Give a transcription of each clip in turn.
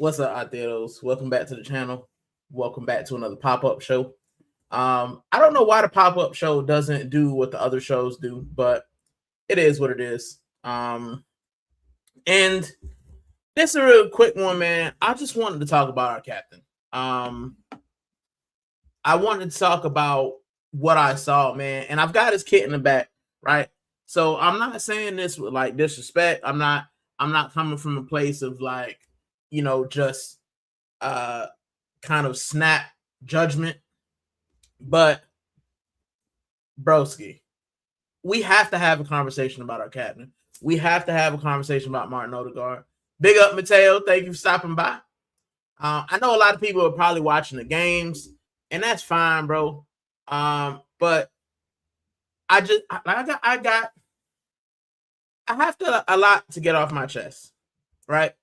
What's up, Ateros? Welcome back to the channel. Welcome back to another pop-up show. I don't know why the pop-up show doesn't do what the other shows do, but it is what it is. And this is a real quick one, man. I just wanted to talk about our captain. I wanted to talk about what I saw, man, and I've got his kit in the back, right? So I'm not saying this with like disrespect. I'm not coming from a place of like, just kind of snap judgment. But broski, we have to have a conversation about our captain. We have to have a conversation about Martin Odegaard. Big up, Mateo. Thank you for stopping by. I know a lot of people are probably watching the games, and that's fine, bro. But I have a lot to get off my chest, right?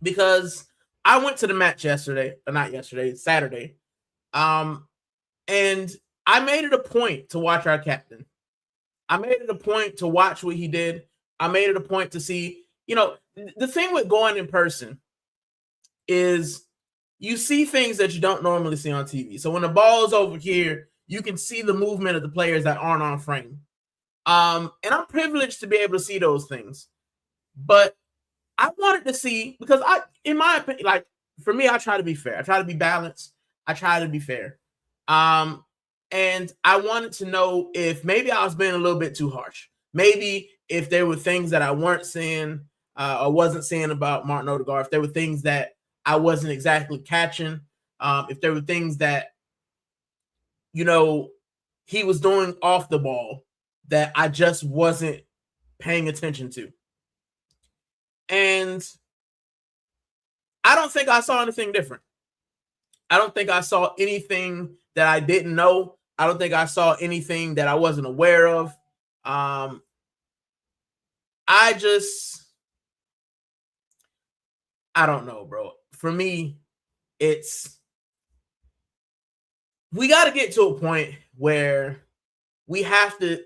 Because I went to the match yesterday, or not yesterday, Saturday. And I made it a point to watch our captain. I made it a point to watch what he did. I made it a point to see, the thing with going in person is you see things that you don't normally see on TV. So when the ball is over here, you can see the movement of the players that aren't on frame. And I'm privileged to be able to see those things. But I wanted to see, because in my opinion, like for me, I try to be fair. I try to be balanced. I try to be fair. And I wanted to know if maybe I was being a little bit too harsh. Maybe if there were things that I weren't seeing or wasn't seeing about Martin Odegaard, if there were things that I wasn't exactly catching, if there were things that, he was doing off the ball that I just wasn't paying attention to. And I don't think I saw anything different. I don't think I saw anything that I didn't know. I don't think I saw anything that I wasn't aware of. I don't know, bro. For me, we got to get to a point where we have to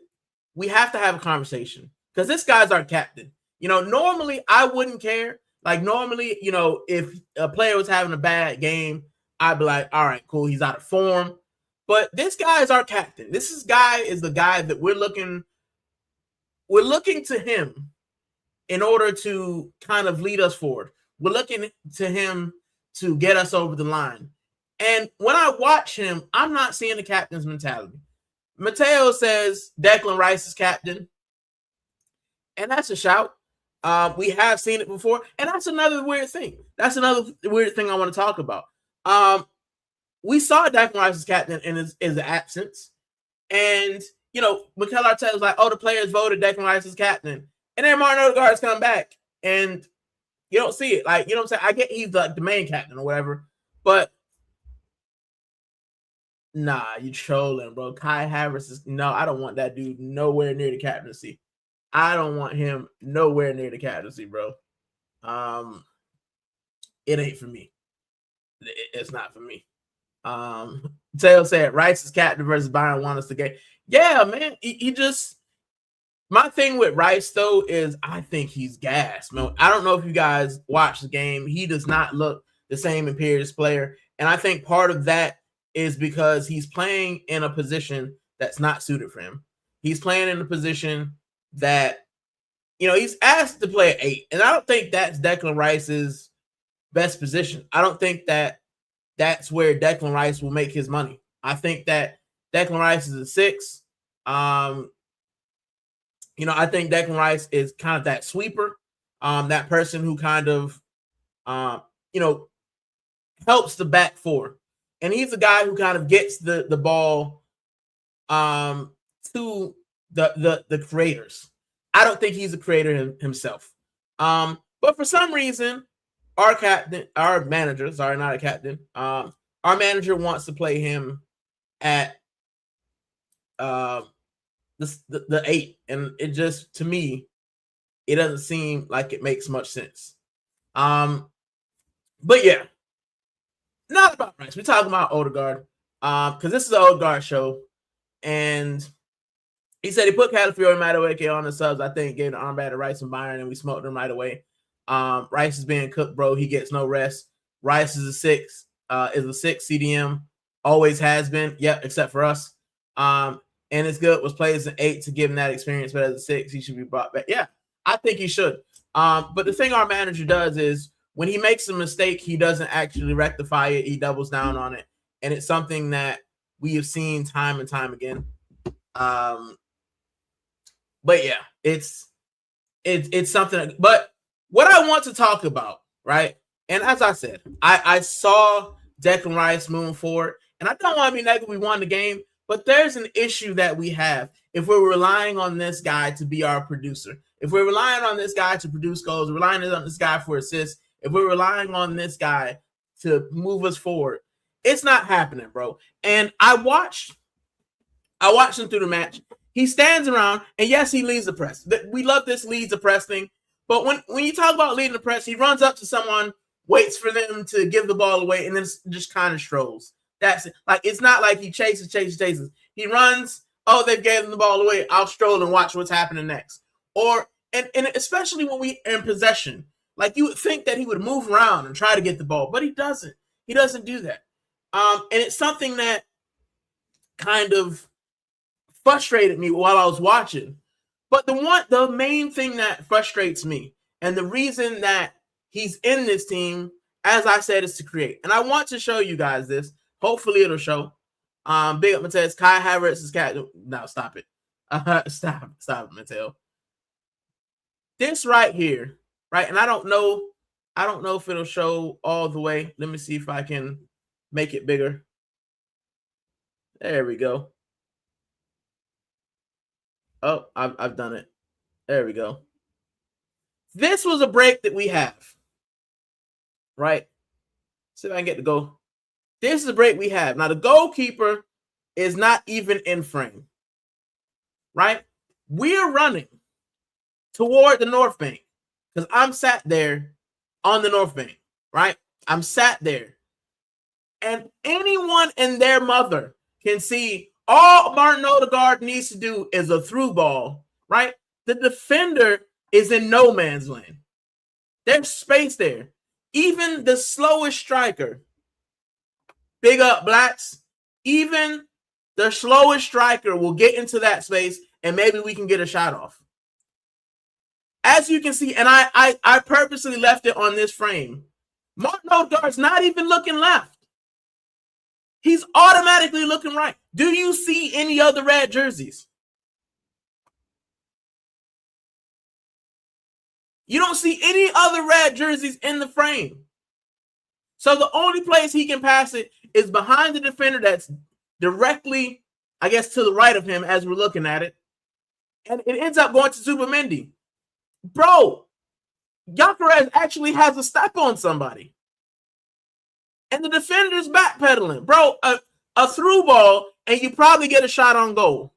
have a conversation, because this guy's our captain. Normally I wouldn't care. Like normally, if a player was having a bad game, I'd be like, all right, cool, he's out of form. But this guy is our captain. This guy is the guy that we're looking to him in order to kind of lead us forward. We're looking to him to get us over the line. And when I watch him, I'm not seeing the captain's mentality. Mateo says Declan Rice is captain, and that's a shout. We have seen it before, and that's another weird thing. That's another weird thing I want to talk about. We saw Declan Rice's captain in his absence, and Mikel Arteta was like, "Oh, the players voted Declan Rice's captain," and then Martin Odegaard's come back, and you don't see it. Like, what I'm saying? I get he's like the main captain or whatever, but nah, you trolling, bro. Kai Havertz is I don't want that dude nowhere near the captaincy. I don't want him nowhere near the captaincy, bro. It ain't for me. It's not for me. Taylor said Rice is captain versus Bayern won us the game. Yeah, man. He just, my thing with Rice though is I think he's gassed, man. I don't know if you guys watched the game. He does not look the same imperious player, and I think part of that is because he's playing in a position that's not suited for him. He's playing in a position that, he's asked to play at 8. And I don't think that's Declan Rice's best position. I don't think that's where Declan Rice will make his money. I think that Declan Rice is a 6. I think Declan Rice is kind of that sweeper, that person who kind of, helps the back four. And he's the guy who kind of gets the ball to the creators. I don't think he's a creator himself. But for some reason, our manager wants to play him at the 8. And it just, to me, it doesn't seem like it makes much sense. But yeah. Not about Rice. We're talking about Odegaard, because this is an Odegaard show, and he said he put Calafiori and Madueke on the subs. I think gave the armband to Rice and Bayern, and we smoked them right away. Rice is being cooked, bro. He gets no rest. Rice is a 6. CDM. Always has been. Yep, except for us. And it's good. Was played as an 8 to give him that experience, but as a 6, he should be brought back. Yeah, I think he should. But the thing our manager does is when he makes a mistake, he doesn't actually rectify it. He doubles down on it. And it's something that we have seen time and time again. But yeah, it's something. But what I want to talk about, right? And as I said, I saw Declan Rice moving forward, and I don't want to be negative. We won the game, but there's an issue that we have if we're relying on this guy to be our producer. If we're relying on this guy to produce goals, relying on this guy for assists, if we're relying on this guy to move us forward, it's not happening, bro. And I watched him through the match. He stands around, and yes, he leads the press. We love this leads the press thing. But when you talk about leading the press, he runs up to someone, waits for them to give the ball away, and then just kind of strolls. That's it. Like, it's not like he chases. He runs. Oh, they've given the ball away. I'll stroll and watch what's happening next. And especially when we are in possession, like you would think that he would move around and try to get the ball, but he doesn't. He doesn't do that. And it's something that kind of frustrated me while I was watching. But the main thing that frustrates me, and the reason that he's in this team, as I said, is to create. And I want to show you guys this. Hopefully it'll show. Big up Mateo. Kai Havertz is cat. No, stop it. Stop it, Mateo. This right here, right? And I don't know if it'll show all the way. Let me see if I can make it bigger. There we go. Oh, I've done it. There we go. This was a break that we have, right? See if I can get the goal. This is a break we have. Now, the goalkeeper is not even in frame, right? We're running toward the north bank because I'm sat there on the north bank, right? I'm sat there. And anyone and their mother can see all Martin Odegaard needs to do is a through ball, right? The defender is in no man's land. There's space there. Even the slowest striker, big up Blacks, even the slowest striker will get into that space and maybe we can get a shot off. As you can see, and I purposely left it on this frame, Martin Odegaard's not even looking left. He's automatically looking right. Do you see any other red jerseys? You don't see any other red jerseys in the frame. So the only place he can pass it is behind the defender that's directly, I guess, to the right of him as we're looking at it. And it ends up going to Zubimendi. Bro, Gyökeres actually has a step on somebody. And the defender's backpedaling. Bro, a through ball, and you probably get a shot on goal.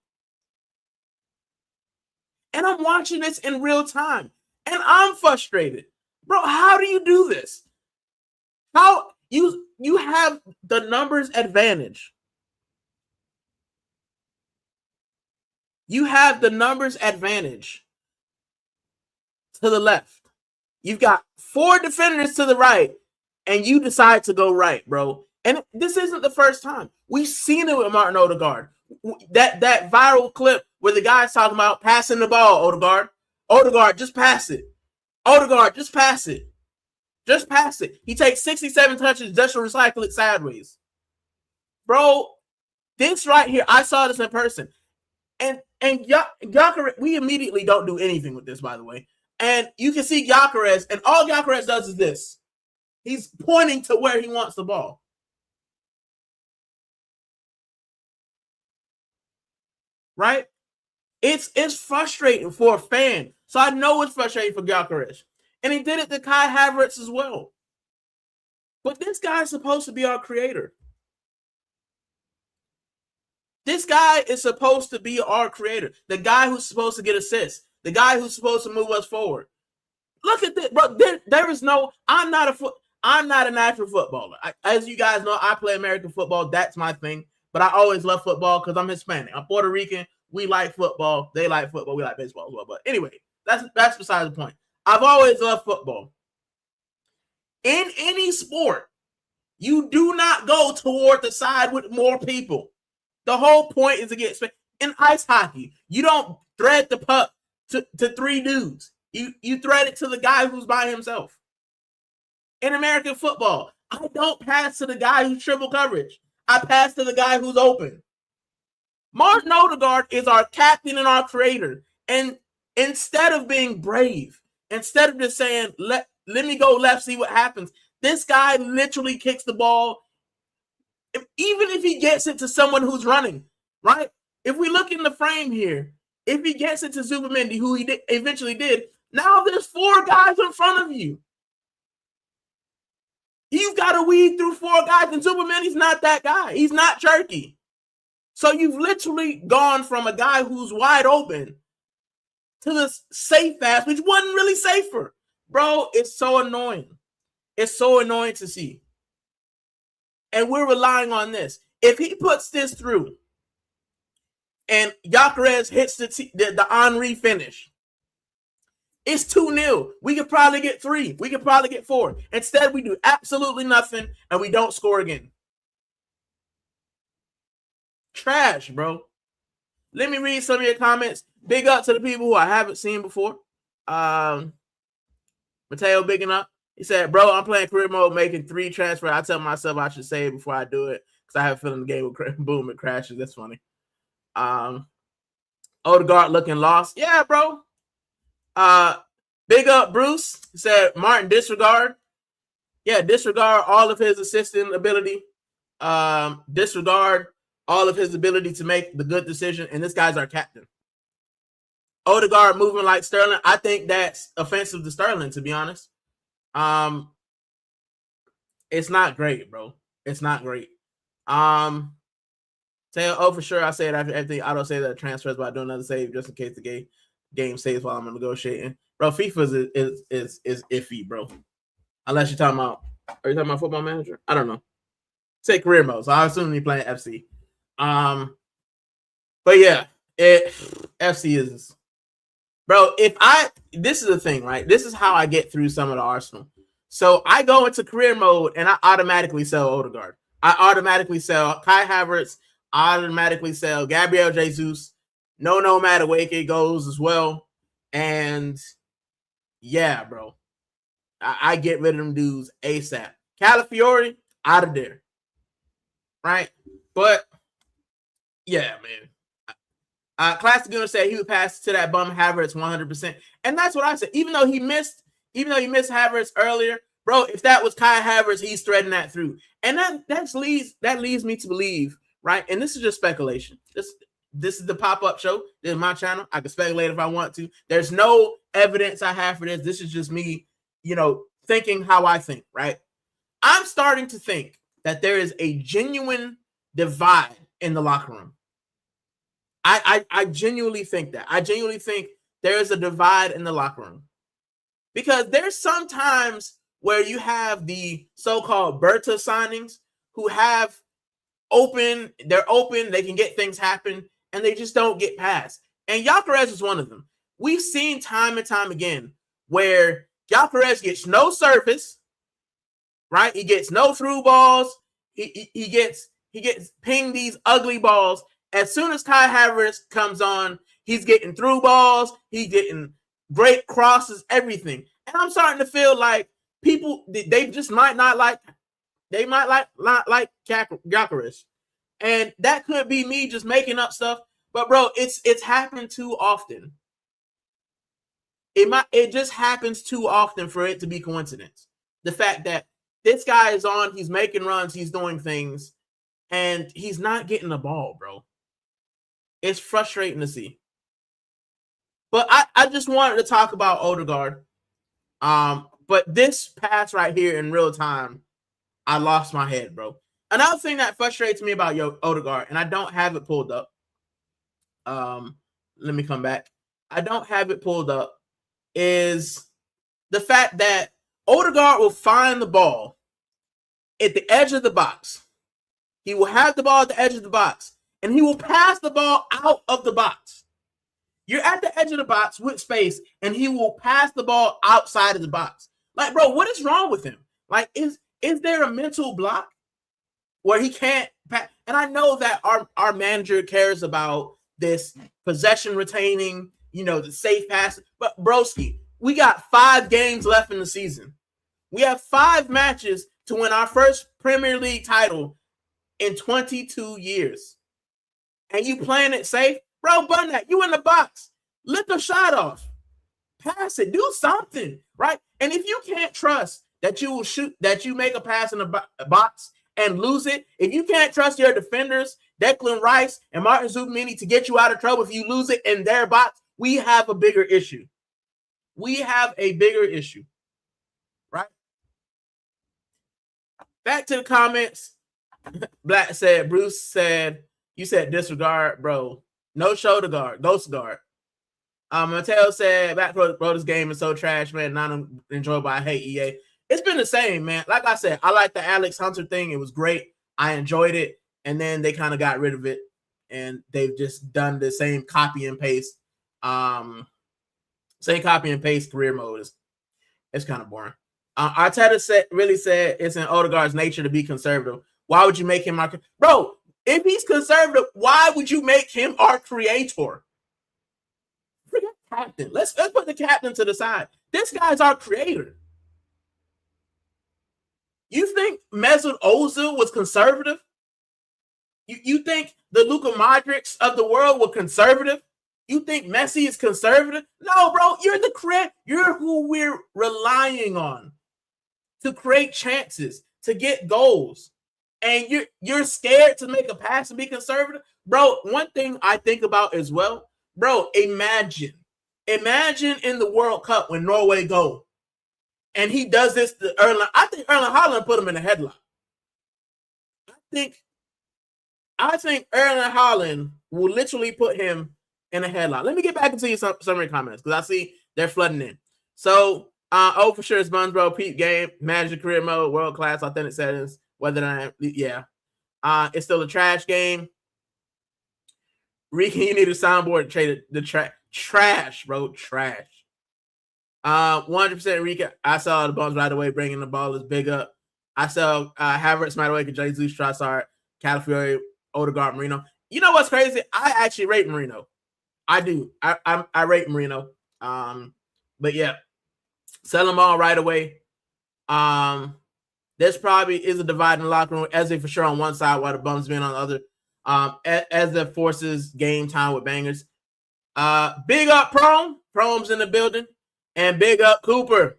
And I'm watching this in real time. And I'm frustrated. Bro, how do you do this? How you have the numbers advantage. You have the numbers advantage to the left. You've got 4 defenders to the right, and you decide to go right, bro. And this isn't the first time. We've seen it with Martin Odegaard. That viral clip where the guy's talking about passing the ball, Odegaard. Odegaard, just pass it. Odegaard, just pass it. Just pass it. He takes 67 touches just to recycle it sideways. Bro, this right here, I saw this in person. And Gyökeres, we immediately don't do anything with this, by the way. And you can see Gyökeres, and all Gyökeres does is this. He's pointing to where he wants the ball. Right? It's frustrating for a fan. So I know it's frustrating for Gyökeres. And he did it to Kai Havertz as well. But this guy's supposed to be our creator. This guy is supposed to be our creator. The guy who's supposed to get assists. The guy who's supposed to move us forward. Look at this, bro. There is no. I'm not a natural footballer. As you guys know, I play American football. That's my thing. But I always love football because I'm Hispanic. I'm Puerto Rican. We like football. They like football. We like baseball as well. But anyway, that's beside the point. I've always loved football. In any sport, you do not go toward the side with more people. The whole point is to get space. In ice hockey, you don't thread the puck to 3 dudes. You thread it to the guy who's by himself. In American football, I don't pass to the guy who's triple coverage. I pass to the guy who's open. Martin Odegaard is our captain and our creator. And instead of being brave, instead of just saying, let me go left, see what happens, this guy literally kicks the ball. Even if he gets it to someone who's running, right? If we look in the frame here, if he gets it to Zubimendi, who he eventually did, now there's 4 guys in front of you. You've got to weed through 4 guys, and Zubimendi's not that guy. He's not jerky. So you've literally gone from a guy who's wide open to the safe pass, which wasn't really safer. Bro, it's so annoying. It's so annoying to see. And we're relying on this. If he puts this through and Gyökeres hits the Henry finish, it's 2-0. We could probably get 3. We could probably get 4. Instead, we do absolutely nothing and we don't score again. Trash, bro. Let me read some of your comments. Big up to the people who I haven't seen before. Mateo bigging up. He said, bro, I'm playing career mode, making 3 transfers. I tell myself I should save before I do it because I have a feeling the game will boom, it crashes. That's funny. Odegaard looking lost. Yeah, bro. Big up Bruce. He said, Martin, disregard. Yeah, disregard all of his assistant ability. Disregard all of his ability to make the good decision. And this guy's our captain. Odegaard moving like Sterling. I think that's offensive to Sterling, to be honest. It's not great, bro. It's not great. Say, oh, for sure. I say it after everything. I don't say that transfers, but I do another save just in case the game saves while I'm negotiating. Bro, FIFA is iffy, bro. Unless you're talking about, are you talking about Football Manager? I don't know. Say career mode, so I assume you're playing FC. But yeah, FC is, bro. This is the thing, right? This is how I get through some of the Arsenal. So I go into career mode and I automatically sell Odegaard. I automatically sell Kai Havertz. I automatically sell Gabriel Jesus. No Madueke goes as well. And yeah, bro. I get rid of them dudes ASAP. Calafiori, out of there. Right? But yeah, man. Classic Gooner said he would pass to that bum Havertz 100%. And that's what I said. Even though he missed Havertz earlier, bro, if that was Kai Havertz, he's threading that through. And that leads me to believe, right? And this is just speculation. This is the pop-up show. This is my channel. I can speculate if I want to. There's no evidence I have for this. This is just me, thinking how I think, right? I'm starting to think that there is a genuine divide in the locker room. I genuinely think that. I genuinely think there is a divide in the locker room. Because there's some times where you have the so-called Berta signings who have they're open, they can get things happen, and they just don't get past. And Gyökeres is one of them. We've seen time and time again where Gyökeres gets no surface, right? He gets no through balls. He gets pinged these ugly balls. As soon as Kai Havertz comes on, he's getting through balls. He's getting great crosses, everything. And I'm starting to feel like people, they just might not like, they might not like Gyökeres. And that could be me just making up stuff. But bro, it's happened too often. It just happens too often for it to be coincidence. The fact that this guy is on, he's making runs, he's doing things, and he's not getting the ball, bro. It's frustrating to see. But I just wanted to talk about Odegaard. But this pass right here in real time, I lost my head, bro. Another thing that frustrates me about Odegaard, and I don't have it pulled up. Let me come back. I don't have it pulled up, is the fact that Odegaard will find the ball at the edge of the box. He will have the ball at the edge of the box, and he will pass the ball out of the box. You're at the edge of the box with space, and he will pass the ball outside of the box. Like, bro, what is wrong with him? Like, is there a mental block where he can't pass? And I know that our manager cares about this possession retaining, the safe pass. But broski, we got 5 games left in the season. We have 5 matches to win our first Premier League title in 22 years. And you playing it safe? Bro, bun that. You in the box. Lick a shot off. Pass it. Do something, right? And if you can't trust that you will shoot, that you make a pass in the box and lose it, if you can't trust your defenders, Declan Rice and Martin Zubimendi, to get you out of trouble if you lose it in their box, we have a bigger issue. We have a bigger issue, right? Back to the comments. Black said, Bruce said, you said disregard, bro. No shoulder guard, ghost guard. Mateo said, back bro, this game is so trash, man. Not enjoyable. I hate EA. It's been the same, man. Like I said, I like the Alex Hunter thing. It was great. I enjoyed it. And then they kind of got rid of it. And they've just done the same copy and paste. Career mode. It's kind of boring. Arteta really said it's in Odegaard's nature to be conservative. Why would you make him our... Bro, if he's conservative, why would you make him our creator? Forget captain. Let's put the captain to the side. This guy's our creator. You think Mesut Ozil was conservative? You think the Luka Modrics of the world were conservative? You think Messi is conservative? No, bro. You're the creator. You're who we're relying on to create chances, to get goals. And you're scared to make a pass and be conservative? Bro, one thing I think about as well, bro, imagine in the World Cup when Norway go and he does this to Erling. I think Erling Haaland put him in a headlock. I think Erling Haaland will literally put him in a headlock. Let me get back into your summary comments because I see they're flooding in. So, for sure, it's Buns, bro. Peep game, magic career mode, world class, authentic settings. Whether or not, it's still a trash game. Rican, you need a soundboard to trade the trash, bro. Trash. 100% Rican. I saw the Buns right away. Bringing the ball is big up. I saw Havertz, Madueke, Jesus, Trossard, Calafiori, Odegaard, Marino. You know what's crazy? I actually rate Marino. I do. I rate Marino. But yeah, sell them all right away. There's probably is a divide in the locker room. Eze for sure on one side, while the Bums being on the other. Eze forces game time with bangers. Big up Prome. Prome's in the building. And big up Cooper.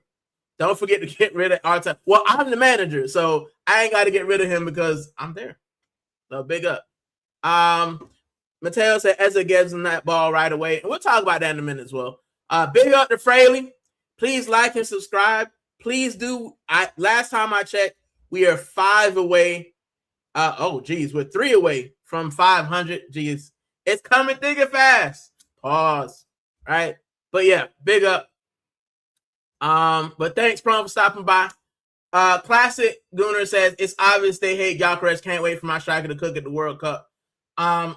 Don't forget to get rid of Arteta. Well, I'm the manager, so I ain't got to get rid of him because I'm there. So big up. Mateo said Eze gives him that ball right away. And we'll talk about that in a minute as well. Big up to Fraley. Please like and subscribe. Please do. Last time I checked, we are 5 away. We're 3 away from 500. Geez, it's coming thick and fast. Pause. Right, but yeah, big up. But thanks, Prom, for stopping by. Classic Gooner says it's obvious they hate Gyökeres. Can't wait for my striker to cook at the World Cup. Are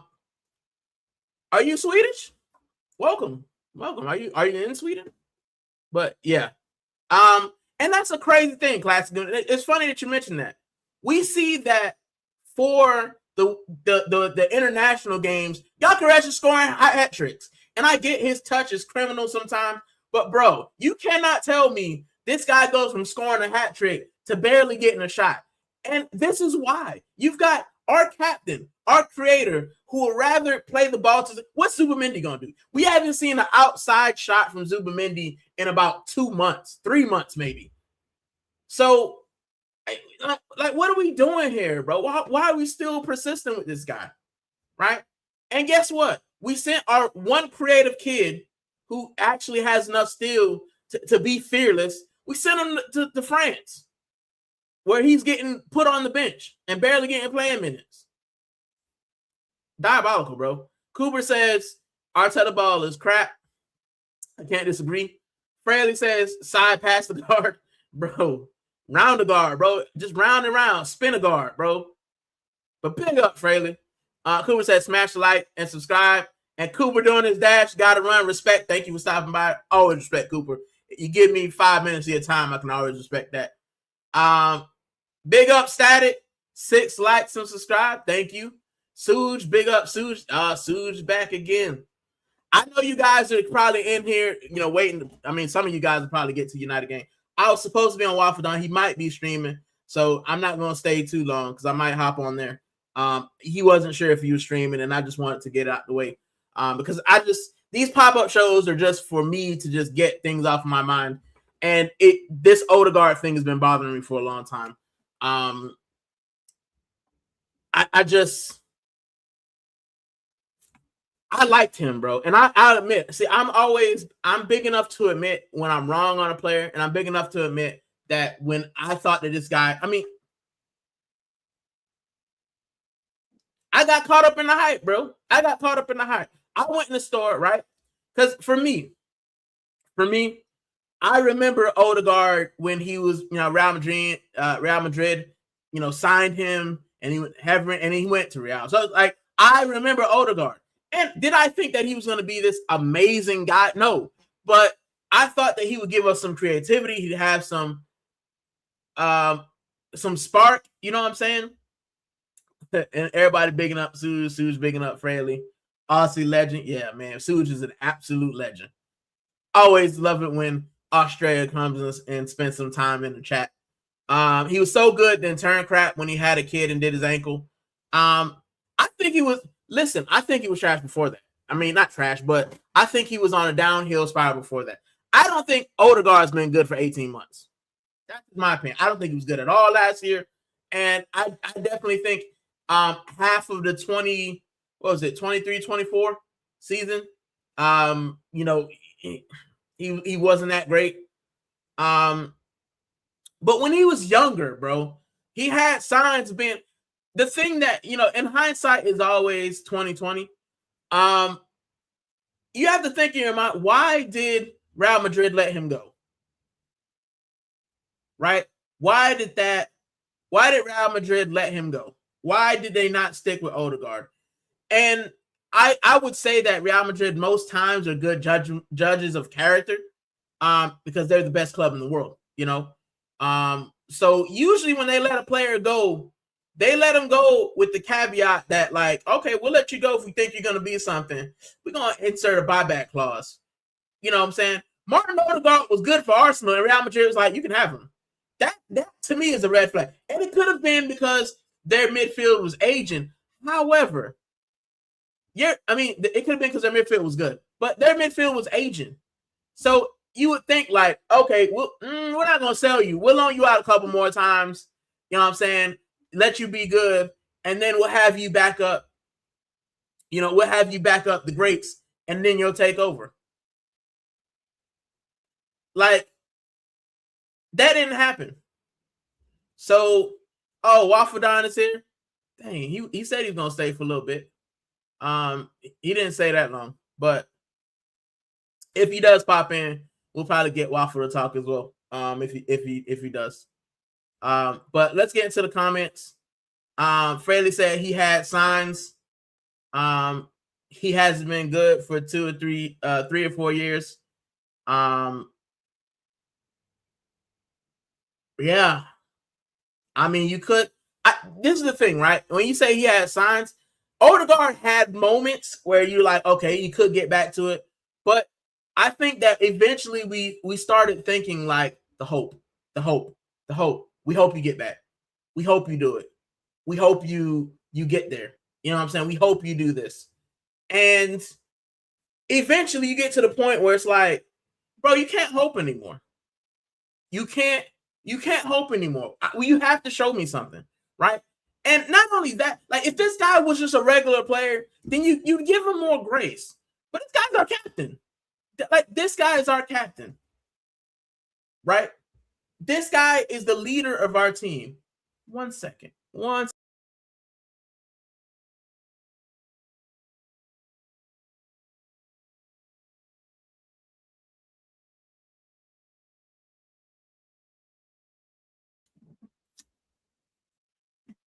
you Swedish? Welcome. Are you in Sweden? But yeah. And that's a crazy thing, Classic. It's funny that you mentioned that. We see that for the international games, Gyökeres is scoring hat tricks. And I get his touch is criminal sometimes. But, bro, you cannot tell me this guy goes from scoring a hat trick to barely getting a shot. And this is why. You've got our captain, our creator, who would rather play the ball to... What's Zubimendi going to do? We haven't seen an outside shot from Zubimendi in about 2 months, 3 months maybe. So, like, what are we doing here, bro? Why are we still persistent with this guy, right? And guess what? We sent our one creative kid who actually has enough skill to be fearless. We sent him to France, where he's getting put on the bench and barely getting playing minutes. Diabolical, bro. Cooper says Arteta ball is crap. I can't disagree. Fraley says side pass the guard, bro. Round the guard, bro. Just round and round. Spin a guard, bro. But big up, Fraley. Cooper says smash the like and subscribe. And Cooper doing his dash, gotta run. Respect. Thank you for stopping by. Always respect, Cooper. You give me 5 minutes of your time, I can always respect that. Big up Static, 6 likes and subscribe. Thank you. Suge, big up Suge. Suge back again. I know you guys are probably in here, waiting. I mean, some of you guys will probably get to United game. I was supposed to be on Waffle Don. He might be streaming, so I'm not going to stay too long because I might hop on there. He wasn't sure if he was streaming, and I just wanted to get it out the way because these pop-up shows are just for me to just get things off of my mind. And this Odegaard thing has been bothering me for a long time. I liked him, bro. And I'll admit, see, I'm big enough to admit when I'm wrong on a player, and I'm big enough to admit that when I thought that this guy, I got caught up in the hype, bro. I went in the store, right? Because for me, I remember Odegaard when he was, Real Madrid, signed him and he went to Real. So like, I remember Odegaard. And did I think that he was going to be this amazing guy? No, but I thought that he would give us some creativity. He'd have some spark. You know what I'm saying? And everybody bigging up Suge bigging up Fraley. Aussie legend. Yeah, man. Suge is an absolute legend. Always love it when Australia comes and spends some time in the chat. He was so good, then turned crap when he had a kid and did his ankle. I think he was trash before that. I mean, not trash, but I think he was on a downhill spiral before that. I don't think Odegaard's been good for 18 months. That's my opinion. I don't think he was good at all last year. And I definitely think half of the 23-24 season, he wasn't that great. But when he was younger, bro, he had signs being the thing that, in hindsight is always 2020. You have to think in your mind, why did Real Madrid let him go? Right? Why did Real Madrid let him go? Why did they not stick with Odegaard? And I would say that Real Madrid most times are good judges of character because they're the best club in the world, So usually when they let a player go, they let him go with the caveat that, like, okay, we'll let you go if we think you're going to be something. We're going to insert a buyback clause. You know what I'm saying? Martin Odegaard was good for Arsenal, and Real Madrid was like, you can have him. That to me is a red flag. And it could have been because their midfield was aging. However, it could have been because their midfield was good, but their midfield was aging. So you would think like, okay, we're not going to sell you. We'll loan you out a couple more times. You know what I'm saying? Let you be good, and then we'll have you back up. We'll have you back up the greats, and then you'll take over. Like, that didn't happen. So, Waffle Don is here. Dang, he said he's gonna stay for a little bit. He didn't say that long, but if he does pop in, we'll probably get Waffle to talk as well. If he does. But let's get into the comments. Fraley said he had signs. He hasn't been good for 3 or 4 years. Yeah. I mean, you could. This is the thing, right? When you say he had signs, Odegaard had moments where you're like, okay, he could get back to it. But I think that eventually we started thinking like the hope. We hope you get back. We hope you do it. We hope you get there. You know what I'm saying? We hope you do this. And eventually you get to the point where it's like, bro, you can't hope anymore. You can't hope anymore. You have to show me something, right? And not only that, like if this guy was just a regular player, then you give him more grace. But this guy's our captain. Like this guy is our captain, right? This guy is the leader of our team. 1 second.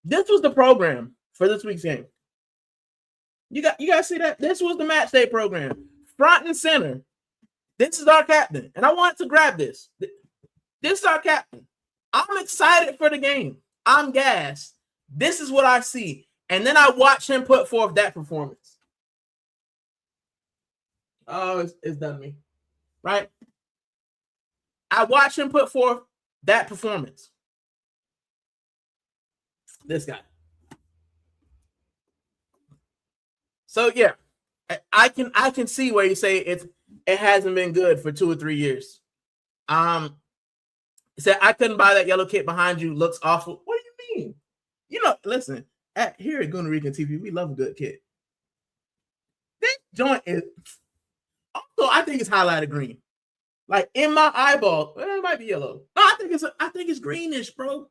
This was the program for this week's game. You guys see that? This was the match day program. Front and center. This is our captain. And I want to grab this. This is our captain. I'm excited for the game. I'm gassed. This is what I see. And then I watch him put forth that performance. Oh, it's done me. Right? I watch him put forth that performance. This guy. So yeah, I can see where you say it hasn't been good for 2 or 3 years. Said I couldn't buy that yellow kit behind you. Looks awful. What do you mean? You know, listen, here at Gooner Rican TV, we love a good kit. This joint is also, I think it's highlighted green. Like in my eyeball, it might be yellow. No, I think it's greenish, bro.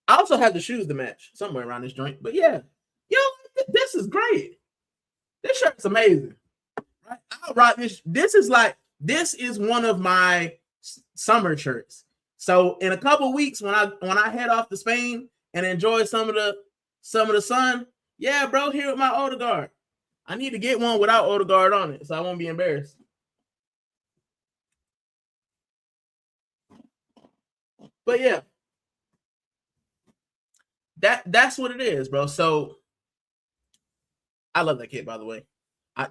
I also have the shoes to match somewhere around this joint. But yeah, yo, this is great. This shirt's amazing. Right? I'll rock this. This is one of my summer shirts. So in a couple weeks, when I head off to Spain and enjoy some of the sun, yeah, bro, here with my Odegaard. I need to get one without Odegaard on it, so I won't be embarrassed. But yeah, that's what it is, bro. So I love that kid, by the way.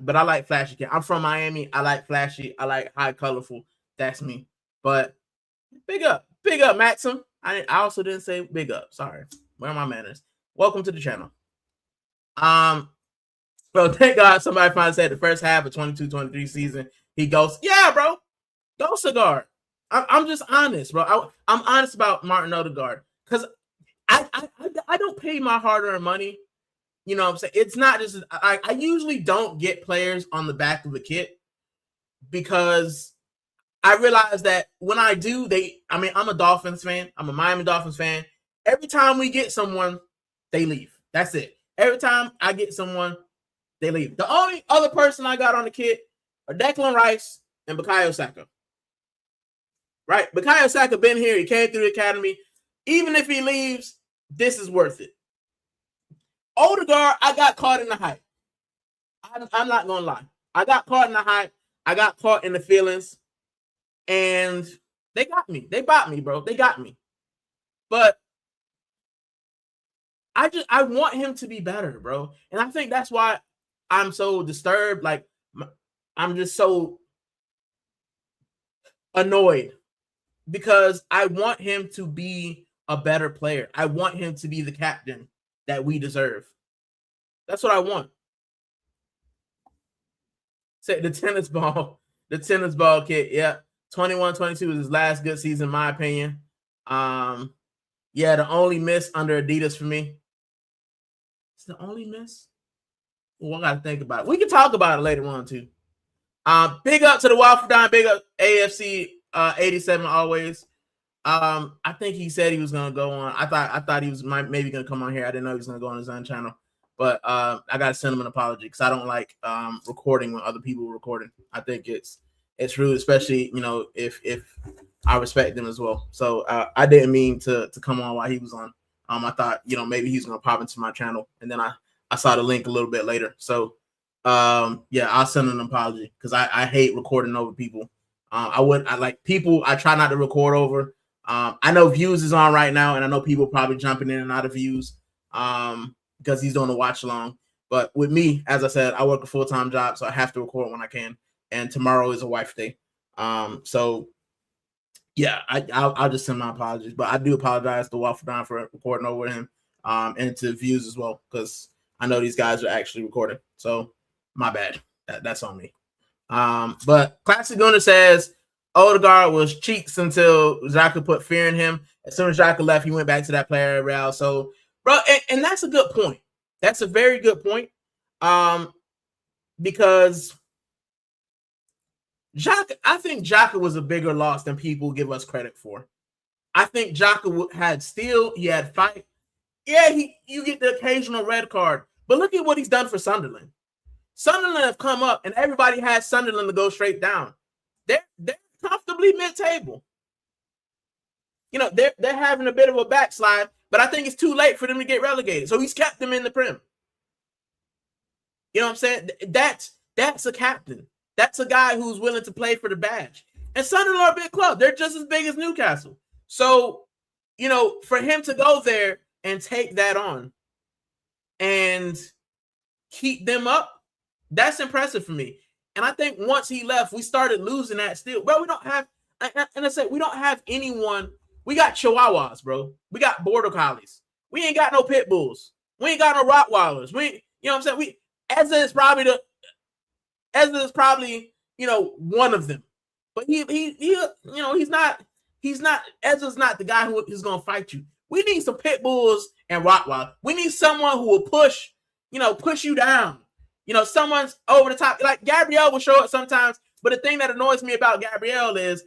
But I like flashy kid. I'm from Miami. I like flashy. I like high, colorful. That's me. But big up, Maxim. I also didn't say big up. Sorry. Where are my manners? Welcome to the channel. Bro, thank God somebody finally said the first half of 22-23 season he goes, yeah, bro, go cigar. I'm just honest, bro. I'm honest about Martin Odegaard because I don't pay my hard-earned money. You know what I'm saying? It's not just I usually don't get players on the back of the kit because I realize that when I do, I'm a Dolphins fan. I'm a Miami Dolphins fan. Every time we get someone, they leave. That's it. Every time I get someone, they leave. The only other person I got on the kit are Declan Rice and Bukayo Saka. Right? Bukayo Saka been here. He came through the academy. Even if he leaves, this is worth it. Odegaard, I got caught in the hype. I'm not going to lie. I got caught in the hype. I got caught in the feelings. And they got me. They bought me, bro. They got me. But I want him to be better, bro. And I think that's why I'm so disturbed. Like, I'm just so annoyed because I want him to be a better player. I want him to be the captain that we deserve. That's what I want. Say the tennis ball kit. Yeah. 21-22 is his last good season, in my opinion. Yeah, the only miss under Adidas for me. It's the only miss. Well, I gotta think about it. We can talk about it later on too. Big up to the Waffle Dime. Big up AFC 87 always. I think he said he was gonna go on. I thought he was maybe gonna come on here. I didn't know he was gonna go on his own channel. But I gotta send him an apology because I don't like recording when other people are recording. I think it's rude, especially if I respect them as well. So I didn't mean to come on while he was on. I thought maybe he's gonna pop into my channel, and then I saw the link a little bit later. So yeah, I'll send an apology because I hate recording over people. I like people. I try not to record over. I know Views is on right now, and I know people probably jumping in and out of Views because he's doing a watch along. But with me, as I said, I work a full-time job, so I have to record when I can. And tomorrow is a wife day. So yeah, I'll just send my apologies. But I do apologize to Waffle Down for recording over him and to Views as well, because I know these guys are actually recording. So my bad. That's on me. But Classic Gooner says Odegaard was cheeks until Xhaka put fear in him. As soon as Xhaka left, he went back to that player Real. So, bro, and that's a good point. That's a very good point. Because I think Xhaka was a bigger loss than people give us credit for. I think Xhaka had steal, he had fight. Yeah, you get the occasional red card, but look at what he's done for Sunderland. Sunderland have come up, and everybody has Sunderland to go straight down. They're comfortably mid-table. They're having a bit of a backslide, but I think it's too late for them to get relegated. So he's kept them in the Prem. You know what I'm saying? That's a captain. That's a guy who's willing to play for the badge. And Sunderland are a big club. They're just as big as Newcastle. So, for him to go there and take that on and keep them up, that's impressive for me. And I think once he left, we started losing that still. Bro, we don't have, and I said, we don't have anyone. We got Chihuahuas, bro. We got Border Collies. We ain't got no Pit Bulls. We ain't got no Rottweilers. You know what I'm saying? Ezra is probably one of them. But he's not Ezra's not the guy who is going to fight you. We need some Pit Bulls and Rottweiler. We need someone who will push you down. Someone's over the top. Like Gabriel will show it sometimes, but the thing that annoys me about Gabriel is,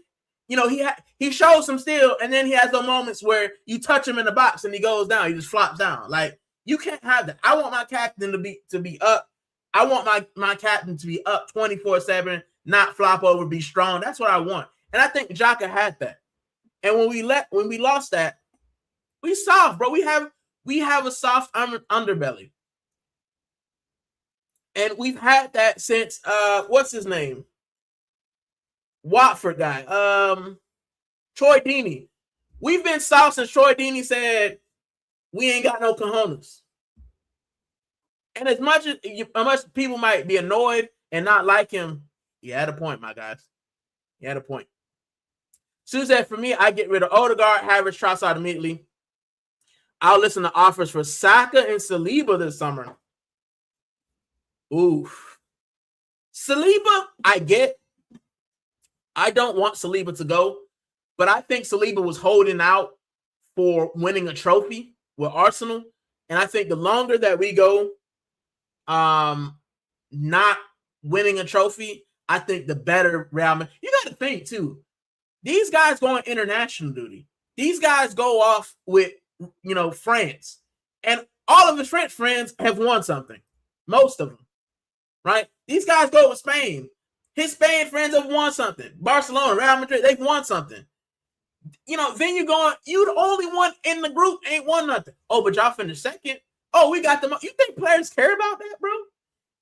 he shows some skill, and then he has those moments where you touch him in the box and he goes down. He just flops down. Like, you can't have that. I want my captain to be up. I want my captain to be up 24/7, not flop over, be strong. That's what I want. And I think Xhaka had that. And when we lost that, we soft, bro. We have a soft underbelly. And we've had that since what's his name? Watford guy. Troy Deeney. We've been soft since Troy Deeney said we ain't got no cojones. And as much as people might be annoyed and not like him, you had a point, my guys. You had a point. Sue said, for me, I get rid of Odegaard, Havertz, Trossard immediately. I'll listen to offers for Saka and Saliba this summer. Oof. Saliba, I get. I don't want Saliba to go, but I think Saliba was holding out for winning a trophy with Arsenal. And I think the longer that we go not winning a trophy, I think the better Real Madrid. You got to think, too. These guys go on international duty. These guys go off with, France. And all of his French friends have won something. Most of them. Right? These guys go with Spain. His Spain friends have won something. Barcelona, Real Madrid, they've won something. Then you're going, you the only one in the group ain't won nothing. Oh, but y'all finished second. Oh, we got them. You think players care about that, bro?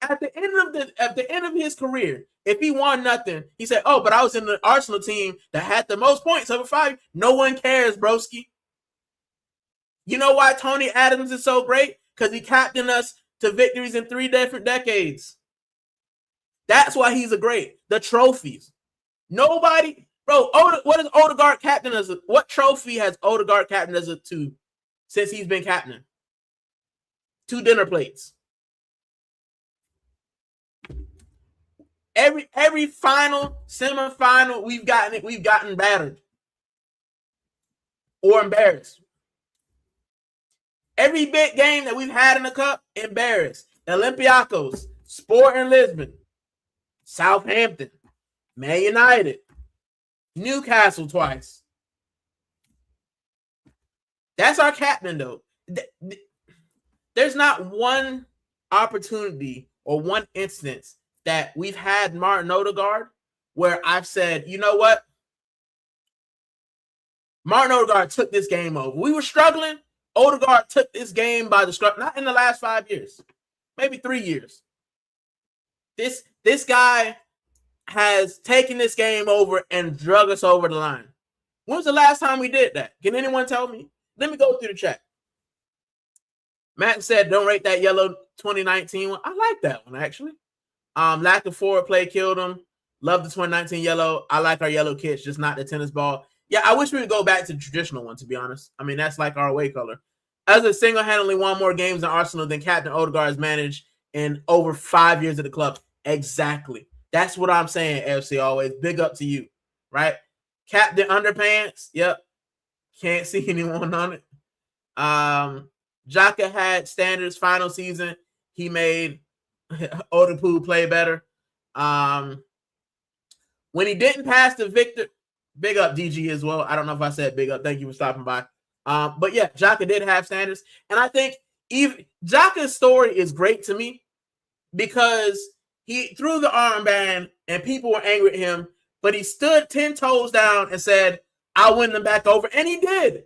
At the end of his career, if he won nothing, he said, oh, but I was in the Arsenal team that had the most points over 5. No one cares, broski. You know why Tony Adams is so great? Because he captained us to victories in 3 different decades. That's why he's a great. The trophies. Nobody, bro, what is Odegaard captain as? What trophy has Odegaard captained as to since he's been captain? 2 dinner plates. Every final, semifinal, we've gotten battered or embarrassed. Every big game that we've had in the cup, embarrassed. Olympiacos, Sporting Lisbon, Southampton, Man United, Newcastle twice. That's our captain, though. There's not one opportunity or one instance that we've had Martin Odegaard where I've said, you know what? Martin Odegaard took this game over. We were struggling. Odegaard took this game by the scruff. Not in the last 5 years. Maybe 3 years. This guy has taken this game over and drug us over the line. When was the last time we did that? Can anyone tell me? Let me go through the chat. Matt said, don't rate that yellow 2019 one. I like that one, actually. Lack of forward play killed him. Love the 2019 yellow. I like our yellow kits, just not the tennis ball. Yeah, I wish we would go back to the traditional one, to be honest. I mean, that's like our away color. As a single-handedly won more games in Arsenal than Captain Odegaard has managed in over 5 years at the club. Exactly. That's what I'm saying, FC always. Big up to you, right? Captain Underpants. Yep. Can't see anyone on it. Xhaka had standards final season. He made Odegaard play better. When he didn't pass to Victor, big up DG as well. I don't know if I said big up. Thank you for stopping by. But yeah, Xhaka did have standards. And I think even Xhaka's story is great to me because he threw the armband and people were angry at him, but he stood 10 toes down and said, I'll win them back over. And he did.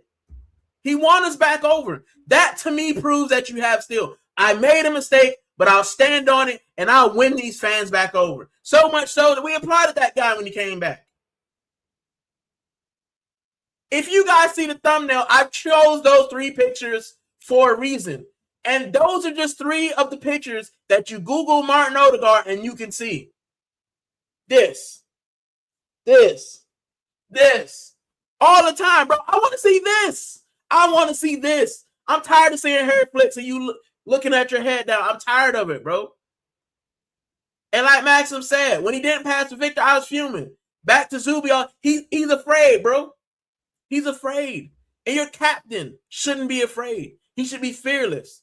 He won us back over. That to me proves that you have still. I made a mistake, but I'll stand on it and I'll win these fans back over. So much so that we applauded that guy when he came back. If you guys see the thumbnail, I chose those 3 pictures for a reason. And those are just 3 of the pictures that you Google Martin Odegaard and you can see. This. All the time, bro. I want to see this. I want to see this. I'm tired of seeing hair flicks and you looking at your head down. I'm tired of it, bro. And like Maxim said, when he didn't pass to Victor, I was fuming. Back to Zubia, he's afraid, bro. He's afraid. And your captain shouldn't be afraid. He should be fearless.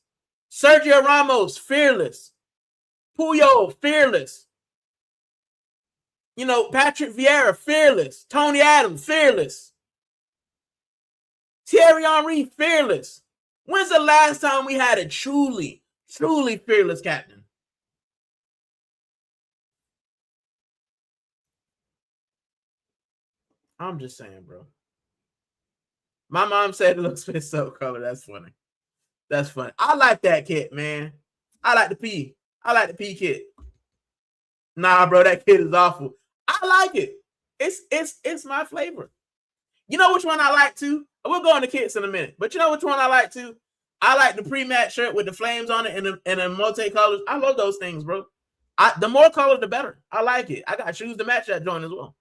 Sergio Ramos, fearless. Puyol, fearless. You know, Patrick Vieira, fearless. Tony Adams, fearless. Thierry Henry, fearless. When's the last time we had a truly fearless captain? I'm just saying, bro. My mom said it looks fit so color. That's funny. That's funny. I like that kit, man. I like the P. I like the P kit. Nah, bro, that kit is awful. I like it. It's my flavor. You know which one I like too? We'll go into kits in a minute. But you know which one I like too? I like the pre-match shirt with the flames on it and the multi-colors. I love those things, bro. The more color, the better. I like it. I got shoes to match that joint as well.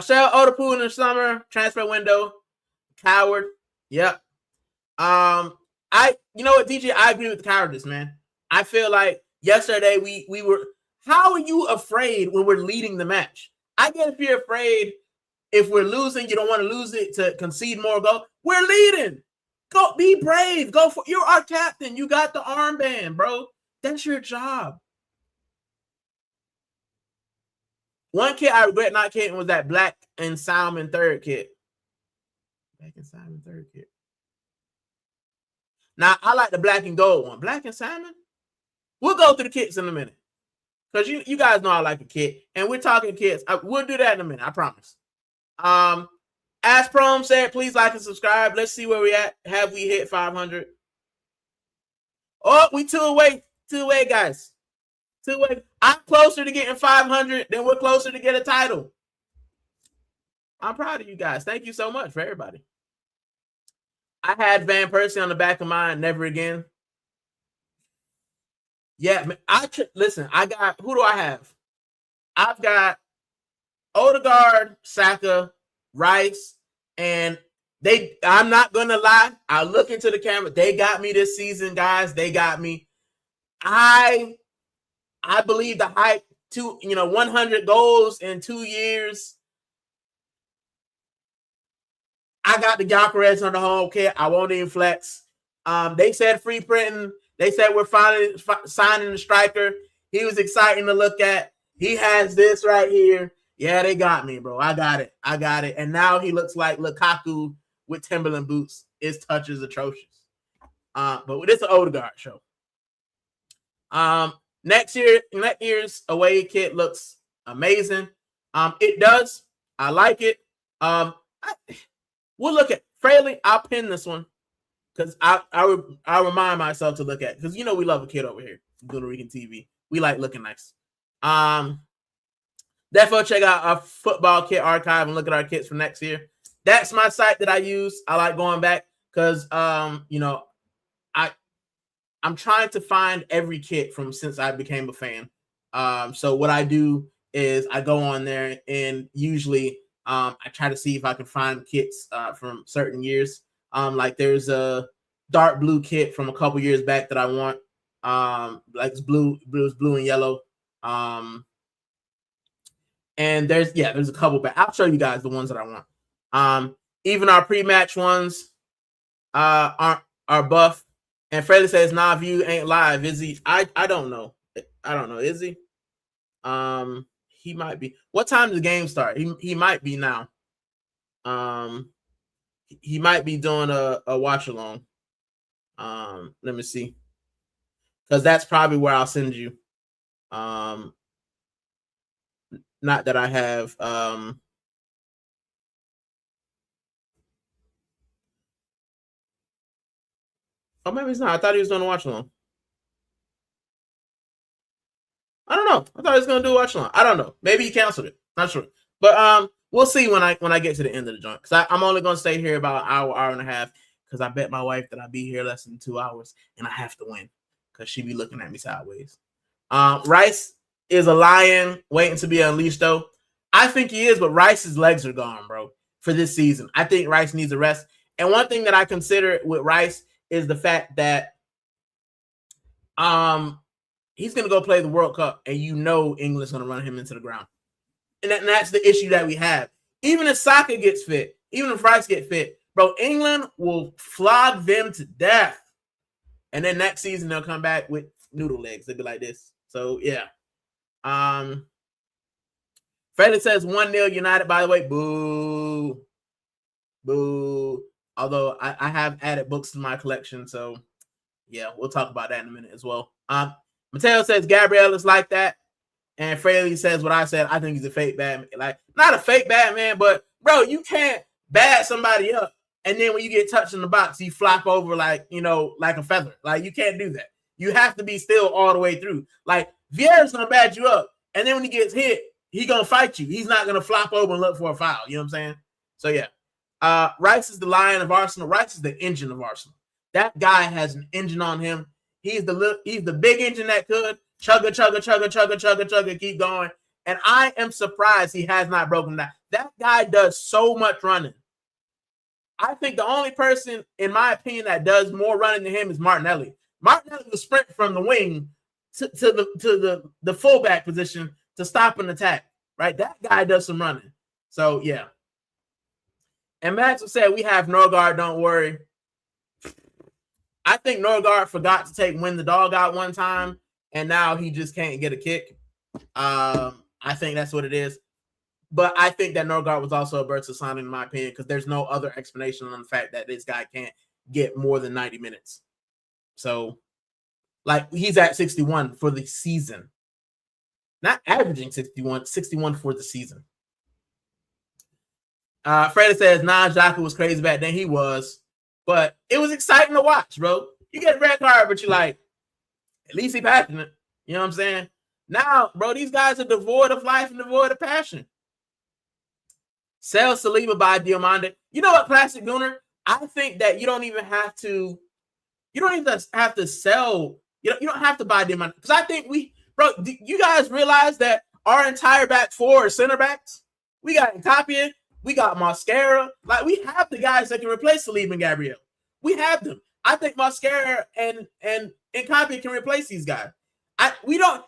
Shell Odegaard in the summer transfer window. Coward. Yep. You know what, DJ? I agree with the cowardice, man. I feel like yesterday we were. How are you afraid when we're leading the match? I get if you're afraid if we're losing, you don't want to lose it to concede more goals. We're leading. Go be brave. Go for you're our captain. You got the armband, bro. That's your job. One kit I regret not getting was that Black and Salmon third kit. Black and Salmon third kit. Now I like the black and gold one. Black and Salmon. We'll go through the kits in a minute. Because you guys know I like a kit. And we're talking kits. We'll do that in a minute, I promise. As Prom said, please like and subscribe. Let's see where we at. Have we hit 500? Oh, we 2 away. 2 away, guys. 2 away. I'm closer to getting 500 than we're closer to get a title. I'm proud of you guys. Thank you so much for everybody. I had Van Persie on the back of mine. Never again. Yeah, listen, I got, who do I have? I've got Odegaard, Saka, Rice, and I'm not going to lie. I look into the camera. They got me this season, guys. They got me. I believe the hype to, 100 goals in 2 years. I got the Gyökeres on the home kit. I won't even flex. They said free printing. They said we're finally signing the striker. He was exciting to look at. He has this right here. Yeah, they got me, bro. I got it. And now he looks like Lukaku with Timberland boots. His touch is atrocious. But it's an Odegaard show. Next year's away kit looks amazing. It does. I like it. We'll look at Fraley. I'll pin this one. Because I remind myself to look at it. Because we love a kid over here. Gooner Rican TV. We like looking nice. Definitely check out our football kit archive and look at our kits from next year. That's my site that I use. I like going back because I'm trying to find every kit from since I became a fan. So what I do is I go on there and usually I try to see if I can find kits from certain years. Like there's a dark blue kit from a couple years back that I want. Like it's blue and yellow. And there's a couple back. I'll show you guys the ones that I want. Even our pre-match ones are buff. And Freddie says, nah, View ain't live. Is he? I don't know. Is he? He might be. What time does the game start? He might be now. He might be doing a watch along. Let me see. Because that's probably where I'll send you. Not that I have or maybe it's not. I thought he was doing a watch along. I don't know. I thought he was going to do a watch along. I don't know. Maybe he canceled it. Not sure. But we'll see when I get to the end of the joint. Because I'm only gonna stay here about an hour and a half. Because I bet my wife that I'll be here less than 2 hours, and I have to win. Because she be looking at me sideways. Rice is a lion waiting to be unleashed, though. I think he is, but Rice's legs are gone, bro, for this season. I think Rice needs a rest. And one thing that I consider with Rice is the fact that he's going to go play the World Cup, and England's going to run him into the ground. And that's the issue that we have. Even if Saka gets fit, even if Rice get fit, bro, England will flog them to death. And then next season, they'll come back with noodle legs. They'll be like this. So, yeah. Freddie says 1-0 United, by the way. Boo. Boo. Although I have added books to my collection. So, yeah, we'll talk about that in a minute as well. Mateo says Gabriel is like that. And Fraley says what I said. I think he's a fake Batman. Like, not a fake Batman, but, bro, you can't bad somebody up. And then when you get touched in the box, you flop over like a feather. Like, you can't do that. You have to be still all the way through. Like, Vieira's going to bad you up. And then when he gets hit, he's going to fight you. He's not going to flop over and look for a foul. You know what I'm saying? So, yeah. Rice is the lion of Arsenal. Rice is the engine of Arsenal. That guy has an engine on him. He's the big engine that could chugga, keep going. And I am surprised he has not broken that. That guy does so much running. I think the only person, in my opinion, that does more running than him is Martinelli. Martinelli will sprint from the wing to the fullback position to stop an attack, right? That guy does some running. So, yeah. And Max said, we have Norgard, don't worry. I think Norgard forgot to take Win the Dog out one time, and now he just can't get a kick. I think that's what it is. But I think that Norgard was also a Bertha signing, in my opinion, because there's no other explanation on the fact that this guy can't get more than 90 minutes. So, like, he's at 61 for the season. Not averaging 61 for the season. Freddie says, Xhaka was crazy back then. He was. But it was exciting to watch, bro. You get a red card, but you're like, at least he's passionate. You know what I'm saying? Now, bro, these guys are devoid of life and devoid of passion. Sell Saliba by Diamande. You know what, Classic Gooner? I think that you don't even have to sell. You don't have to buy Diamande. Because I think you guys realize that our entire back four are center backs? We got Nkapia. We got Mascara. Like, we have the guys that can replace Saliba and Gabriel. We have them. I think Mascara and Nkapia can replace these guys. We don't.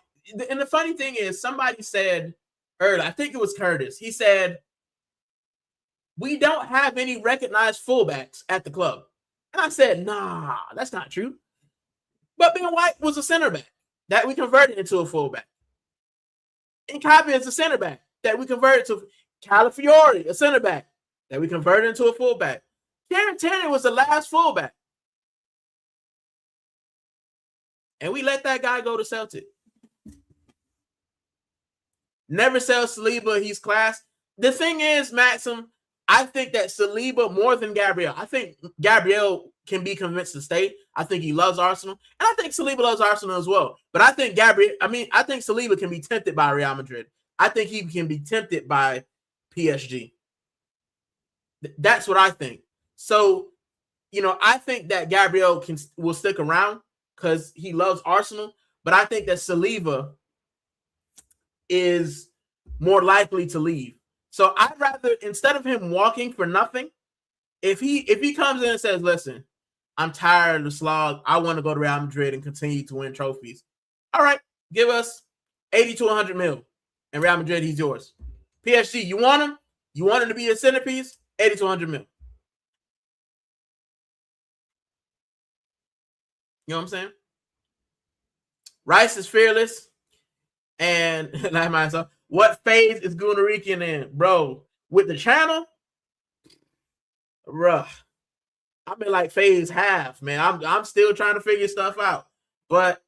And the funny thing is, somebody said earlier, I think it was Curtis. He said, we don't have any recognized fullbacks at the club. And I said, nah, that's not true. But Ben White was a center back that we converted into a fullback. Nkapia is a center back that we converted to. Calafiore, a center back that we converted into a fullback. Kieran Tierney was the last fullback. And we let that guy go to Celtic. Never sell Saliba. He's class. The thing is, Maxim, I think that Saliba more than Gabriel. I think Gabriel can be convinced to stay. I think he loves Arsenal. And I think Saliba loves Arsenal as well. But I think I think Saliba can be tempted by Real Madrid. I think he can be tempted by PSG. That's what I think. So, I think that Gabriel will stick around because he loves Arsenal. But I think that Saliba is more likely to leave. So I'd rather, instead of him walking for nothing, if he comes in and says, listen, I'm tired of the slog. I want to go to Real Madrid and continue to win trophies. All right, give us 80 to 100 mil. And Real Madrid, he's yours. PSG, you want him? You want him to be a centerpiece? 80 to 100 mil. You know what I'm saying? Rice is fearless. And like myself, what phase is Gooner Rican in? Bro, with the channel? Rough. I'm in like phase half, man. I'm still trying to figure stuff out. But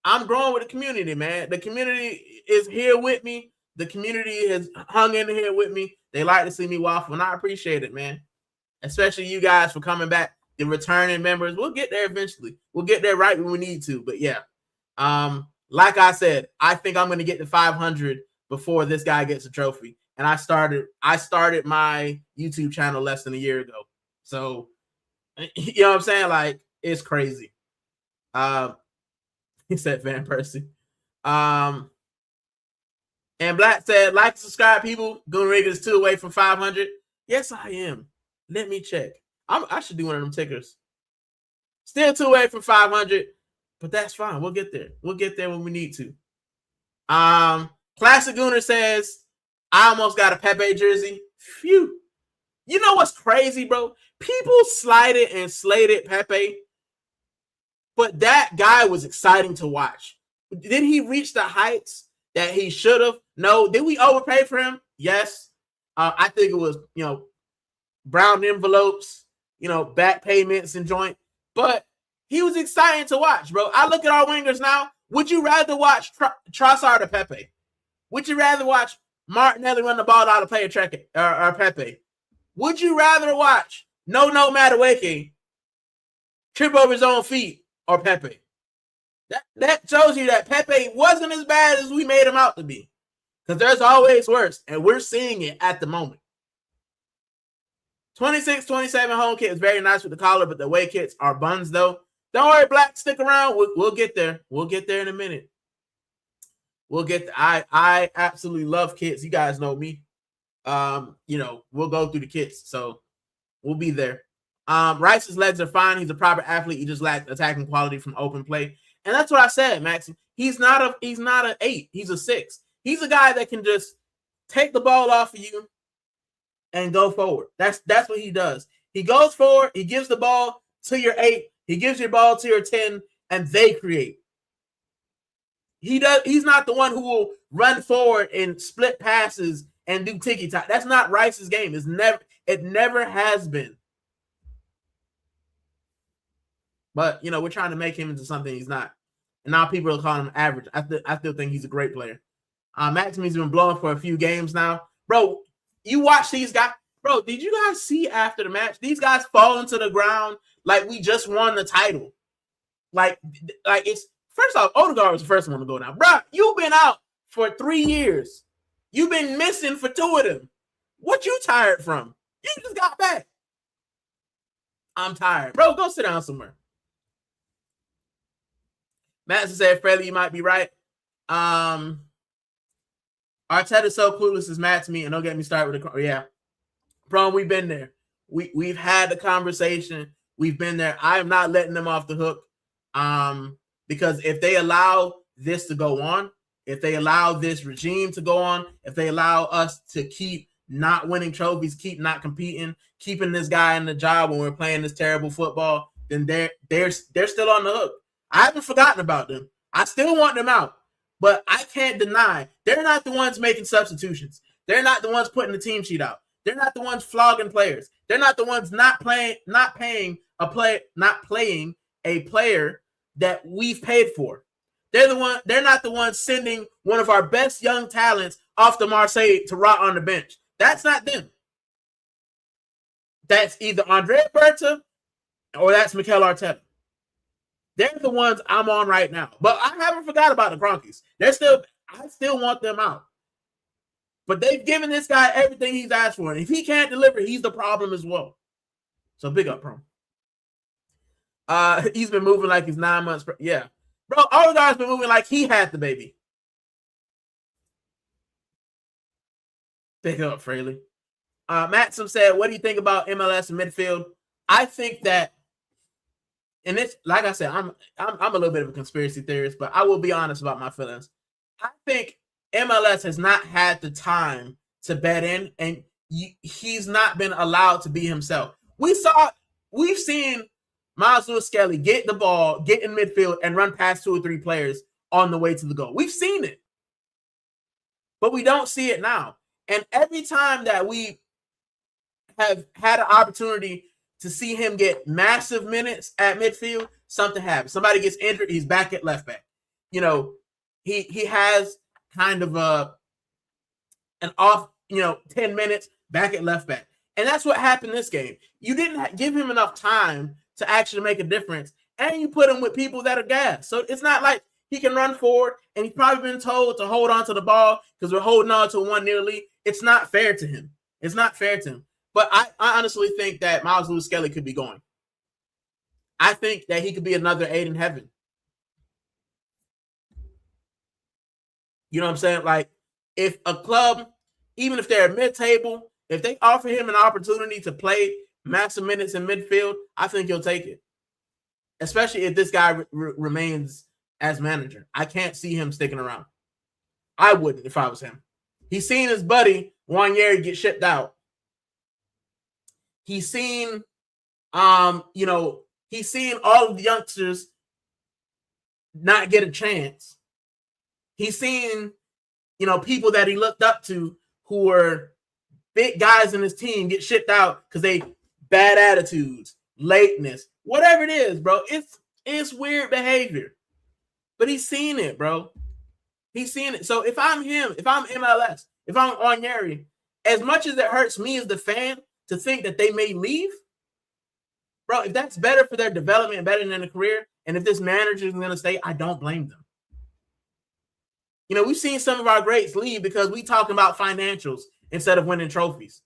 I'm growing with the community, man. The community is here with me. The community has hung in here with me. They like to see me waffle, and I appreciate it, man. Especially you guys for coming back, the returning members. We'll get there eventually. We'll get there right when we need to. But yeah, like I said, I think I'm going to get to 500 before this guy gets a trophy. and I started my YouTube channel less than a year ago. So, you know what I'm saying? Like, it's crazy. He said Van Persie. And Black said, like, subscribe, people. Gooner Rican is 2 away from 500. Yes, I am. Let me check. I should do one of them tickers. Still 2 away from 500, but that's fine. We'll get there. We'll get there when we need to. Classic Gooner says, I almost got a Pepe jersey. Phew. You know what's crazy, bro? People slighted and slated Pepe, but that guy was exciting to watch. Did he reach the heights that he should have? No. Did we overpay for him? Yes. I think it was, brown envelopes, back payments and joint. But he was exciting to watch, bro. I look at our wingers now. Would you rather watch Trossard or Pepe? Would you rather watch Martinelli run the ball out of play or Pepe? Would you rather watch No Madueke trip over his own feet or Pepe? That shows you that Pepe wasn't as bad as we made him out to be. Because there's always worse, and we're seeing it at the moment. 26-27 home kit is very nice with the collar, but the away kits are buns, though. Don't worry, Black. Stick around. We'll get there. We'll get there in a minute. We'll get there. I absolutely love kits. You guys know me. We'll go through the kits, so we'll be there. Rice's legs are fine. He's a proper athlete. He just lacks attacking quality from open play. And that's what I said, Max. He's not an 8. He's a 6. He's a guy that can just take the ball off of you and go forward. That's what he does. He goes forward. He gives the ball to your 8. He gives your ball to your 10, and they create. He's not the one who will run forward and split passes and do tiki-taka. That's not Rice's game. It never has been. But, we're trying to make him into something he's not. And now people are calling him average. I still think he's a great player. Maxim's been blowing for a few games now. Bro, you watch these guys. Bro, did you guys see after the match? These guys fall into the ground like we just won the title. Like it's first off, Odegaard was the first one to go down. Bro, you've been out for 3 years. You've been missing for 2 of them. What you tired from? You just got back. I'm tired. Bro, go sit down somewhere. Madison said, Freddie, you might be right. Arteta's so clueless is mad to me, and don't get me started with the yeah. Bro, we've been there. We've had the conversation. We've been there. I am not letting them off the hook. Because if they allow this to go on, if they allow this regime to go on, if they allow us to keep not winning trophies, keep not competing, keeping this guy in the job when we're playing this terrible football, then they're still on the hook. I haven't forgotten about them. I still want them out. But I can't deny they're not the ones making substitutions. They're not the ones putting the team sheet out. They're not the ones flogging players. They're not the ones not playing a player that we've paid for. They're not the ones sending one of our best young talents off to Marseille to rot on the bench. That's not them. That's either Andrea Berta or that's Mikel Arteta. They're the ones I'm on right now. But I haven't forgot about the Cronkies. I still want them out. But they've given this guy everything he's asked for. And if he can't deliver, he's the problem as well. So big up, Pro. He's been moving like he's 9 months. Yeah. Bro, Odegaard's been moving like he had the baby. Big up, Fraley. Maxim said, what do you think about MLS and midfield? I think that, and it's like I said, I'm a little bit of a conspiracy theorist, but I will be honest about my feelings. I think MLS has not had the time to bet in, and he's not been allowed to be himself. We've seen Miles Lewis-Skelly get the ball, get in midfield, and run past 2 or 3 players on the way to the goal. We've seen it, but we don't see it now. And every time that we have had an opportunity to see him get massive minutes at midfield, something happens. Somebody gets injured, he's back at left back. He has kind of an off, 10 minutes back at left back. And that's what happened this game. You didn't give him enough time to actually make a difference, and you put him with people that are gas. So it's not like he can run forward, and he's probably been told to hold on to the ball because we're holding on to 1-0 lead. It's not fair to him. It's not fair to him. But I honestly think that Miles Lewis Skelly could be going. I think that he could be another Aiden Heaven. You know what I'm saying? Like, if a club, even if they're mid-table, if they offer him an opportunity to play massive minutes in midfield, I think he'll take it. Especially if this guy remains as manager. I can't see him sticking around. I wouldn't if I was him. He's seen his buddy Wanyeri get shipped out. He's seen, he's seen all of the youngsters not get a chance. He's seen, people that he looked up to who were big guys in his team get shipped out because they bad attitudes, lateness, whatever it is, bro. It's weird behavior. But he's seen it, bro. He's seen it. So if I'm him, if I'm MLS, if I'm Onyeri, as much as it hurts me as the fan to think that they may leave, bro, if that's better for their development, better than a career, and if this manager is going to stay, I don't blame them. We've seen some of our greats leave because we talking about financials instead of winning trophies.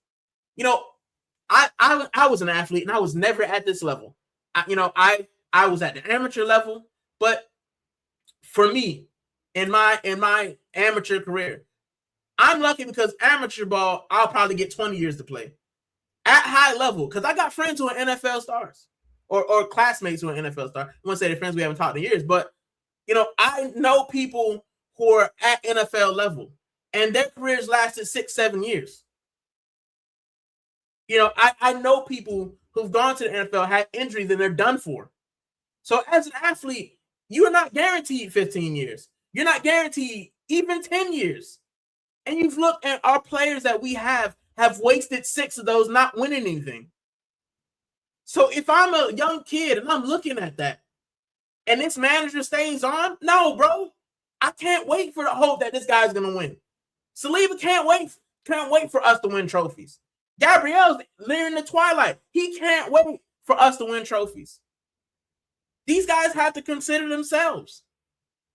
I was an athlete and I was never at this level. I was at the amateur level, but for me, in my amateur career, I'm lucky because amateur ball, I'll probably get 20 years to play at high level because I got friends who are NFL stars or classmates who are NFL stars. I won't say they're friends we haven't talked in years, but I know people who are at NFL level and their careers lasted 6-7 years. I know people who've gone to the NFL, had injuries, and they're done for. So as an athlete, you are not guaranteed 15 years. You're not guaranteed even 10 years. And you've looked at our players that we have wasted 6 of those not winning anything. So if I'm a young kid and I'm looking at that and this manager stays on, no, bro. I can't wait for the hope that this guy's going to win. Saliba can't wait for us to win trophies. Gabriel's nearing the twilight. He can't wait for us to win trophies. These guys have to consider themselves.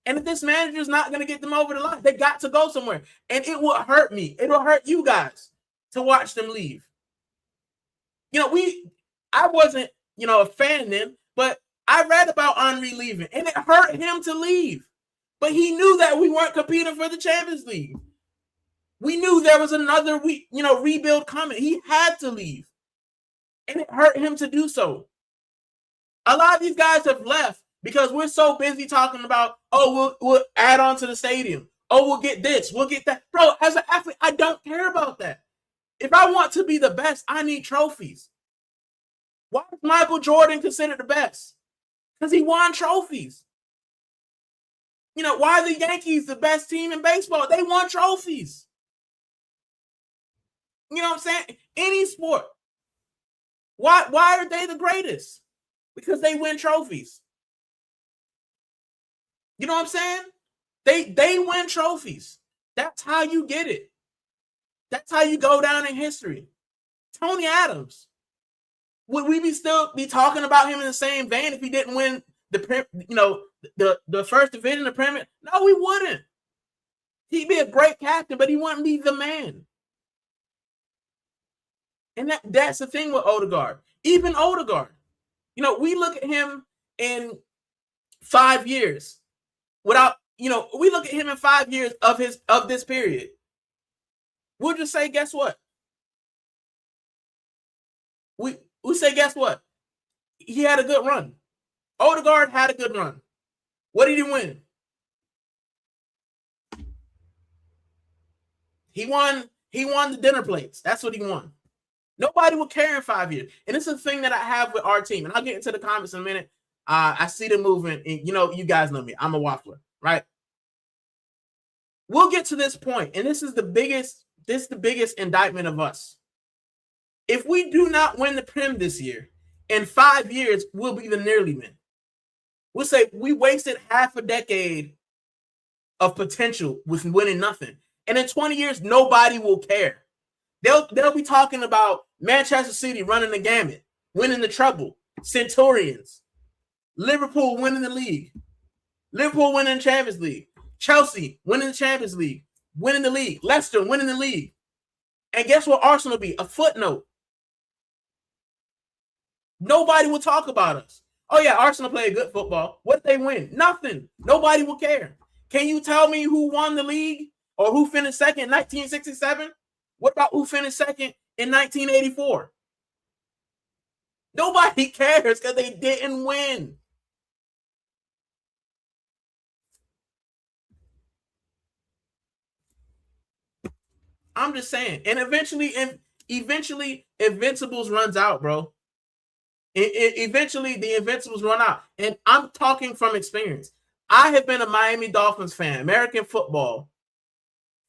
And if this manager is not going to get them over the line, they got to go somewhere. And it will hurt me. It will hurt you guys to watch them leave. I wasn't, a fan then, but I read about Henry leaving, and it hurt him to leave. But he knew that we weren't competing for the Champions League. We knew there was another rebuild coming. He had to leave. And it hurt him to do so. A lot of these guys have left because we're so busy talking about, we'll add on to the stadium. We'll get this, we'll get that. Bro, as an athlete, I don't care about that. If I want to be the best, I need trophies. Why is Michael Jordan considered the best? Because he won trophies. Why are the Yankees the best team in baseball? They won trophies. You know what I'm saying? Any sport. Why are they the greatest? Because they win trophies. You know what I'm saying? They win trophies. That's how you get it. That's how you go down in history. Tony Adams. Would we still be talking about him in the same vein if he didn't win the first division of Premier? No, we wouldn't. He'd be a great captain, but he wouldn't be the man. And that's the thing with Odegaard. Even Odegaard. We look at him in 5 years without, we look at him in 5 years of this period. We'll just say, guess what? We say, guess what? He had a good run. Odegaard had a good run. What did he win? He won the dinner plates. That's what he won. Nobody will care in 5 years. And it's a thing that I have with our team. And I'll get into the comments in a minute. I see the movement. And, you guys know me. I'm a waffler, right? We'll get to this point. And this is the biggest indictment of us. If we do not win the Prem this year, in 5 years, we'll be the nearly men. We'll say we wasted half a decade of potential with winning nothing. And in 20 years, nobody will care. They'll be talking about Manchester City running the gamut, winning the treble, Centurions, Liverpool winning the league, Liverpool winning the Champions League, Chelsea winning the Champions League, winning the league, Leicester winning the league. And guess what Arsenal be? A footnote. Nobody will talk about us. Oh, yeah, Arsenal played good football. What did they win? Nothing. Nobody will care. Can you tell me who won the league or who finished second in 1967? What about who finished second in 1984? Nobody cares because they didn't win. I'm just saying. And eventually Invincibles runs out, bro. Eventually the Invincibles run out. And I'm talking from experience. I have been a Miami Dolphins fan, American football,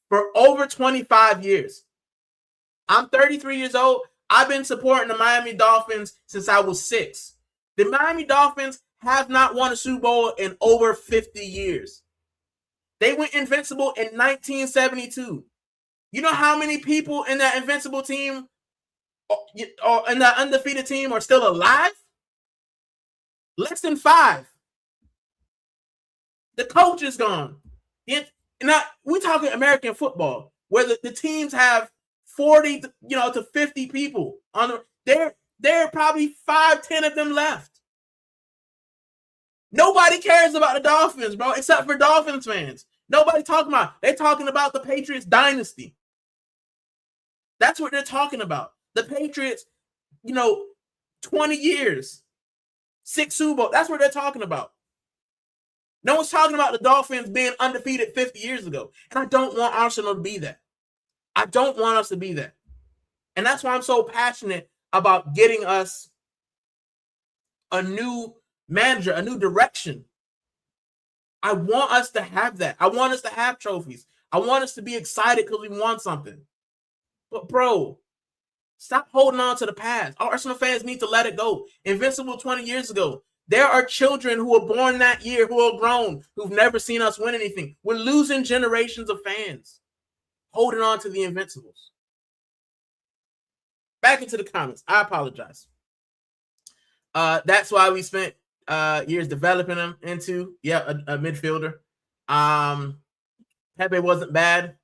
for over 25 years. I'm 33 years old. I've been supporting the Miami Dolphins since I was 6. The Miami Dolphins have not won a Super Bowl in over 50 years. They went invincible in 1972. You know how many people in that invincible team or in that undefeated team are still alive? Less than 5. The coach is gone. Now, we're talking American football, where the teams have 40 to 50 people on there are probably 5-10 of them left. Nobody cares about the Dolphins, bro, except for Dolphins fans. Nobody talking about. They're talking about the Patriots dynasty. That's what they're talking about. The Patriots, 20 years, 6 Super Bowls. That's what they're talking about. No one's talking about the Dolphins being undefeated 50 years ago. And I don't want Arsenal to be that. I don't want us to be that. And that's why I'm so passionate about getting us a new manager, a new direction. I want us to have that. I want us to have trophies. I want us to be excited because we won something. But, bro, stop holding on to the past. Arsenal fans need to let it go. Invincible 20 years ago. There are children who were born that year who are grown, who've never seen us win anything. We're losing generations of fans holding on to the Invincibles. Back into the comments. I apologize. That's why we spent years developing him into a midfielder. Pepe wasn't bad.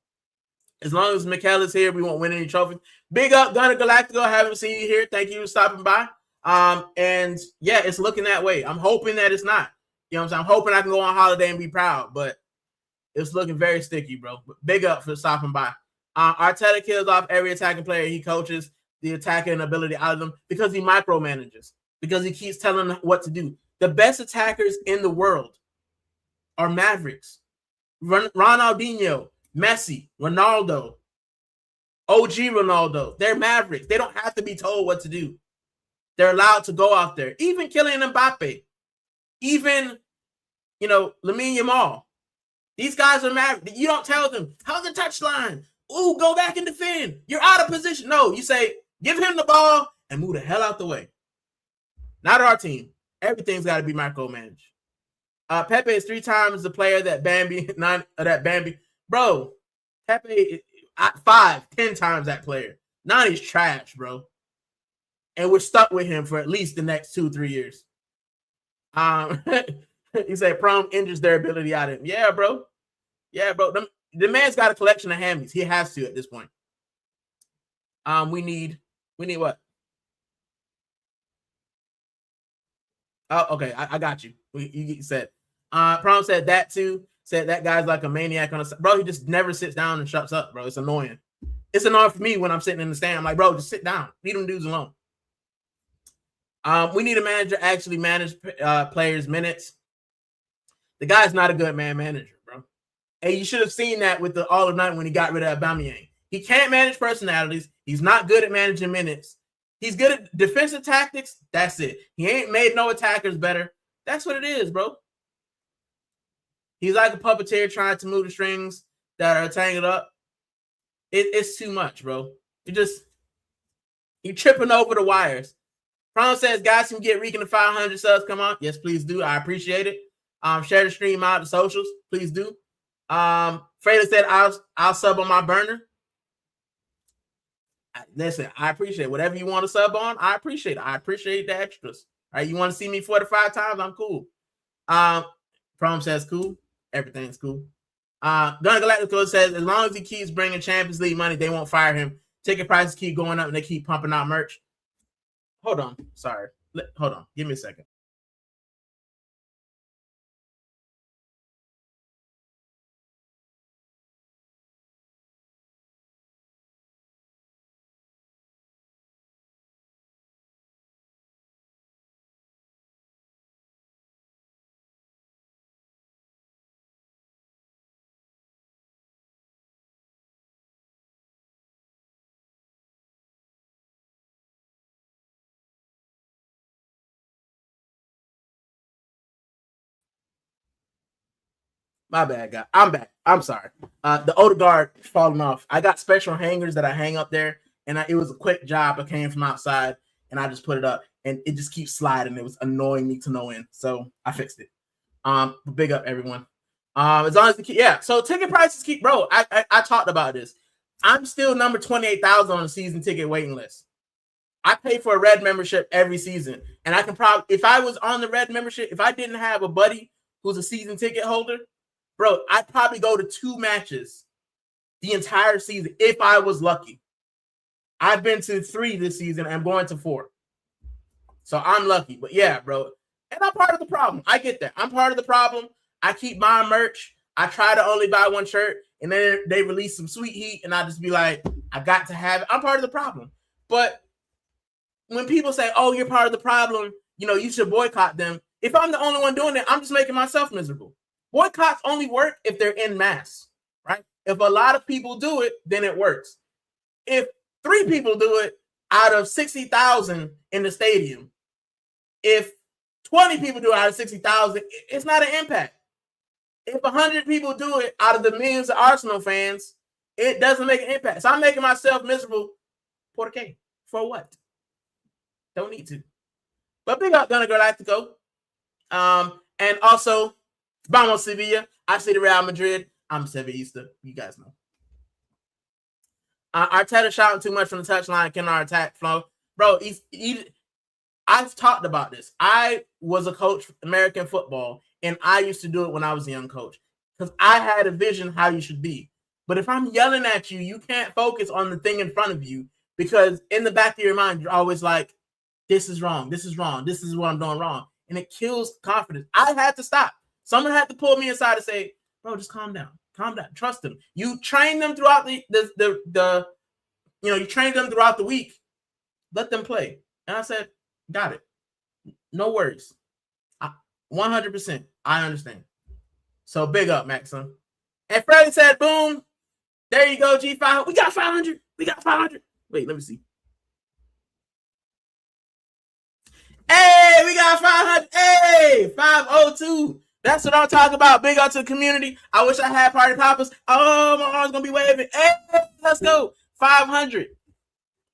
As long as Mikel is here, we won't win any trophies. Big up, Gunner Galactico. I haven't seen you here. Thank you for stopping by. And yeah, it's looking that way. I'm hoping that it's not. You know what I'm saying? I'm hoping I can go on holiday and be proud, but it's looking very sticky, bro. But big up for stopping by. Arteta kills off every attacking player he coaches, the attacking ability out of them, because he micromanages, because he keeps telling them what to do. The best attackers in the world are Mavericks. Ronaldinho, Messi, Ronaldo, OG Ronaldo. They're Mavericks. They don't have to be told what to do. They're allowed to go out there. Even Kylian Mbappe. Even, Lamine Yamal. These guys are Mavericks. You don't tell them, how's the touchline? Ooh, go back and defend. You're out of position. No, you say, give him the ball and move the hell out the way. Not our team. Everything's got to be micromanaged. Pepe is 3 times the player that Bambi. Bro, Pepe, 5-10 times that player. Nani's trash, bro. And we're stuck with him for at least the next 2-3 years. He said Prom injures their ability out of him. Yeah, bro. The man's got a collection of hammies. He has to at this point. We need what? Oh, okay. I got you. You said. Prom said that too. Said that guy's like a maniac on a bro. He just never sits down and shuts up, bro. It's annoying. It's annoying for me when I'm sitting in the stand. I'm like, bro, just sit down. Leave them dudes alone. We need a manager actually manage players' minutes. The guy's not a good manager, bro. And you should have seen that with the All of Night when he got rid of Aubameyang. He can't manage personalities. He's not good at managing minutes. He's good at defensive tactics. That's it. He ain't made no attackers better. That's what it is, bro. He's like a puppeteer trying to move the strings that are tangled up. It's too much, bro. You're tripping over the wires. Prom says, guys can get Rican to 500 subs. Come on. Yes, please do. I appreciate it. Share the stream out to socials. Please do. Freda said, I'll sub on my burner. Listen, I appreciate it. Whatever you want to sub on, I appreciate it. I appreciate the extras. All right, you want to see me 45 times? I'm cool. Prom says, cool. Everything's cool. Gun Galactico says, as long as he keeps bringing Champions League money, they won't fire him ticket prices keep going up and they keep pumping out merch. Hold on. Sorry. Hold on. Give me a second. My bad, guy. I'm back. I'm sorry. The Odegaard falling off. I got special hangers that I hang up there, and it was a quick job. I came from outside, and I just put it up, and it just keeps sliding. It was annoying me to no end, so I fixed it. Big up everyone. As long as so ticket prices keep, bro. I talked about this. I'm still number 28,000 on the season ticket waiting list. I pay for a red membership every season, and I can probably, if I was on the red membership, if I didn't have a buddy who's a season ticket holder, bro, I'd probably go to 2 matches the entire season if I was lucky. I've been to 3 this season. I'm going to 4. So I'm lucky. But yeah, bro. And I'm part of the problem. I get that. I'm part of the problem. I keep buying merch. I try to only buy 1 shirt. And then they release some sweet heat. And I just be like, I got to have it. I'm part of the problem. But when people say, oh, you're part of the problem, you should boycott them. If I'm the only one doing it, I'm just making myself miserable. Boycotts only work if they're in mass, right? If a lot of people do it, then it works. If 3 people do it out of 60,000 in the stadium, if 20 people do it out of 60,000, it's not an impact. If 100 people do it out of the millions of Arsenal fans, it doesn't make an impact. So I'm making myself miserable. ¿Por qué? For what? Don't need to. But big up Gunner Galactico. And also, Vamos Sevilla. I see the Real Madrid. I'm Sevillista. You guys know. Arteta shouting too much from the touchline. Cannot attack flow. Bro, I've talked about this. I was a coach for American football, and I used to do it when I was a young coach because I had a vision how you should be. But if I'm yelling at you, you can't focus on the thing in front of you because in the back of your mind, you're always like, this is wrong. This is wrong. This is what I'm doing wrong. And it kills confidence. I had to stop. Someone had to pull me aside and say, bro, just calm down. Calm down. Trust them. You train them throughout you train them throughout the week. Let them play. And I said, got it. No worries. 100%. I understand. So big up, Maxim. And Freddie said, boom. There you go, G5. We got 500. We got 500. Wait, let me see. Hey, we got 500. Hey, 502. That's what I'm talking about. Big up to the community. I wish I had party poppers. Oh, my arm's going to be waving. Hey, let's go. 500.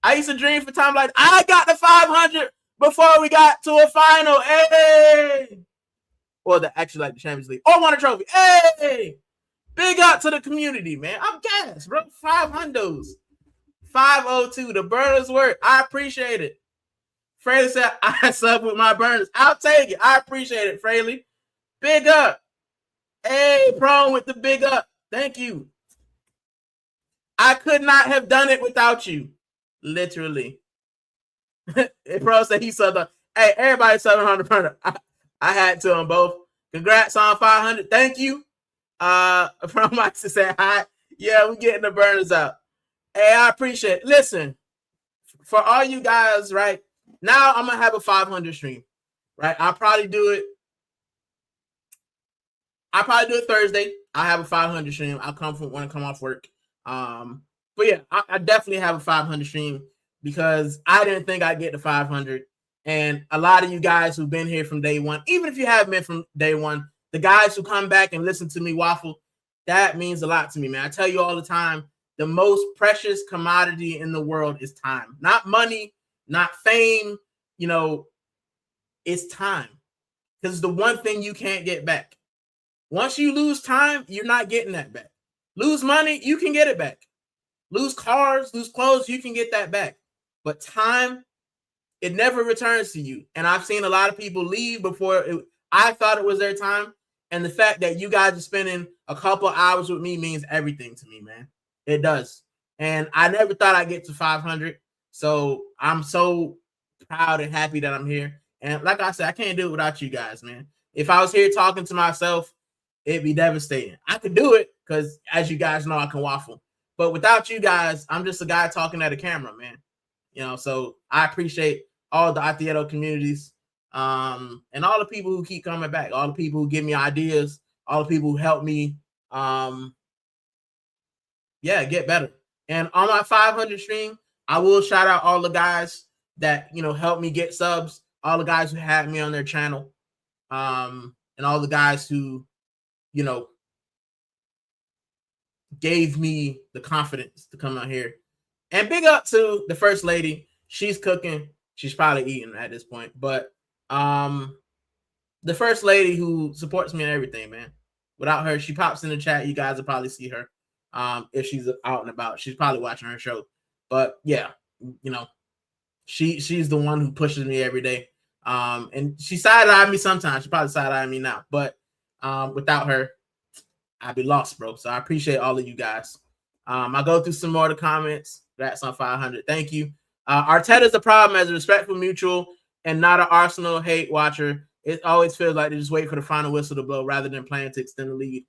I used to dream for time like I got the 500 before we got to a final. Hey. Or actually like the Champions League. Or won a trophy. Hey. Big up to the community, man. I'm gassed, bro. 500s. 502. The burners work. I appreciate it. Fraley said, I sub with my burners. I'll take it. I appreciate it, Fraley. Big up. Hey, Prone with the big up. Thank you. I could not have done it without you. Literally. Pro said he subbed up. Hey, everybody subbing on the burner. I had to on both. Congrats on 500. Thank you. From Mike to say hi. Yeah, we're getting the burners out. Hey, I appreciate it. Listen, for all you guys, right? Now I'm gonna have a 500 stream, right? I'll probably do it Thursday. I have a 500 stream. I'll come when I come off work. But yeah, I definitely have a 500 stream because I didn't think I'd get to 500. And a lot of you guys who've been here from day one, even if you haven't been from day one, the guys who come back and listen to me waffle, that means a lot to me, man. I tell you all the time, the most precious commodity in the world is time. Not money, not fame, it's time. Because it's the one thing you can't get back. Once you lose time, you're not getting that back. Lose money, you can get it back. Lose cars, lose clothes, you can get that back. But time, it never returns to you. And I've seen a lot of people leave before I thought it was their time. And the fact that you guys are spending a couple hours with me means everything to me, man. It does. and I never thought I'd get to 500. So I'm so proud and happy that I'm here. And like I said, I can't do it without you guys, man. If I was here talking to myself, it'd be devastating. I could do it because, as you guys know, I can waffle. But without you guys, I'm just a guy talking at a camera, man. You know, so I appreciate all the Athieto communities, and all the people who keep coming back, all the people who give me ideas, all the people who help me, get better. And on my 500 stream, I will shout out all the guys that, helped me get subs, all the guys who had me on their channel, and all the guys who, gave me the confidence to come out here. And big up to the first lady. She's cooking. She's probably eating at this point. But the first lady who supports me and everything, man. Without her, she pops in the chat. You guys will probably see her if she's out and about. She's probably watching her show. But yeah, she's the one who pushes me every day. And she side-eyed me sometimes. She probably side-eyed me now. But without her, I'd be lost, bro. So I appreciate all of you guys. I'll go through some more of the comments. That's on 500. Thank you. Arteta's a problem as a respectful mutual and not an Arsenal hate watcher. It always feels like they just wait for the final whistle to blow rather than playing to extend the lead.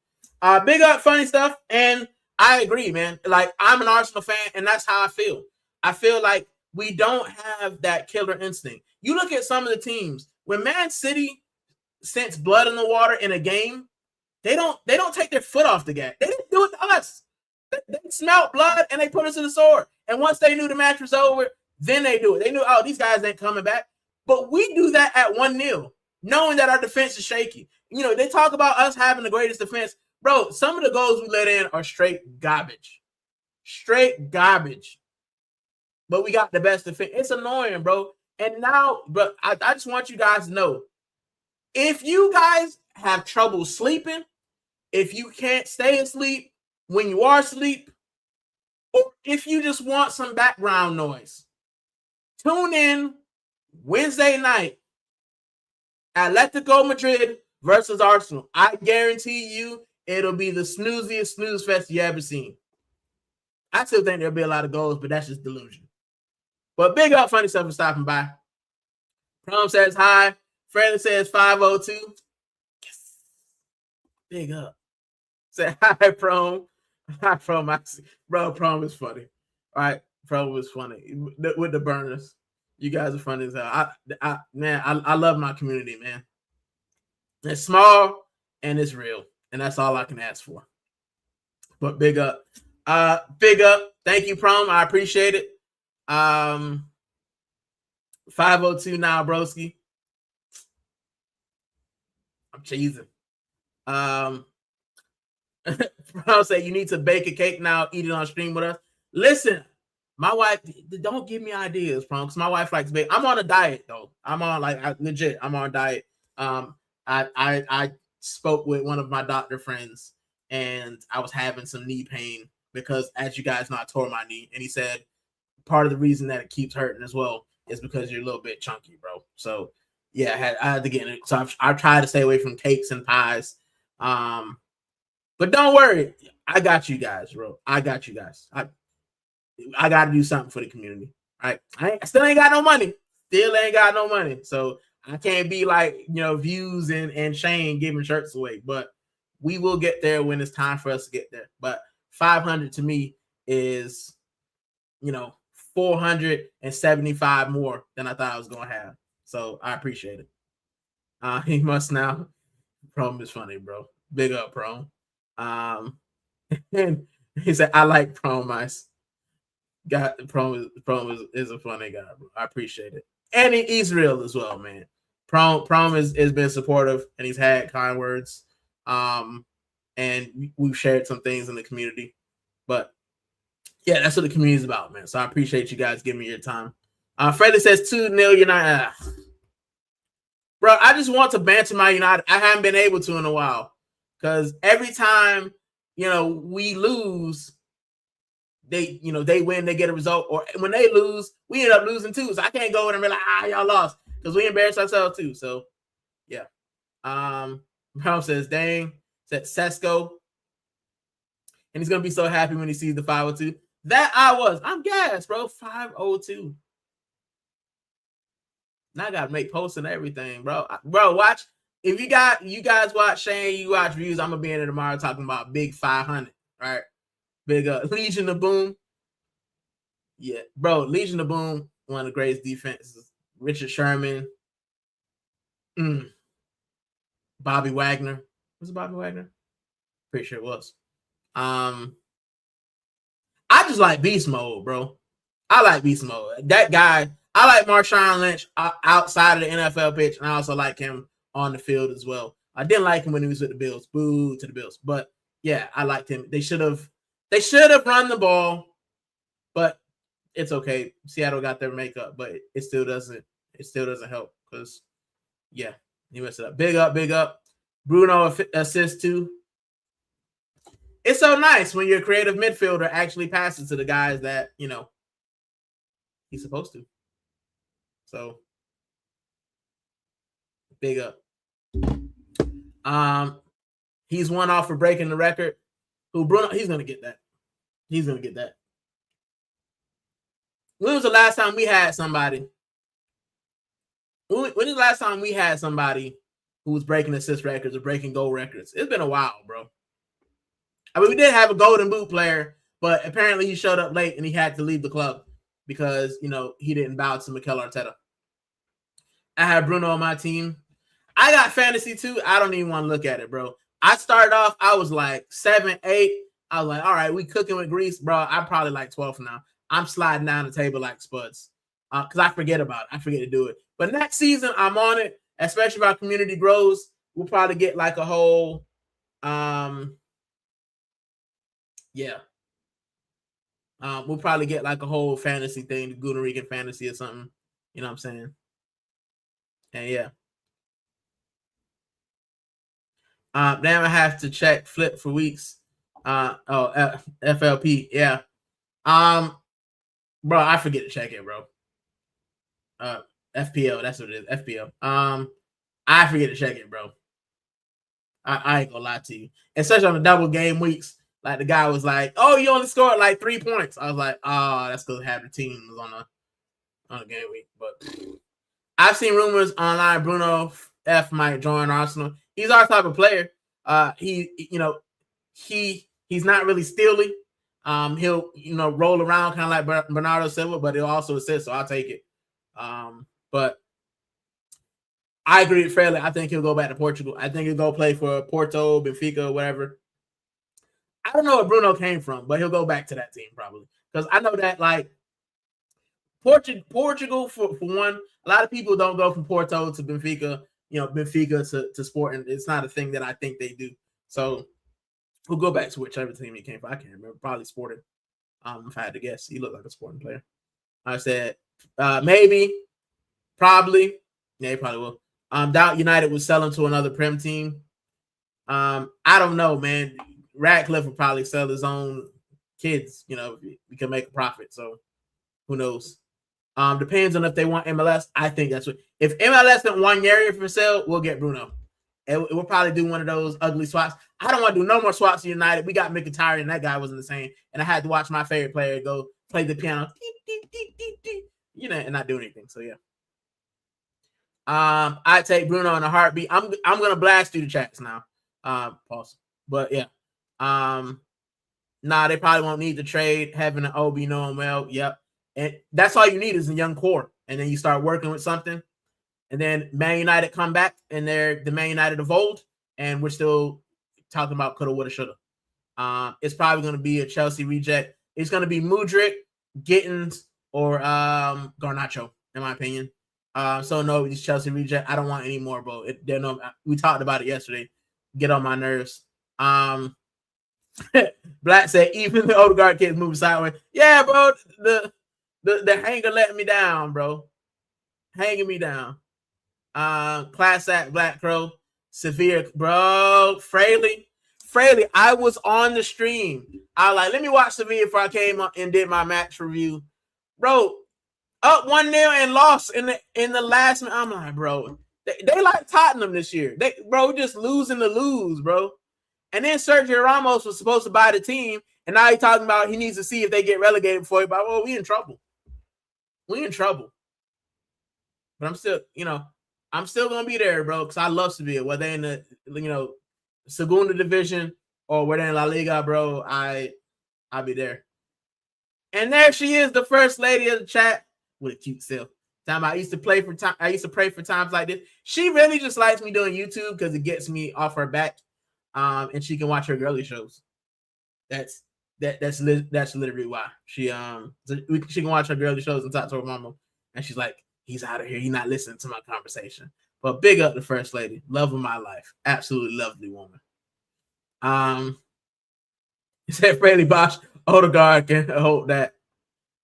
Big up, funny stuff. And I agree, man. Like, I'm an Arsenal fan, and that's how I feel. I feel like we don't have that killer instinct. You look at some of the teams. When Man City sense blood in the water in a game, they don't take their foot off the gas. They didn't do it to us. They smelled blood and they put us to the sword. And once they knew the match was over, then they do it. They knew, oh, these guys ain't coming back. But we do that at 1-0, knowing that our defense is shaky. They talk about us having the greatest defense. Bro, some of the goals we let in are straight garbage. Straight garbage. But we got the best defense. It's annoying, bro. And now, but I just want you guys to know, if you guys have trouble sleeping, if you can't stay asleep when you are asleep, or if you just want some background noise, tune in Wednesday night, Atletico Madrid versus Arsenal. I guarantee you it'll be the snooziest snooze fest you ever seen. I still think there'll be a lot of goals, but that's just delusion. But big up, funny stuff, for stopping by. Prom says hi. Freddie says 502. Yes. Big up. Say hi, Prom. Hi, Prom. Bro, Prom is funny. All right, Prom was funny. With the burners. You guys are funny as hell. I love my community, man. It's small and it's real. And that's all I can ask for. But big up. Big up. Thank you, Prom. I appreciate it. 502 now, broski. I'm cheesing. Prom say you need to bake a cake now, eat it on stream with us. Listen, my wife, don't give me ideas, Prom, because my wife likes bake. I'm on a diet, though. I'm on, legit, I'm on a diet. I spoke with one of my doctor friends, and I was having some knee pain because, as you guys know, I tore my knee, and he said part of the reason that it keeps hurting as well is because you're a little bit chunky, bro. So yeah, I had to get it. So I've tried to stay away from cakes and pies. But don't worry, I got you guys, bro. I got you guys. I got to do something for the community. All right, I still ain't got no money. Still ain't got no money. So I can't be like, Views and Shane giving shirts away. But we will get there when it's time for us to get there. But 500 to me is, 475 more than I thought I was going to have. So I appreciate it. He must now. Prom is funny, bro. Big up, Prom. And he said, I like Prom Ice. Prom is a funny guy, bro. I appreciate it. And he's real as well, man. Prom has been supportive, and he's had kind words. And we've shared some things in the community. But yeah, that's what the community is about, man. So I appreciate you guys giving me your time. Freddie says 2-0 United. Bro, I just want to banter my United. I haven't been able to in a while. Because every time, we lose, they win, they get a result. Or when they lose, we end up losing too. So I can't go in and be like, y'all lost. Because we embarrass ourselves too. So, yeah. Brown says, dang. Said Sesko. And he's going to be so happy when he sees the 502. That I was. I'm gassed, bro. 502. Now I gotta make posts and everything, bro. Bro, watch. If you guys watch Shane, you watch views. I'm gonna be in there tomorrow talking about big 500, right? Big Legion of Boom. Yeah, bro. Legion of Boom, one of the greatest defenses. Richard Sherman. Bobby Wagner. Was it Bobby Wagner? Pretty sure it was. I just like beast mode, bro. I like beast mode. That guy. I like Marshawn Lynch outside of the NFL pitch, and I also like him on the field as well. I didn't like him when he was with the Bills. Boo to the Bills. But yeah, I liked him. They should have run the ball, but it's okay. Seattle got their makeup, but it still doesn't help because yeah, he messed it up. Big up. Bruno assist too. It's so nice when your creative midfielder actually passes to the guys that, you know, he's supposed to. So big up. He's one off for breaking the record. Who Bruno? He's gonna get that. He's gonna get that. When was the last time we had somebody? When is the last time we had somebody who was breaking assist records or breaking goal records? It's been a while, bro. I mean, we did have a golden boot player, but apparently he showed up late and he had to leave the club because, you know, he didn't bow to Mikel Arteta. I had Bruno on my team. I got fantasy too. I don't even want to look at it, bro. I started off, I was like 7, 8. I was like, all right, we cooking with grease, bro. I'm probably like 12 now. I'm sliding down the table like Spuds because I forget about it. I forget to do it. But next season, I'm on it, especially if our community grows. We'll probably get like a whole, we'll probably get like a whole fantasy thing, the Gooner Rican fantasy or something. You know what I'm saying? And yeah. Then I have to check flip for weeks. FLP, yeah. Bro, I forget to check it, bro. FPL, that's what it is. FPL. I forget to check it, bro. I ain't gonna lie to you. Especially on the double game weeks. Like the guy was like, "Oh, you only scored like 3 points." I was like, "Oh, that's because half the team was on a game week." But I've seen rumors online Bruno F might join Arsenal. He's our type of player. He's not really steely. He'll roll around kind of like Bernardo Silva, but he'll also assist, so I'll take it. But I agree with Fairley. I think he'll go back to Portugal. I think he'll go play for Porto, Benfica, whatever. I don't know where Bruno came from, but he'll go back to that team probably. Because I know that like Portugal for one, a lot of people don't go from Porto to Benfica, Benfica to Sporting. It's not a thing that I think they do. So we'll go back to whichever team he came from. I can't remember. Probably Sporting. If I had to guess, he looked like a Sporting player. I said maybe, probably. Yeah, he probably will. Doubt United would sell him to another Prem team. I don't know, man. Radcliffe would probably sell his own kids, we can make a profit. So who knows? Depends on if they want MLS. I think that's what. If MLS didn't want Yeri for sale, we'll get Bruno. And we'll probably do one of those ugly swaps. I don't want to do no more swaps to United. We got Mkhitaryan, and that guy wasn't the same. And I had to watch my favorite player go play the piano, and not do anything. So yeah. I take Bruno in a heartbeat. I'm gonna blast through the chats now. Pause. But yeah. They probably won't need to trade. Having an OB knowing well. Yep. And that's all you need is a young core. And then you start working with something. And then Man United come back and they're the Man United of old. And we're still talking about coulda, woulda, shoulda. It's probably going to be a Chelsea reject. It's going to be Mudryk, Gittins, or Garnacho, in my opinion. So no, it's Chelsea reject. I don't want any more, bro. We talked about it yesterday. Get on my nerves. Black said even the Odegaard kids moving sideways. Yeah, bro. The hanger letting me down, bro. Hanging me down. Class act Black Crow. Severe, bro. Fraley. I was on the stream. I was like, let me watch Sevilla before I came up and did my match review. Bro, up 1-0 and lost in the last minute. I'm like, bro, they like Tottenham this year. Just losing to lose, bro. And then Sergio Ramos was supposed to buy the team, And now he's talking about he needs to see if they get relegated before he, but well, we in trouble. We in trouble. But I'm still, I'm still gonna be there, bro, because I love Sevilla. Whether they're in the, Segunda division or whether in La Liga, bro, I'll be there. And there she is, the first lady of the chat with a cute self. Time I used to pray for times like this. She really just likes me doing YouTube because it gets me off her back, and she can watch her girly shows. That's literally why she can watch her girly shows and talk to her mama, and she's like, he's out of here. He's not listening to my conversation. But big up the first lady, love of my life, absolutely lovely woman. He said Fraley Bosch, Odegaard can hold that.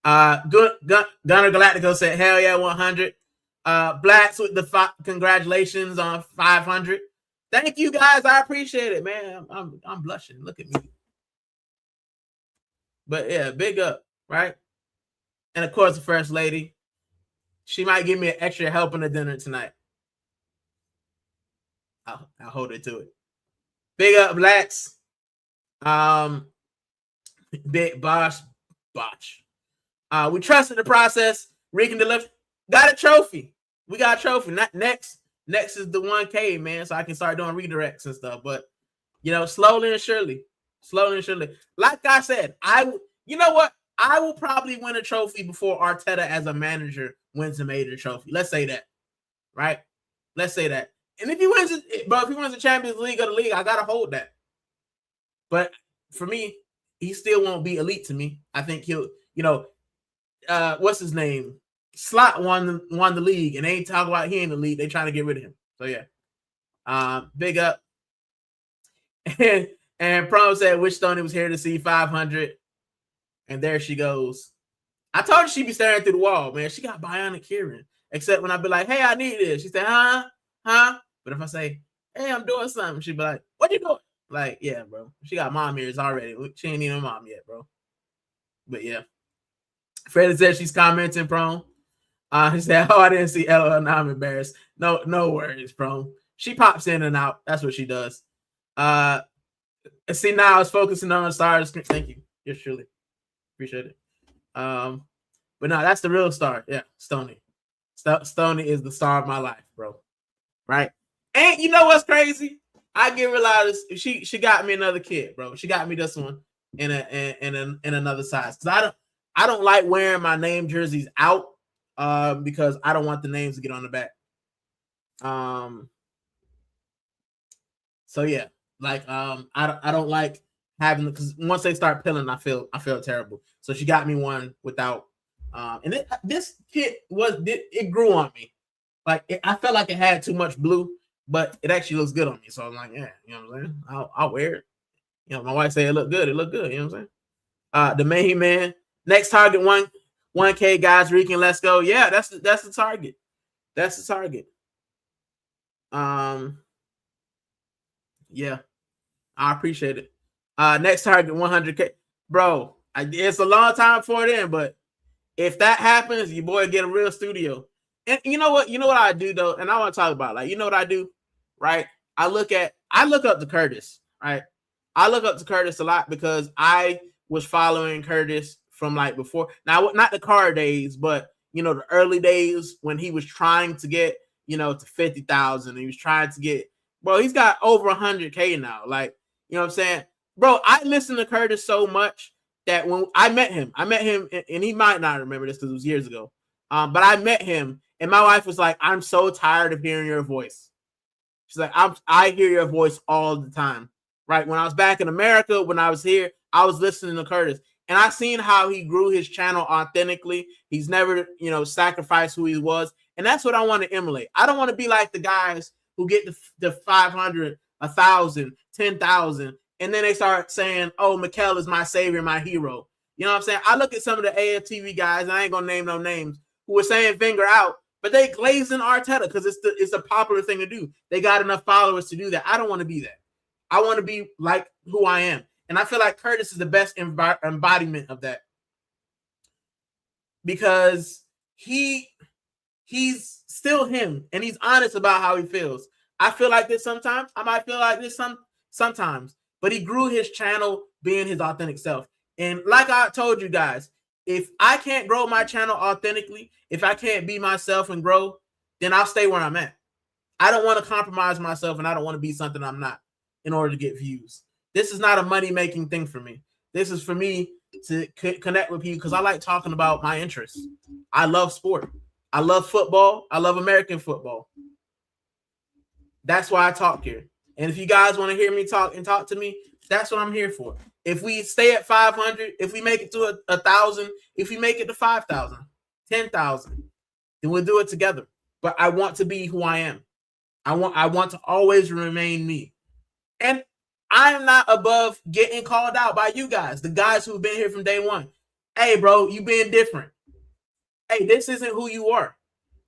Gunner Galactico said, hell yeah, 100. Blacks with the congratulations on 500. Thank you guys. I appreciate it, man. I'm blushing. Look at me. But yeah, big up, right? And of course, the first lady, she might give me an extra helping at dinner tonight. I'll hold her to it. Big up, Blacks. Big botch. We trusted the process. Rican deliver. Got a trophy. We got a trophy. Not next. Next is the 1K, man, so I can start doing redirects and stuff. But slowly and surely. Like I said, you know what? I will probably win a trophy before Arteta as a manager wins a major trophy. Let's say that, right? Let's say that. And if he wins the Champions League or the league, I gotta hold that. But for me, he still won't be elite to me. I think he'll, what's his name? Slot won the league, and they ain't talking about he in the league. They trying to get rid of him. So yeah, big up. And Prom said Wishstone was here to see 500, and there she goes. I told her she'd be staring through the wall, man. She got bionic hearing, except when I be like, "Hey, I need this." She said, "Huh?" But if I say, "Hey, I'm doing something," she'd be like, "What you doing?" Like, yeah, bro. She got mom ears already. She ain't even mom yet, bro. But yeah. Freddie said she's commenting, Prone. He said, "Oh, I didn't see LOL. Now I'm embarrassed." No worries, Prone. She pops in and out. That's what she does. See, now I was focusing on the star of the screen. Thank you. Yes, truly. Appreciate it. But no, that's the real star. Yeah, Stoney. Stoney is the star of my life, bro. Right? And you know what's crazy? I give her a lot of this. She got me another kid, bro. She got me this one in another size. Because I don't like wearing my name jerseys out because I don't want the names to get on the back. So yeah, like I don't like having, because once they start peeling, I feel terrible. So she got me one without. And this kit it grew on me. Like I felt like it had too much blue, but it actually looks good on me. So I'm like, yeah, you know what I'm saying? I'll wear it. My wife said it looked good. It looked good. You know what I'm saying? The main man. Next target 1K guys. Rican, let's go. Yeah, that's the target. That's the target. Yeah, I appreciate it. Next target 100K, bro. It's a long time for it in, but if that happens, your boy get a real studio. And you know what? I do though, and I want to talk about what I do, right? I look up to Curtis, right? I look up to Curtis a lot because I was following Curtis from like before. Now, not the car days, but the early days when he was trying to get to 50,000. He was trying to get, bro. He's got over 100K now. Like, you know what I'm saying, bro? I listened to Curtis so much that when I met him, and he might not remember this because it was years ago. But I met him, and my wife was like, "I'm so tired of hearing your voice." She's like, "I hear your voice all the time." Right? When I was back in America, when I was here, I was listening to Curtis, and I seen how he grew his channel authentically. He's never, sacrificed who he was, and that's what I want to emulate. I don't want to be like the guys who get the 500, 1,000, 10,000. And then they start saying, "Oh, Mikel is my savior, my hero." You know what I'm saying? I look at some of the AFTV guys, and I ain't gonna name no names, who were saying finger out, but they glazing Arteta because it's a popular thing to do. They got enough followers to do that. I don't want to be that. I want to be like who I am, and I feel like Curtis is the best embodiment of that because he's still him, and he's honest about how he feels. I feel like this sometimes. I might feel like this sometimes. but he grew his channel being his authentic self. And like I told you guys, if I can't grow my channel authentically, if I can't be myself and grow, then I'll stay where I'm at. I don't want to compromise myself, and I don't want to be something I'm not in order to get views. This is not a money-making thing for me. This is for me to connect with people because I like talking about my interests. I love sport. I love football. I love American football. That's why I talk here. And if you guys want to hear me talk and talk to me, that's what I'm here for. If we stay at 500, if we make it to 1,000, if we make it to 5,000, 10,000, then we'll do it together. But I want to be who I am. I want to always remain me. And I'm not above getting called out by you guys, the guys who've been here from day one. Hey, bro, you being different. Hey, this isn't who you are.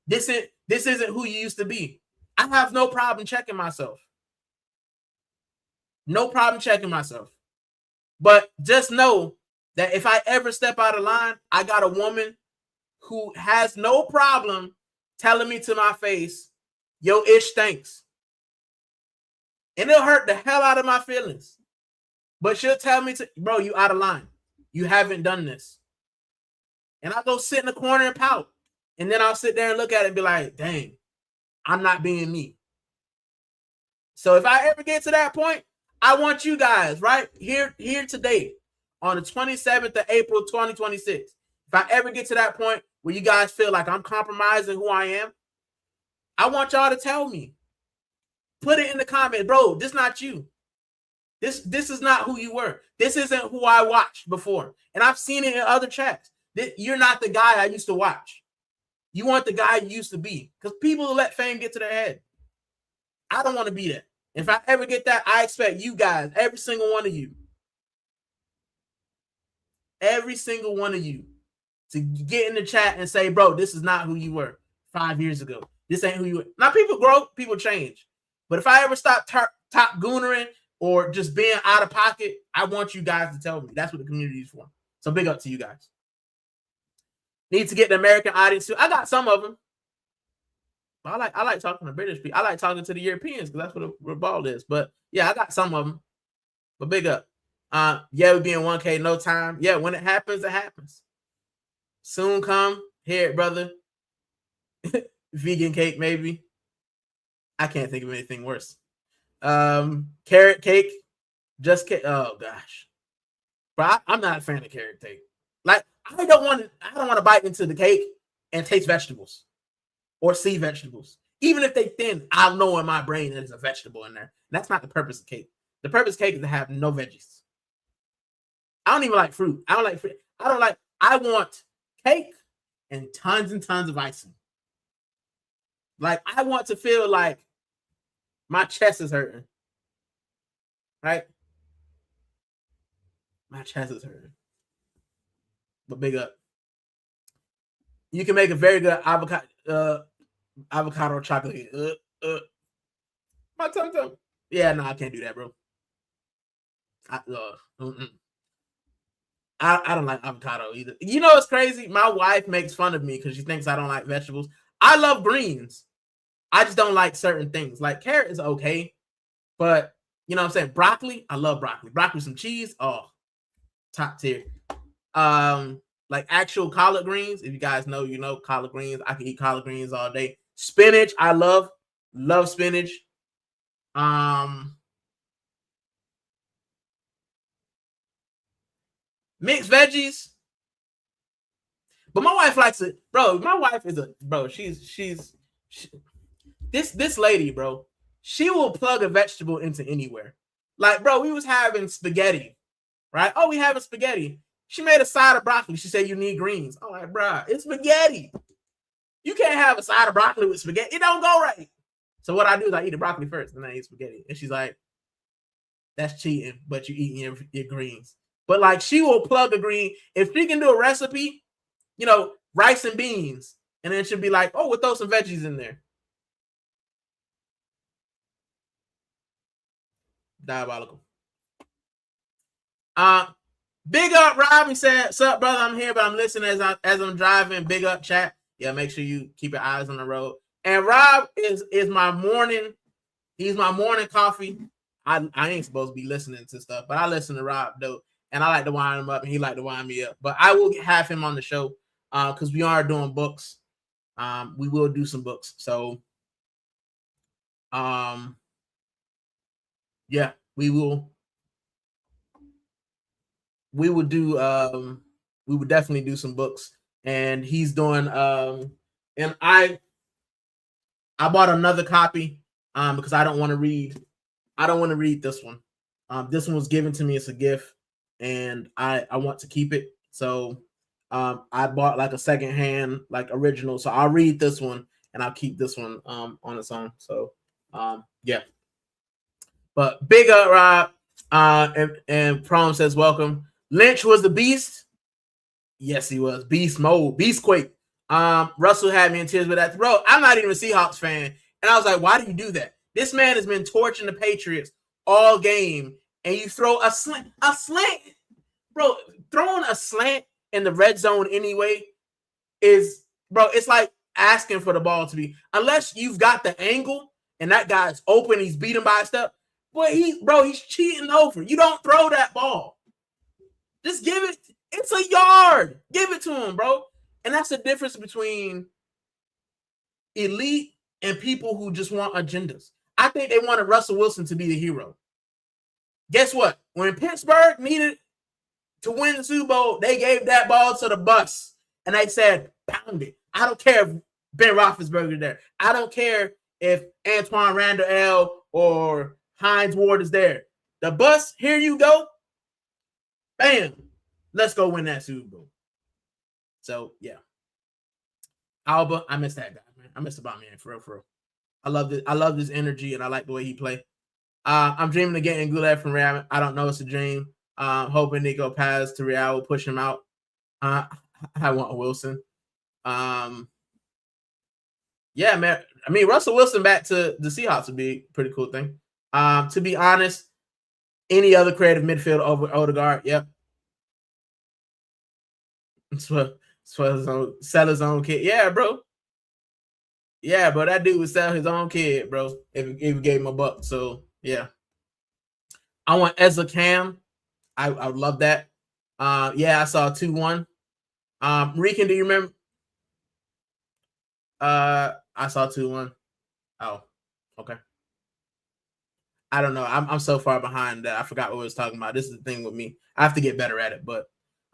This isn't who you used to be. I have no problem checking myself. No problem checking myself. But just know that if I ever step out of line, I got a woman who has no problem telling me to my face, yo, ish stinks. And it'll hurt the hell out of my feelings. But she'll tell me, bro, you out of line. You haven't done this. And I'll go sit in the corner and pout. And then I'll sit there and look at it and be like, dang, I'm not being me. So if I ever get to that point, I want you guys right here today on the 27th of April, 2026. If I ever get to that point where you guys feel like I'm compromising who I am, I want y'all to tell me. Put it in the comments, bro. This is not you. This is not who you were. This isn't who I watched before. And I've seen it in other chats. You're not the guy I used to watch. You want the guy you used to be. Because people will let fame get to their head. I don't want to be that. If I ever get that, I expect you guys, every single one of you, to get in the chat and say, bro, this is not who you were 5 years ago. This ain't who you were. Now, people grow, people change. But if I ever stop top goonering or just being out of pocket, I want you guys to tell me. That's what the community is for. So big up to you guys. Need to get the American audience too. I got some of them. But I like talking to British people. I like talking to the Europeans because that's what a ball is. But yeah, I got some of them. But big up. Yeah, we be in 1K no time. Yeah, when it happens, it happens. Soon come. Hear it, brother. Vegan cake, maybe. I can't think of anything worse. Carrot cake. Just cake. Oh gosh. But I'm not a fan of carrot cake. Like, I don't want to bite into the cake and taste vegetables. Or see vegetables. Even if they thin, I'll know in my brain that there's a vegetable in there. And that's not the purpose of cake. The purpose of cake is to have no veggies. I don't even like fruit. I want cake and tons of icing. Like, I want to feel like my chest is hurting. Right? My chest is hurting. But big up. You can make a very good avocado chocolate. My tongue. Yeah, no, I can't do that, bro. I don't like avocado either. You know what's crazy? My wife makes fun of me because she thinks I don't like vegetables. I love greens. I just don't like certain things. Like carrot is okay, but you know what I'm saying? Broccoli, I love broccoli. Broccoli with some cheese, oh, top tier. Like actual collard greens, if you guys know, you know collard greens. I can eat collard greens all day. Spinach, I love spinach. Mixed veggies. But my wife likes it, bro. My wife is this lady, bro. She will plug a vegetable into anywhere. Like, bro, we was having spaghetti, right? Oh, we having spaghetti. She made a side of broccoli. She said you need greens. I'm like, bro, it's spaghetti. You can't have a side of broccoli with spaghetti. It don't go right. So what I do is I eat the broccoli first, and then I eat spaghetti. And she's like, that's cheating, but you eating your greens. But like, she will plug a green. If she can do a recipe, you know, rice and beans, and then she'll be like, oh, we'll throw some veggies in there. Diabolical. Big up, Rob. He said, "What's up, brother? I'm here, but I'm listening as I'm driving." Big up, chat. Yeah, make sure you keep your eyes on the road. And Rob is my morning. He's my morning coffee. I ain't supposed to be listening to stuff, but I listen to Rob though, and I like to wind him up, and he like to wind me up. But I will have him on the show because we are doing books. We will do some books. So, yeah, we will do. We would definitely do some books, and he's doing. And I bought another copy because I don't want to read. I don't want to read this one. This one was given to me as a gift, and I want to keep it. So I bought like a secondhand, like original. So I'll read this one, and I'll keep this one on its own. So yeah. But big up, Rob. And Prom says welcome. Lynch was the beast. Yes, he was. Beast mode. Beast quake. Russell had me in tears with that. Bro, I'm not even a Seahawks fan. And I was like, why do you do that? This man has been torching the Patriots all game, and you throw a slant. Bro, throwing a slant in the red zone anyway is, bro, it's like asking for the ball to be, unless you've got the angle and that guy's open, he's beaten by a step. But he's cheating over. You don't throw that ball. Just give it. It's a yard. Give it to him, bro. And that's the difference between elite and people who just want agendas. I think they wanted Russell Wilson to be the hero. Guess what? When Pittsburgh needed to win the Super Bowl, they gave that ball to the bus. And they said, pound it. I don't care if Ben Roethlisberger is there. I don't care if Antoine Randall or Hines Ward is there. The bus, here you go. Bam. Let's go win that Super Bowl. So, yeah. Alba, I miss that guy, man. I miss the bomb man, for real. I love this energy, and I like the way he play. I'm dreaming of getting Goulet from Real. I don't know it's a dream. Hoping Nico Paz to Real will push him out. I want Wilson. Yeah, man. I mean, Russell Wilson back to the Seahawks would be a pretty cool thing. To be honest, any other creative midfield over Odegaard, yep. Sell his own kid. Yeah, bro. Yeah, bro. That dude would sell his own kid, bro, if he gave him a buck. So, yeah. I want Ezra Cam. I would love that. Yeah, I saw 2-1. Rican, do you remember? I saw 2-1. Oh, okay. I don't know. I'm so far behind that I forgot what we was talking about. This is the thing with me. I have to get better at it. But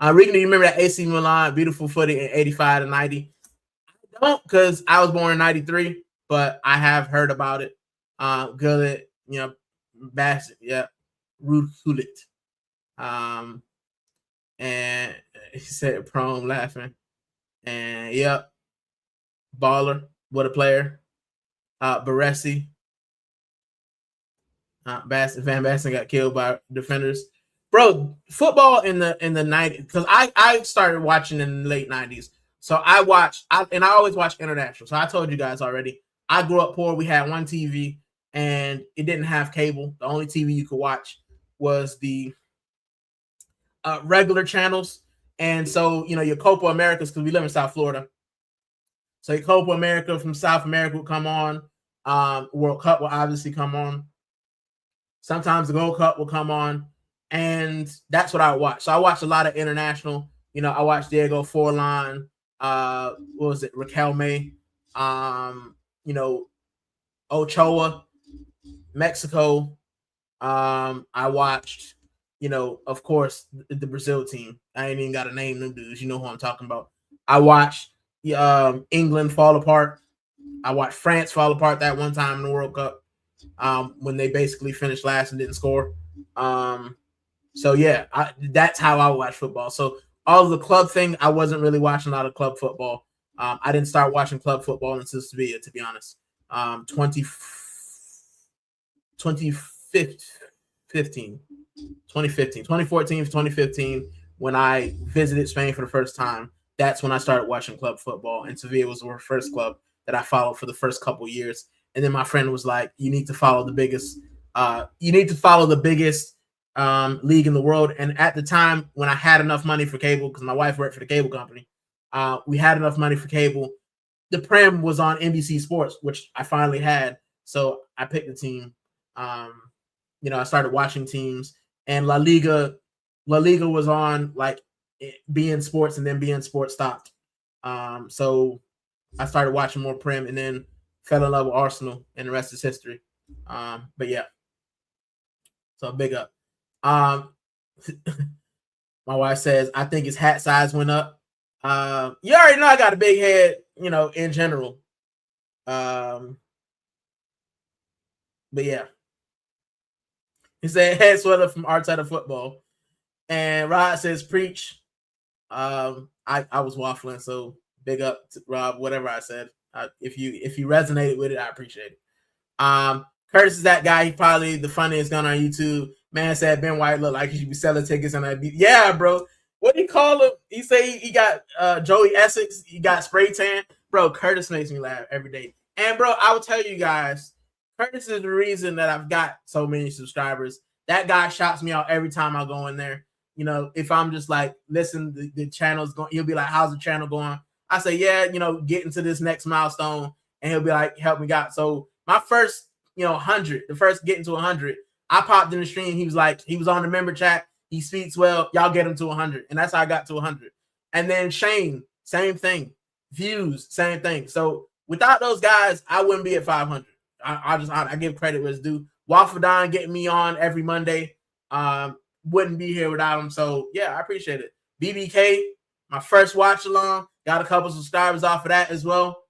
Rican, do you remember that AC Milan beautiful footy in 85 to 90? I don't, because I was born in 93, but I have heard about it. Good, Bassett, yeah, Rude Hulit. And he said Prom laughing. And yep. Baller, what a player. Baresi. Van Basten got killed by defenders. Bro, football in the 90s, because I started watching in the late 90s. So I always watch international. So I told you guys already, I grew up poor. We had one TV and it didn't have cable. The only TV you could watch was the regular channels. And so, your Copa Americas, because we live in South Florida. So your Copa America from South America would come on. World Cup will obviously come on. Sometimes the Gold Cup will come on. And that's what I watch. So I watch a lot of international. I watched Diego Forlan. What was it? Riquelme. Ochoa, Mexico. I watched, of course, the Brazil team. I ain't even got to name them dudes. You know who I'm talking about. I watched England fall apart. I watched France fall apart that one time in the World Cup when they basically finished last and didn't score. So, yeah, that's how I watch football. So all of the club thing, I wasn't really watching a lot of club football. I didn't start watching club football until Sevilla, to be honest. 2014, 2015, when I visited Spain for the first time. That's when I started watching club football, and Sevilla was the first club that I followed for the first couple years. And then my friend was like, you need to follow the biggest league in the world. And at the time, when I had enough money for cable, because my wife worked for the cable company, we had enough money for cable. The Prem was on NBC Sports, which I finally had. So I picked the team, you know, I started watching teams, and La Liga was on, like, beIN Sports, and then beIN Sports stopped. So I started watching more Prem, and then fell in love with Arsenal, and the rest is history. But yeah, so big up. My wife says, I think his hat size went up. You already know I got a big head, you know, in general. But yeah. He said head sweater from Arteta Football. And Rod says, preach. I was waffling, so big up to Rob, whatever I said. If you resonated with it, I appreciate it. Curtis is that guy. He probably the funniest gun on YouTube. Man said Ben White looked like he should be selling tickets on that beat. Yeah, bro. What do you call him? He say he got Joey Essex. He got spray tan. Bro, Curtis makes me laugh every day. And bro, I will tell you guys, Curtis is the reason that I've got so many subscribers. That guy shouts me out every time I go in there. You know, if I'm just like, listen, the channel's going, he'll be like, how's the channel going? I say, yeah, you know, getting to this next milestone. And he'll be like, help me out. So my first, 100, the first getting to 100, I popped in the stream. He was like, he was on the member chat. He speaks well. Y'all get him to 100. And that's how I got to 100. And then Shane, same thing. Views, same thing. So without those guys, I wouldn't be at 500. I give credit where it's due. Waffle Don getting me on every Monday. Wouldn't be here without him. So yeah, I appreciate it. BBK, my first watch along, got a couple subscribers off of that as well.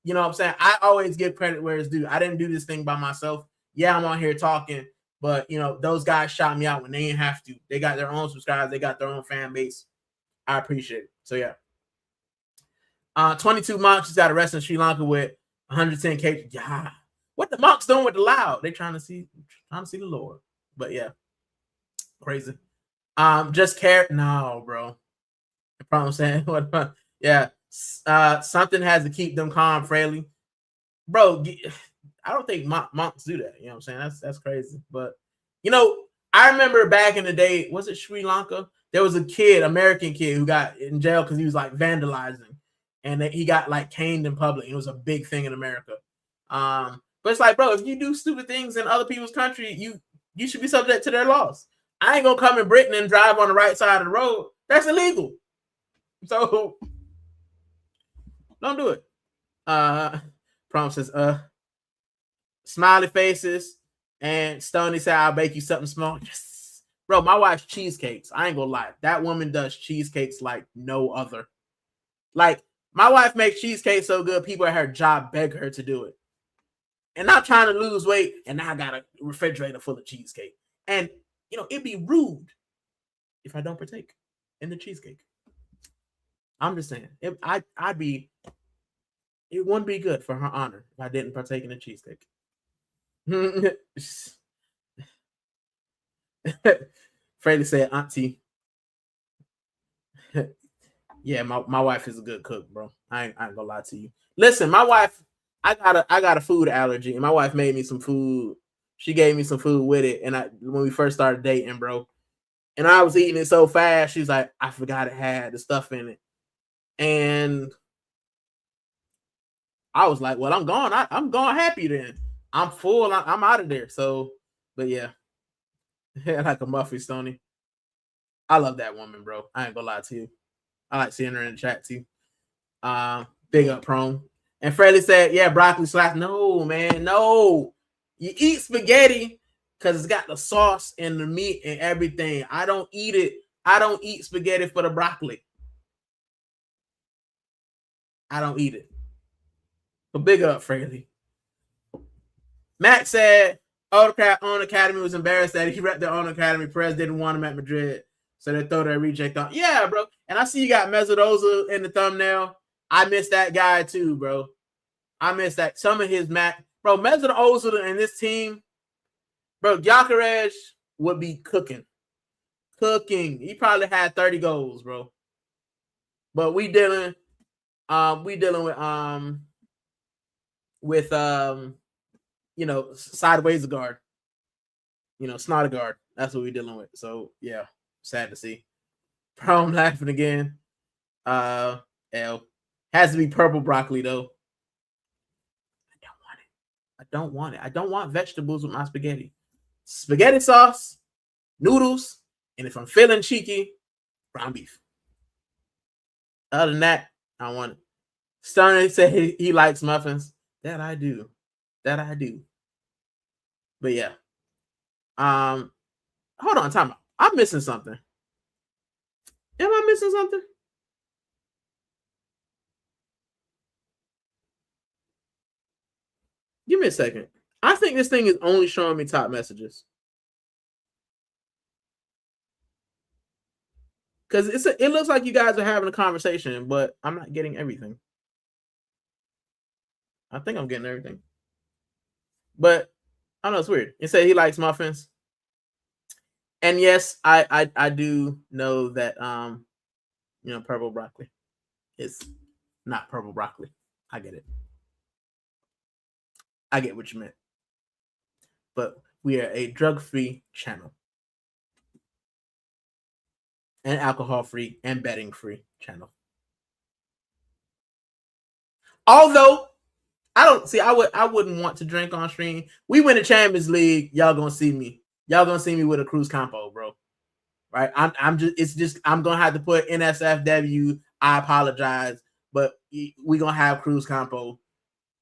You know what I'm saying? I always give credit where it's due. I didn't do this thing by myself. Yeah, I'm on here talking, but those guys shot me out when they didn't have to. They got their own subscribers, they got their own fan base. I appreciate it. So yeah. 22 monks just got arrested in Sri Lanka with 110 cases. Yeah. What the monks doing with the loud? They trying to see the Lord. But yeah. Crazy. Just care. No, bro. The problem saying what? Yeah. Something has to keep them calm, Fraley. Bro, I don't think monks do that. You know what I'm saying? That's crazy. But I remember back in the day, was it Sri Lanka? There was a kid, American kid, who got in jail because he was like vandalizing, and he got like caned in public. It was a big thing in America. But it's like, bro, if you do stupid things in other people's country, you should be subject to their laws. I ain't gonna come in Britain and drive on the right side of the road. That's illegal. So don't do it. Promises. Smiley faces and Stoney said, I'll bake you something small. Yes. Bro, my wife's cheesecakes. I ain't gonna lie. That woman does cheesecakes like no other. Like, my wife makes cheesecakes so good, people at her job beg her to do it. And I'm trying to lose weight, and now I got a refrigerator full of cheesecake. And, it'd be rude if I don't partake in the cheesecake. I'm just saying. It wouldn't be good for her honor if I didn't partake in the cheesecake. Freddie said, Auntie. Yeah, my wife is a good cook, bro. I ain't gonna lie to you. Listen, my wife, I got a food allergy, and my wife made me some food. She gave me some food with it, and when we first started dating, bro, and I was eating it so fast, she's like, I forgot it had the stuff in it, and I was like, well, I'm gone. I'm gone happy then. I'm full. I'm out of there. So, but yeah, like a Muffy Stoney. I love that woman, bro. I ain't gonna lie to you. I like seeing her in the chat too. Big up Prone. And Freddie said, yeah, broccoli slash. No, man, no. You eat spaghetti because it's got the sauce and the meat and everything. I don't eat it. I don't eat spaghetti for the broccoli. I don't eat it. But big up, Freddie. Max said, Own Academy was embarrassed that he repped their own academy. Perez didn't want him at Madrid, so they throw their reject on. Yeah, bro. And I see you got Mesut Ozil in the thumbnail. I miss that guy too, bro. I miss that. Some of his bro, Mesut Ozil and this team, bro, Gyökeres would be cooking. He probably had 30 goals, bro. But we dealing with sideways guard. Snodegard. That's what we're dealing with. So yeah, sad to see. Prom laughing again. L has to be purple broccoli though. I don't want it. I don't want vegetables with my spaghetti. spaghetti sauce, noodles, and if I'm feeling cheeky, ground beef. Other than that, I want it. Sterling said he likes muffins. That I do. That I do. But yeah. Hold on, time out. I'm missing something. Am I missing something? Give me a second. I think this thing is only showing me top messages. Because it looks like you guys are having a conversation, but I'm not getting everything. I think I'm getting everything. But I don't know, it's weird. It said he likes muffins. And yes, I do know that purple broccoli is not purple broccoli. I get it. I get what you meant. But we are a drug-free channel. And alcohol-free and betting-free channel. Although I wouldn't want to drink on stream. We win the Champions League, y'all gonna see me. Y'all gonna see me with a cruise compo, bro. Right? I'm gonna have to put NSFW. I apologize, but we gonna have cruise compo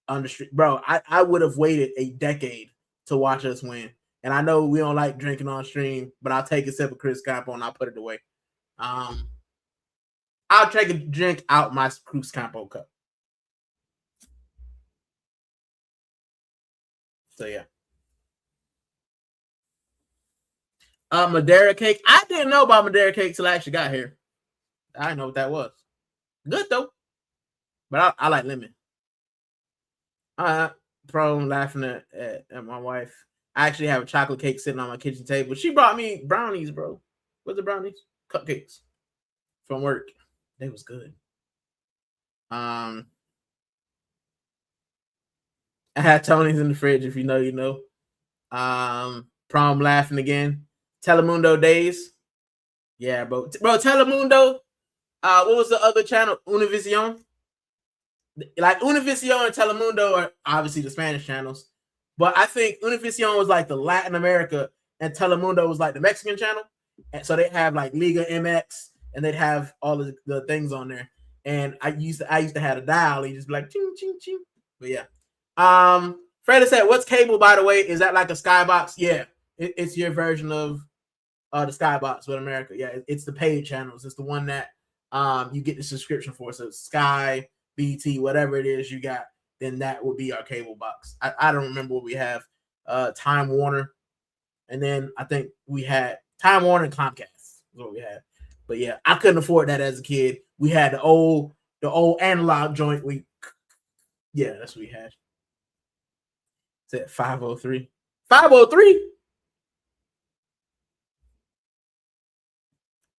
on the street, bro. I would have waited a decade to watch us win, and I know we don't like drinking on stream, but I'll take a sip of cruise compo and I'll put it away. I'll take a drink out my cruise compo cup. So yeah. Madeira cake. I didn't know about Madeira cake till I actually got here. I didn't know what that was. Good though. But I like lemon. Probably laughing at my wife. I actually have a chocolate cake sitting on my kitchen table. She brought me brownies, bro. What's the brownies? Cupcakes from work. They was good. I had Tony's in the fridge. If you know, you know. Prom laughing again. Telemundo days. Yeah, bro. Telemundo. What was the other channel? Univision. Like Univision and Telemundo are obviously the Spanish channels, but I think Univision was like the Latin America and Telemundo was like the Mexican channel. And so they have like Liga MX and they'd have all of the things on there. And I used to have a dial. You just be like ching ching ching. But yeah. Fred said, "What's cable, by the way? Is that like a Skybox?" Yeah, it's your version of the Skybox with America. Yeah, it's the paid channels. It's the one that you get the subscription for. So Sky, BT, whatever it is you got, then that would be our cable box. I don't remember what we have. Time Warner, and then I think we had Time Warner and Comcast is what we had. But yeah, I couldn't afford that as a kid. We had the old analog joint. Yeah, that's what we had. It's at 503. 503.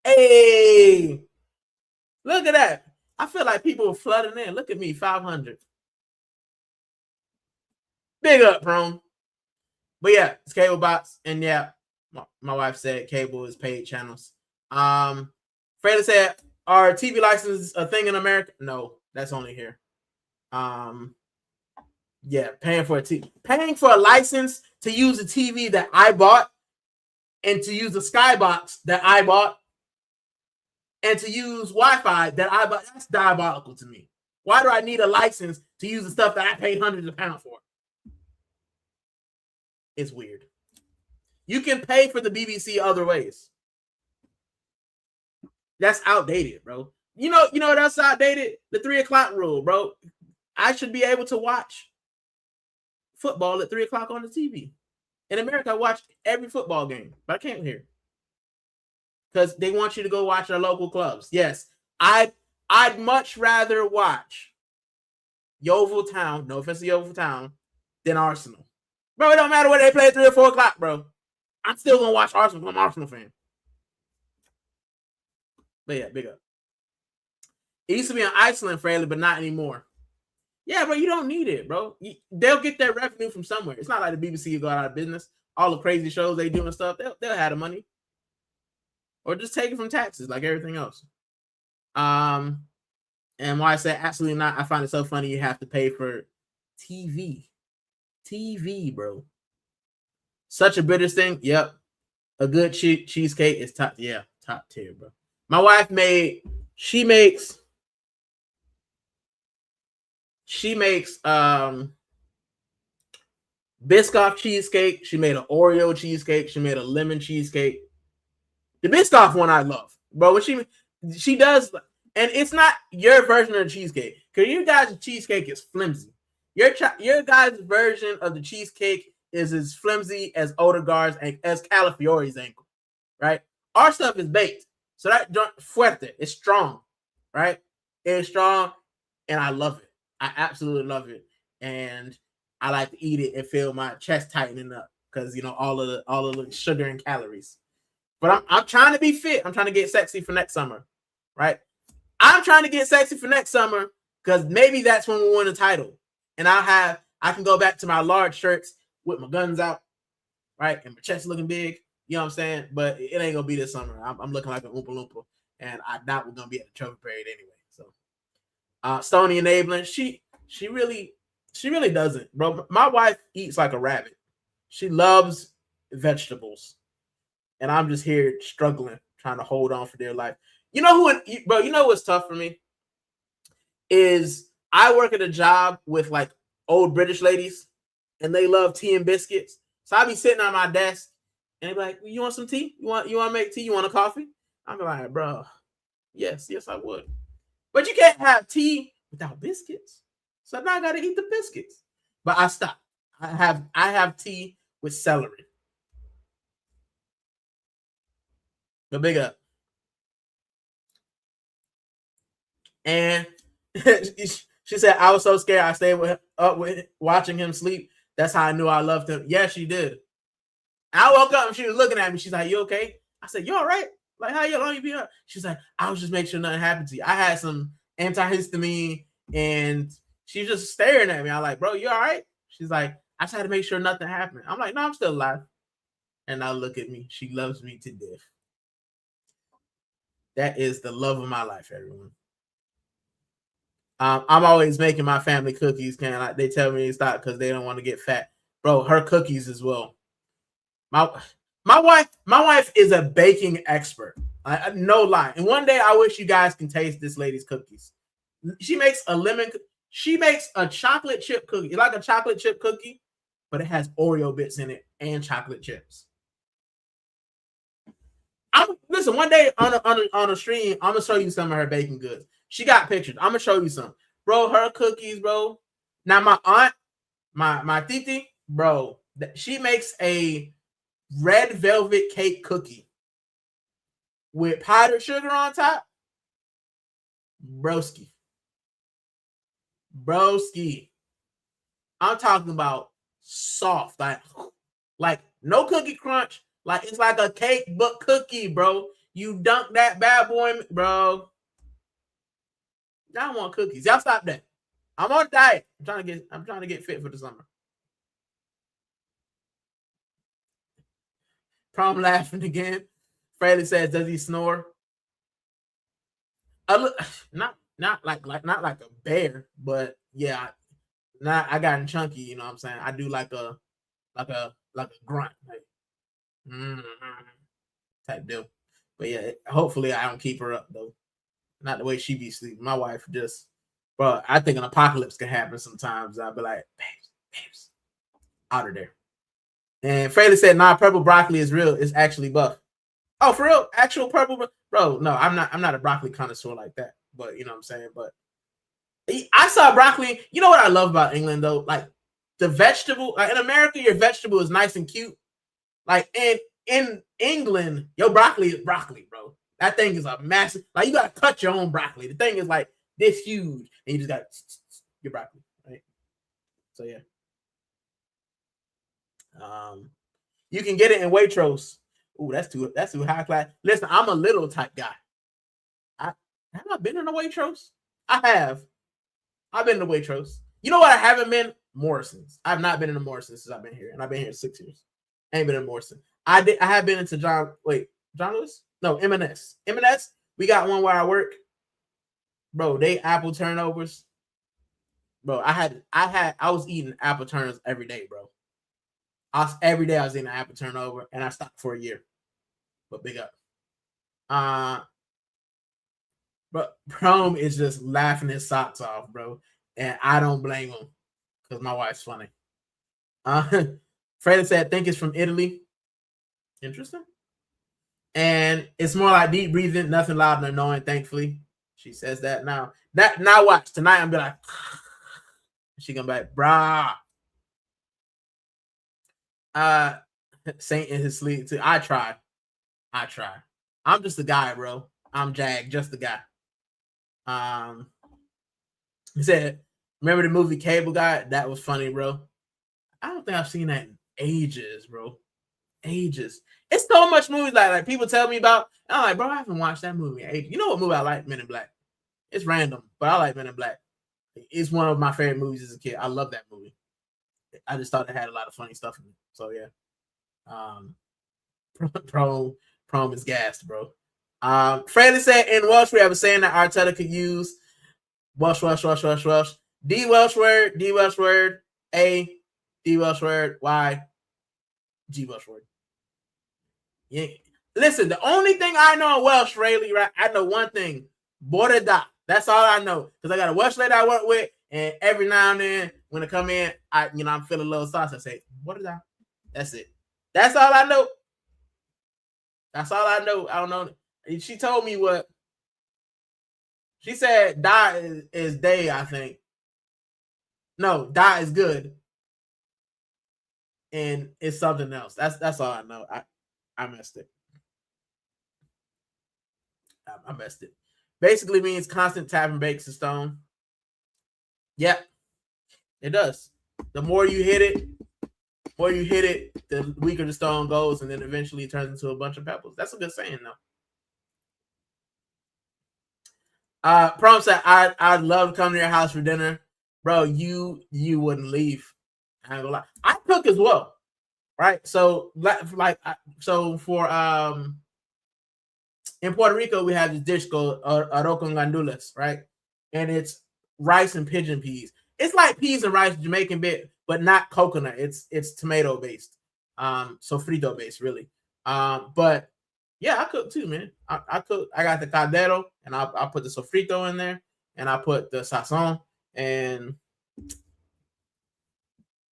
Hey, look at that. I feel like people are flooding in. Look at me, 500. Big up, Prone. But yeah, it's cable box. And yeah, my wife said cable is paid channels. Freda said, are TV licenses a thing in America? No, that's only here. Yeah, paying for a license to use a TV that I bought and to use the Skybox that I bought and to use Wi-Fi that I bought, that's diabolical to me. Why do I need a license to use the stuff that I paid hundreds of pounds for? It's weird. You can pay for the BBC other ways. That's outdated, bro. You know what else outdated? The 3 o'clock rule, bro. I should be able to watch football at 3 o'clock on the TV. In America, I watch every football game, but I can't here because they want you to go watch our local clubs. Yes, I'd much rather watch Yeovil Town, no offense to Yeovil Town, than Arsenal. Bro, it don't matter whether they play at 3 or 4 o'clock, bro. I'm still going to watch Arsenal. I'm an Arsenal fan. But yeah, big up. It used to be in Iceland, Fraley, but not anymore. Yeah, bro, you don't need it, bro. They'll get their revenue from somewhere. It's not like the BBC will go out of business. All the crazy shows they do and stuff, they'll have the money. Or just take it from taxes like everything else. And why I said absolutely not, I find it so funny you have to pay for TV. TV, bro. Such a British thing. Yep. A good cheesecake is top. Yeah, top tier, bro. My wife she makes Biscoff cheesecake. She made an Oreo cheesecake. She made a lemon cheesecake. The Biscoff one I love, bro. When she does, and it's not your version of the cheesecake, because your guys' cheesecake is flimsy. Your guys' version of the cheesecake is as flimsy as Odegaard's and as Calafiore's ankle, right? Our stuff is baked, so that fuerte, it's strong, right? It's strong, and I love it. I absolutely love it, and I like to eat it and feel my chest tightening up because all of the sugar and calories. But I'm trying to be fit. I'm trying to get sexy for next summer, right? I'm trying to get sexy for next summer because maybe that's when we win a title, and I can go back to my large shirts with my guns out, right, and my chest looking big. You know what I'm saying? But it ain't gonna be this summer. I'm looking like an Oompa Loompa, and I doubt we're gonna be at the trophy parade anyway. So, Stony enabling, she really doesn't, bro. My wife eats like a rabbit. She loves vegetables. And I'm just here struggling, trying to hold on for dear life. You know bro, you know what's tough for me? Is I work at a job with like old British ladies, and they love tea and biscuits. So I be sitting on my desk, and they be like, "You want some tea? You want to make tea? You want a coffee?" I'm like, "Bro, yes, I would." But you can't have tea without biscuits. So now I got to eat the biscuits. But I stopped. I have tea with celery. But big up. And she said, I was so scared I stayed up with watching him sleep. That's how I knew I loved him. Yeah, she did. I woke up and she was looking at me. She's like, "You okay?" I said, "You all right? Like, how long you been up?" She's like, "I was just making sure nothing happened to you. I had some antihistamine," and she's just staring at me. I'm like, "Bro, you all right?" She's like, "I just had to make sure nothing happened." I'm like, "No, I'm still alive." And now look at me. She loves me to death. That is the love of my life, everyone. I'm always making my family cookies. They tell me to stop because they don't want to get fat. Bro, her cookies as well. My wife is a baking expert. No lie. And one day I wish you guys can taste this lady's cookies. She makes a chocolate chip cookie. It's like a chocolate chip cookie, but it has Oreo bits in it and chocolate chips. Listen, one day on a stream, I'm gonna show you some of her baking goods. She got pictures. I'm gonna show you some, bro. Her cookies, bro. Now my aunt, my titi, bro, she makes a red velvet cake cookie with powdered sugar on top. Broski. I'm talking about soft, like no cookie crunch. Like it's like a cake but cookie, bro. You dunk that bad boy, bro. Y'all want cookies. Y'all stop that. I'm on a diet. I'm trying to get fit for the summer. Prom laughing again. Fraley says, "Does he snore?" Not like a bear, but yeah, I got him chunky. You know what I'm saying? I do like a grunt, like type deal. But yeah, hopefully I don't keep her up though. Not the way she be sleeping. My wife just, bro. I think an apocalypse can happen sometimes. I'll be like, babes, out of there. And Fraley said, "Nah, purple broccoli is real. It's actually buff." Oh, for real? Actual purple, bro? No, I'm not a broccoli connoisseur like that. But you know what I'm saying. But I saw broccoli. You know what I love about England though? Like the vegetable. In America, your vegetable is nice and cute. Like in England, your broccoli is broccoli, bro. That thing is a massive. Like you gotta cut your own broccoli. The thing is like this huge, and you just got your broccoli, right? So yeah. You can get it in Waitrose. Ooh, that's too high class. Listen, I'm a little type guy. Have I been in a Waitrose? I have. I've been in a Waitrose. You know what? I haven't been Morrison's. I've not been in a Morrison's since I've been here, and I've been here 6 years. I ain't been in Morrison. I have been into John Lewis? No, M&S. M&S. We got one where I work. Bro, they apple turnovers. Bro, I was eating apple turnovers every day, bro. Every day I was eating an apple turnover, and I stopped for a year. But big up. But Prom is just laughing his socks off, bro. And I don't blame him because my wife's funny. Freddie said, I think it's from Italy. Interesting. And it's more like deep breathing, nothing loud and annoying, thankfully. She says that now. Now watch. Tonight I'm gonna be like, she gonna be like, brah. Saint in his sleep too. I try. I'm just a guy, bro. I'm Jag, just the guy. He said, remember the movie Cable Guy? That was funny, bro. I don't think I've seen that in ages, bro. Ages. It's so much movies like people tell me about. I'm like, bro, I haven't watched that movie in ages. You know what movie I like? Men in Black. It's random, but I like Men in Black. It's one of my favorite movies as a kid. I love that movie. I just thought it had a lot of funny stuff in it. So yeah. Prom is gassed, bro. Freddie said in Welsh we have a saying that Arteta could use. Welsh. D Welsh word, A, D Welsh word, Y, G Welsh word. Yeah. Listen, the only thing I know in Welsh, really, right? I know one thing. Border dot. That's all I know. Because I got a Welsh lady I work with, and every now and then when I come in, I'm feeling a little sauce. I say, border dot. That's it. That's all I know. I don't know. She told me what. She said da is day, I think. No, da is good. And it's something else. That's all I know. I messed it. I messed it. Basically means constant tapping bakes a stone. Yep. It does. The more you hit it, the weaker the stone goes, and then eventually it turns into a bunch of pebbles. That's a good saying, though. Prom said, I'd love to come to your house for dinner. Bro, you wouldn't leave. I ain't gonna lie. I cook as well, right? So for in Puerto Rico, we have this dish called arroz con gandules, right? And it's rice and pigeon peas. It's like peas and rice, Jamaican bit, but not coconut. It's tomato based, sofrito based, really. But yeah, I cook too, man. I cook. I got the caldero, and I put the sofrito in there, and I put the sazon, and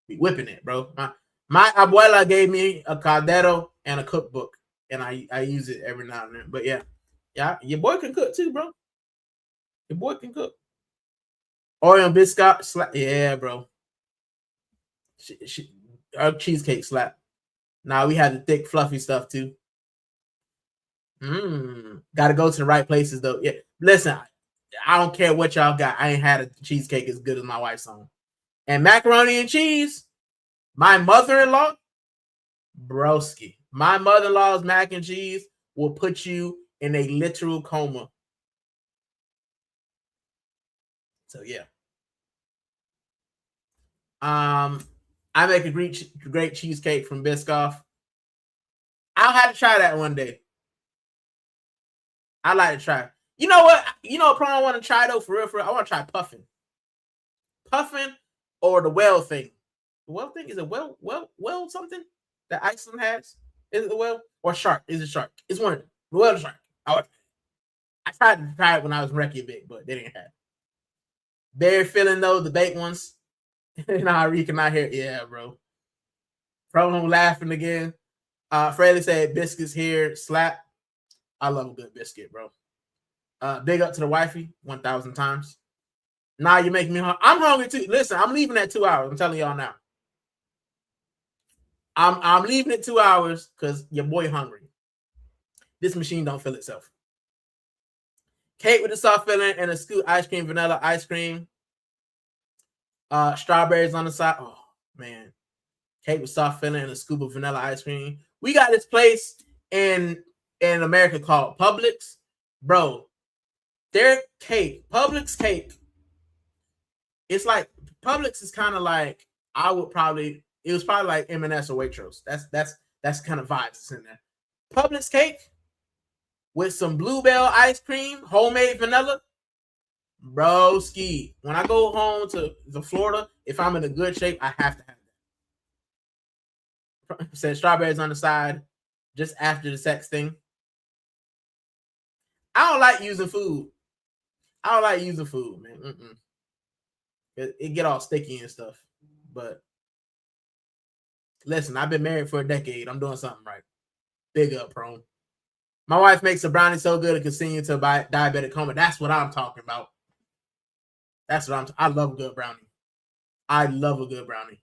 be whipping it, bro. My abuela gave me a caldero and a cookbook, and I use it every now and then. But yeah, your boy can cook too, bro. Your boy can cook. Oreo and biscuit slap. Yeah, bro. Our cheesecake slap. Now we have the thick, fluffy stuff too. Gotta go to the right places though. Yeah, listen, I don't care what y'all got. I ain't had a cheesecake as good as my wife's own. And macaroni and cheese. My mother-in-law, broski. My mother-in-law's mac and cheese will put you in a literal coma. So yeah. I make a great cheesecake from Biscoff. I'll have to try that one day. I like to try. You know what? Probably I want to try though, for real. I want to try puffin. Puffin or the well thing. The well thing is a well something that Iceland has. Is it the well or shark? Is it shark? It's one. The well or shark. I tried to try it when I was in Reykjavik, but they didn't have it. Very filling though, the baked ones. Rican out here. Yeah, bro. Probably laughing again. Freddie said biscuits here, slap. I love a good biscuit, bro. Big up to the wifey 1,000 times. Now you're making me hungry. I'm hungry too. Listen, I'm leaving at 2 hours. I'm telling y'all now. I'm leaving at 2 hours because your boy hungry. This machine don't fill itself. Cake with the soft filling and a scoop ice cream, vanilla ice cream. Strawberries on the side. Oh man, cake with soft filling and a scoop of vanilla ice cream. We got this place in America called Publix, bro. Their cake, Publix cake. It's like Publix is kind of like it was probably like M&S or Waitrose. That's kind of vibes that's in there. Publix cake with some Bluebell ice cream, homemade vanilla. Bro, ski. When I go home to Florida, if I'm in a good shape, I have to have that. Said strawberries on the side just after the sex thing. I don't like using food. I don't like using food, man. It get all sticky and stuff. But listen, I've been married for a decade. I'm doing something right. Big up, Prone. My wife makes a brownie so good it can send you to a diabetic coma. That's what I'm talking about. That's what I love a good brownie. I love a good brownie.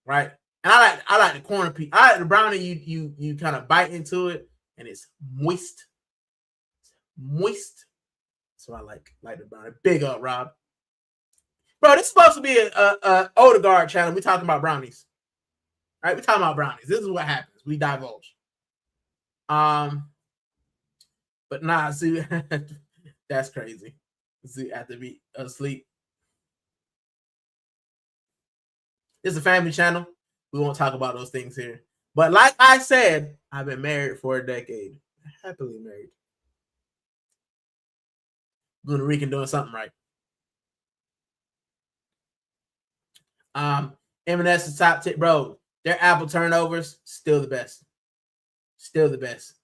Right? And I like the corner piece. I like the brownie you kind of bite into it and it's moist. Moist. So I like the brownie. Big up, Rob. Bro, this is supposed to be a Odegaard channel. We talking about brownies. Right? We talking about brownies. This is what happens. We divulge. But nah, see, that's crazy. See, have to be asleep. This is a family channel. We won't talk about those things here. But like I said, I've been married for a decade. Happily married. Gooner Rican doing something right. M&S is top tip, bro. Their apple turnovers, still the best. Still the best.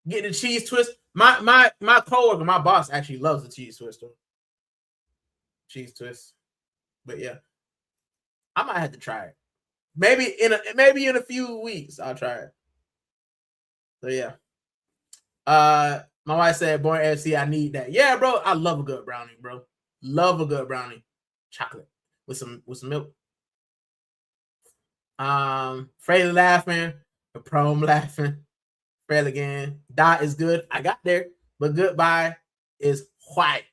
Get the cheese twist. My coworker, my boss actually loves the cheese twist. Cheese twist. But yeah. I might have to try it. Maybe in a few weeks I'll try it. So yeah. My wife said, "Born FC, I need that." Yeah, bro. I love a good brownie, bro. Love a good brownie. Chocolate with some milk. Fraley laughing, the prom laughing. Fraley again. Dot is good. I got there, but goodbye is white.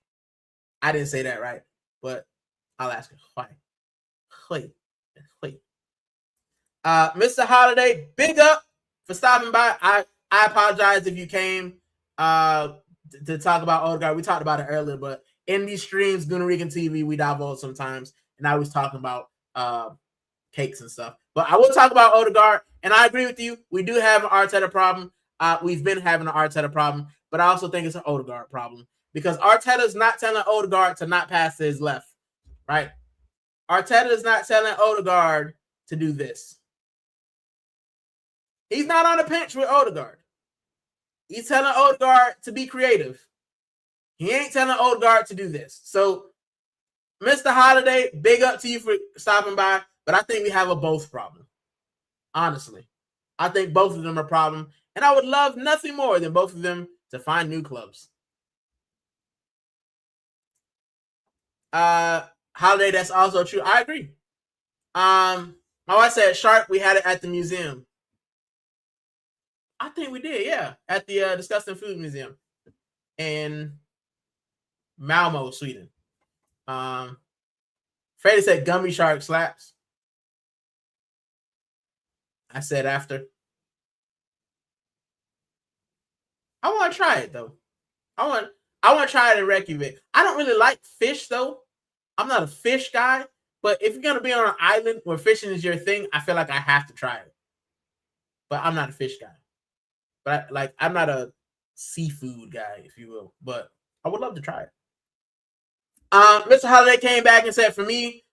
I didn't say that right, but I'll ask her why. Wait. Mr. Holiday, big up for stopping by. I apologize if you came to talk about Odegaard. We talked about it earlier, but in these streams, Gooner Rican TV, we divulge sometimes, and I was talking about cakes and stuff. But I will talk about Odegaard, and I agree with you. We do have an Arteta problem. We've been having an Arteta problem, but I also think it's an Odegaard problem because Arteta is not telling Odegaard to not pass to his left, right? Arteta is not telling Odegaard to do this. He's not on the bench with Odegaard. He's telling Odegaard to be creative. He ain't telling Odegaard to do this. So, Mr. Holiday, big up to you for stopping by, but I think we have a both problem. Honestly. I think both of them are a problem, and I would love nothing more than both of them to find new clubs. Holiday, that's also true. I agree. My wife said Shark, we had it at the museum. I think we did, yeah. At the Disgusting Food Museum in Malmo, Sweden. Freddie said gummy shark slaps. I said after. I want to try it though. I want to try it in Reykjavik. I don't really like fish though. I'm not a fish guy, but if you're gonna be on an island where fishing is your thing, I feel like I have to try it. But I'm not a fish guy. But I'm not a seafood guy, if you will. But I would love to try it. Mr. Holiday came back and said, for me,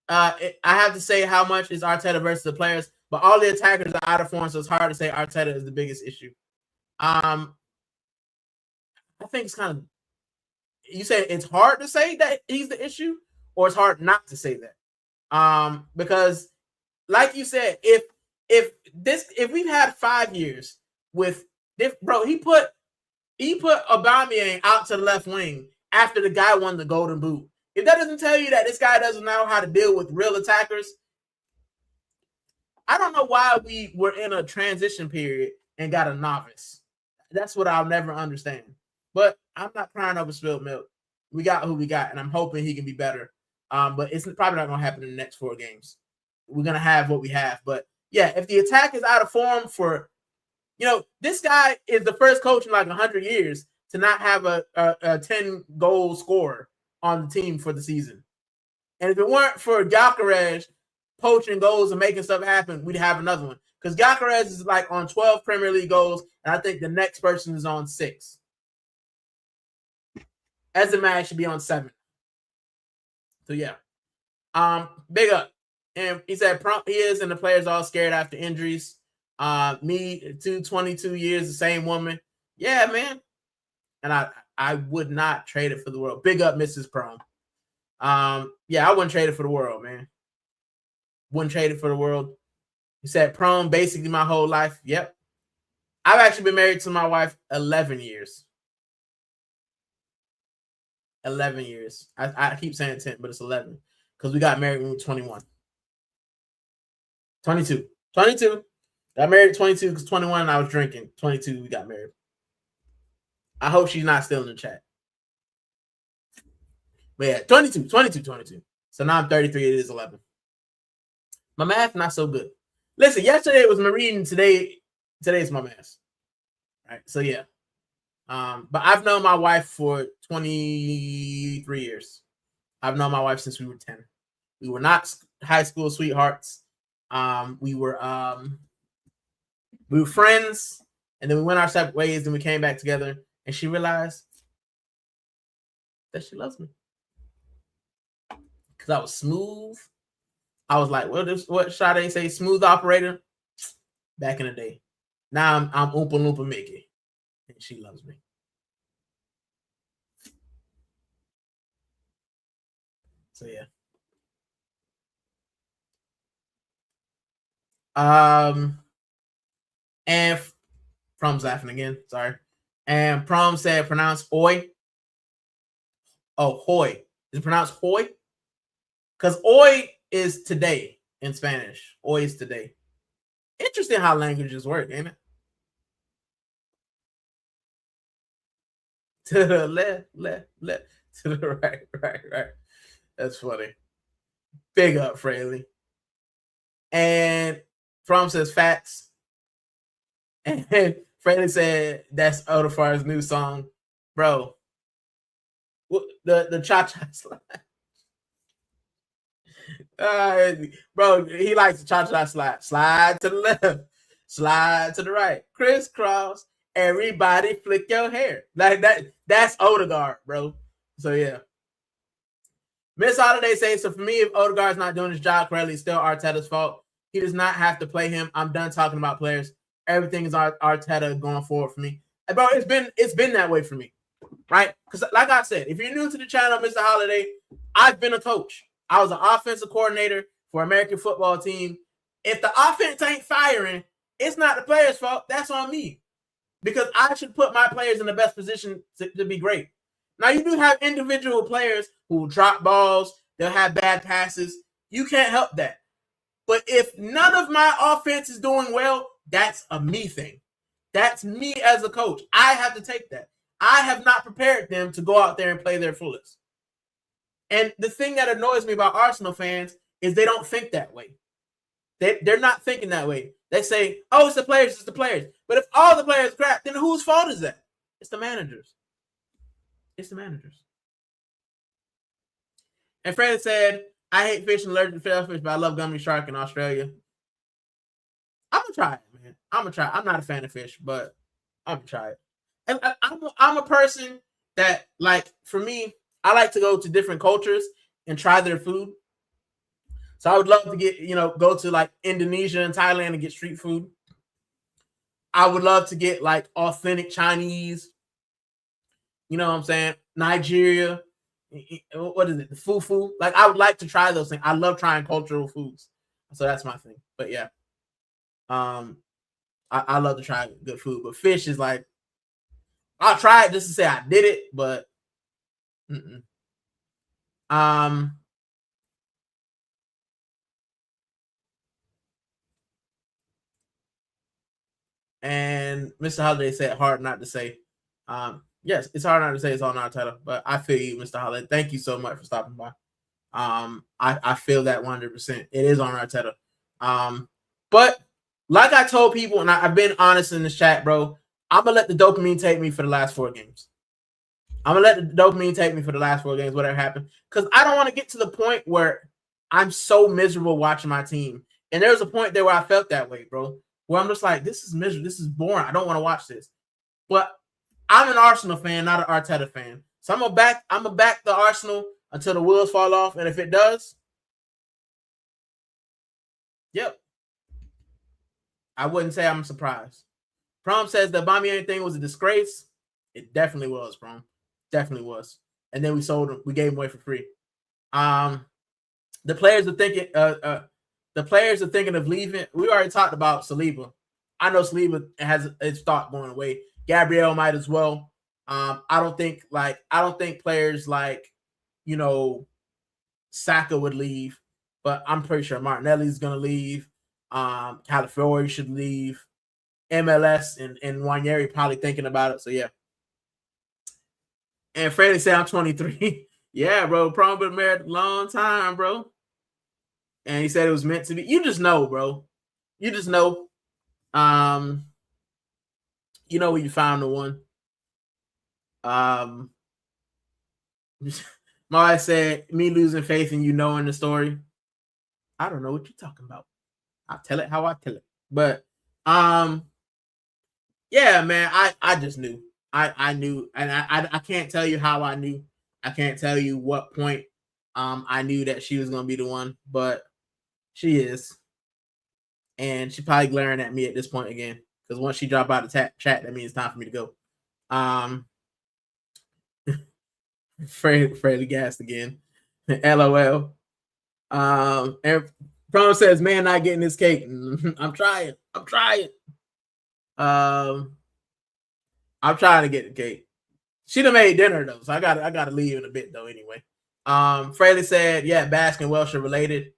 I have to say how much is Arteta versus the players, but all the attackers are out of form, so it's hard to say Arteta is the biggest issue. I think it's kind of, you say it's hard to say that he's the issue, or it's hard not to say that. Because like you said, if we've had 5 years with this, bro, he put Aubameyang out to the left wing after the guy won the Golden Boot. If that doesn't tell you that this guy doesn't know how to deal with real attackers, I don't know why we were in a transition period and got a novice. That's what I'll never understand. But I'm not crying over spilled milk. We got who we got, and I'm hoping he can be better. But it's probably not going to happen in the next 4 games. We're going to have what we have. But, yeah, if the attack is out of form for, this guy is the first coach in like 100 years to not have a 10-goal scorer on the team for the season. And if it weren't for Gyökeres poaching goals and making stuff happen, we'd have another one. Because Gyökeres is like on 12 Premier League goals, and I think the next person is on 6. Ezema should be on 7. So, yeah. Big up. And he said he is, and the players all scared after injuries. Me, 22 years, the same woman. Yeah, man. And I would not trade it for the world. Big up, Mrs. Prom. Yeah, I wouldn't trade it for the world, man. Wouldn't trade it for the world. He said Prom basically my whole life. Yep. I've actually been married to my wife 11 years. 11 years. I keep saying 10, but it's 11 because we got married when we were 21. 22. Got married at 22 because 21 I was drinking. 22 we got married. I hope she's not still in the chat. But yeah, 22. So now I'm 33. It is 11. My math not so good. Listen, yesterday was my reading. Today's my math. All right. So yeah. But I've known my wife for 23 years. I've known my wife since we were 10. We were not high school sweethearts. We were friends, and then we went our separate ways, and we came back together, and she realized that she loves me. Because I was smooth. I was like, what Sade say? Smooth operator back in the day. Now I'm Oompa Loompa Mickey. And she loves me. So yeah. And Prom's laughing again. Sorry. And Prom said pronounce Oi. Oh, Hoy. Is it pronounced Hoy? Because Oi is today in Spanish. Oi is today. Interesting how languages work, ain't it? To the left. To the right. That's funny. Big up, Fraley. And Prom says facts. And Fraley said that's Odegaard's new song. Bro. The cha-cha slide. Bro, he likes the cha-cha slide. Slide to the left. Slide to the right. Crisscross. Everybody flick your hair. Like that's Odegaard, bro. So yeah. Miss Holiday says, so for me, if Odegaard's not doing his job correctly, it's still Arteta's fault. He does not have to play him. I'm done talking about players. Everything is Arteta going forward for me. And bro, it's been that way for me. Right? Because like I said, if you're new to the channel, Mr. Holiday, I've been a coach. I was an offensive coordinator for American football team. If the offense ain't firing, it's not the players' fault. That's on me. Because I should put my players in the best position to be great. Now, you do have individual players who drop balls. They'll have bad passes. You can't help that. But if none of my offense is doing well, that's a me thing. That's me as a coach. I have to take that. I have not prepared them to go out there and play their fullest. And the thing that annoys me about Arsenal fans is they don't think that way. They're not thinking that way. They say, oh, it's the players, But if all the players crap, then whose fault is that? It's the managers. And Fred said, I hate fish and allergic to shellfish, but I love gummy shark in Australia. I'm going to try it, man. I'm not a fan of fish, but I'm going to try it. And I'm a person that, like, for me, I like to go to different cultures and try their food. So I would love to get, go to like Indonesia and Thailand and get street food. I would love to get like authentic Chinese, you know what I'm saying? Nigeria, what is it? The fufu. Like I would like to try those things. I love trying cultural foods. So that's my thing. But yeah. I love to try good food, but fish is like, I'll try it just to say I did it, but and Mr. Holiday said hard not to say. Yes, it's hard not to say it's on our title, but I feel you, Mr. Holiday. Thank you so much for stopping by. I feel that 100%. It is on our title. But like I told people, and I've been honest in this chat, bro, I'm going to let the dopamine take me for the last 4 games. Whatever happened. Because I don't want to get to the point where I'm so miserable watching my team. And there was a point there where I felt that way, bro, where I'm just like, this is miserable. This is boring. I don't want to watch this. But I'm an Arsenal fan, not an Arteta fan. So I'm gonna back the Arsenal until the wheels fall off. And if it does, Yep. I wouldn't say I'm surprised. Prom says the Aubameyang thing was a disgrace. It definitely was, Prom. Definitely was. And then we sold him. We gave him away for free. The players are thinking. The players are thinking of leaving. We already talked about Saliba. I know Saliba has its thought going away. Gabriel might as well. I don't think players like, you know, Saka would leave, but I'm pretty sure Martinelli's gonna leave. Calafiori should leave. MLS and Wanyeri probably thinking about it. So yeah. And Freddie said I'm 23. Yeah, bro. Probably been married a long time, bro. And he said it was meant to be. You just know, bro. You just know. You know when you found the one. My wife said, me losing faith in you knowing the story. I don't know what you're talking about. I'll tell it how I tell it. But yeah, man, I just knew. I knew, and I can't tell you how I knew. I can't tell you what point I knew that she was gonna be the one, but she is. And she's probably glaring at me at this point again. Because once she drop out of chat, that means it's time for me to go. Fairly gassed again. LOL. And Prom says, man, not getting this cake. I'm trying. I'm trying to get the cake. She done made dinner though, so I gotta leave in a bit though anyway. Fraley said, yeah, Basque and Welsh are related.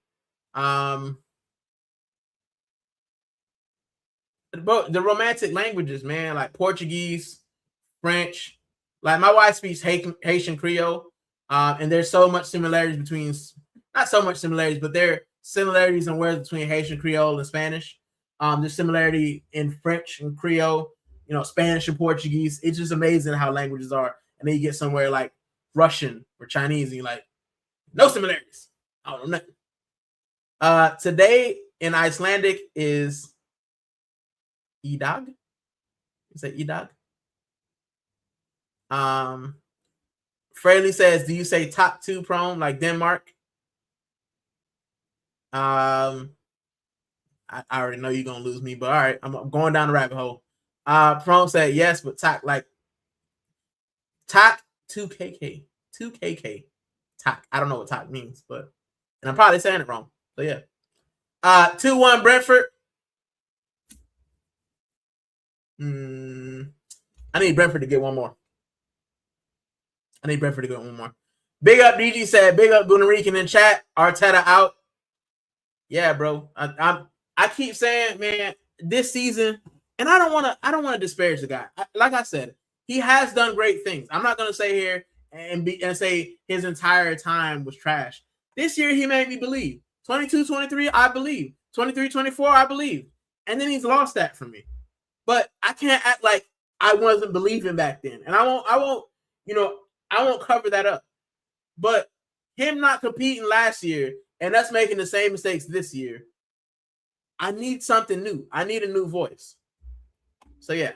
The romantic languages, man, like Portuguese, French. Like my wife speaks Haitian Creole, and there's so much similarities between, not so much similarities, but there are similarities in words between Haitian Creole and Spanish. There's similarity in French and Creole, you know, Spanish and Portuguese. It's just amazing how languages are. And then you get somewhere like Russian or Chinese, and you're like, no similarities. I don't know nothing. Today in Icelandic is Idag. Is that Idag? Fraley says, do you say top two Prom like Denmark? I already know you're gonna lose me, but all right, I'm going down the rabbit hole. Prom said yes, but talk 2KK. 2KK. Talk. I don't know what talk means, but and I'm probably saying it wrong. So yeah. 2-1 Brentford. I need Brentford to get one more. Big up DG said, big up Gooner Rican in chat. Arteta out. Yeah, bro. I keep saying, man, this season, and I don't want to disparage the guy. Like I said, he has done great things. I'm not going to say here and say his entire time was trash. This year he made me believe. 22-23, I believe. 23-24, I believe. And then he's lost that from me. But I can't act like I wasn't believing back then. And I won't cover that up. But him not competing last year and us making the same mistakes this year, I need something new. I need a new voice. So yeah.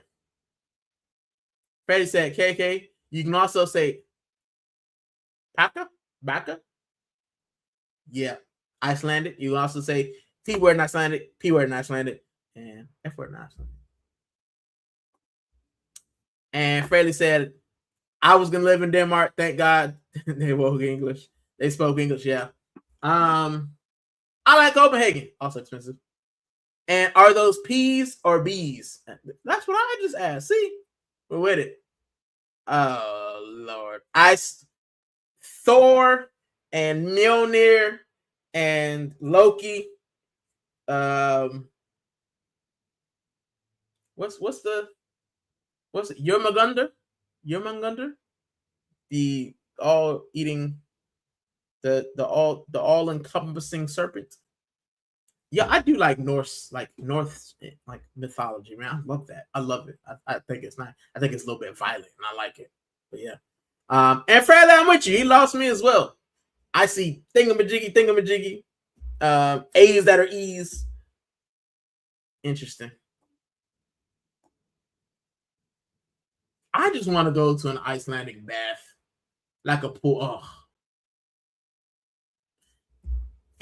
Freddie said, KK, you can also say Baka? Yeah. Icelandic. You can also say T word in Icelandic, P word in Icelandic, and F word in Icelandic. And Freddie said, I was gonna live in Denmark. Thank God they spoke English. They spoke English, yeah. I like Copenhagen. Also expensive. And are those P's or B's? That's what I just asked. See, we're with it. Oh Lord, Thor and Mjolnir and Loki. What's it? Jormungandr? The all eating, the all encompassing serpent. Yeah, I do like North mythology, man. I love that. I love it. I think it's nice. I think it's a little bit violent, and I like it. But yeah. And Fred, I'm with you. He lost me as well. I see thingamajiggy. A's that are E's. Interesting. I just want to go to an Icelandic bath, like a pool. Oh.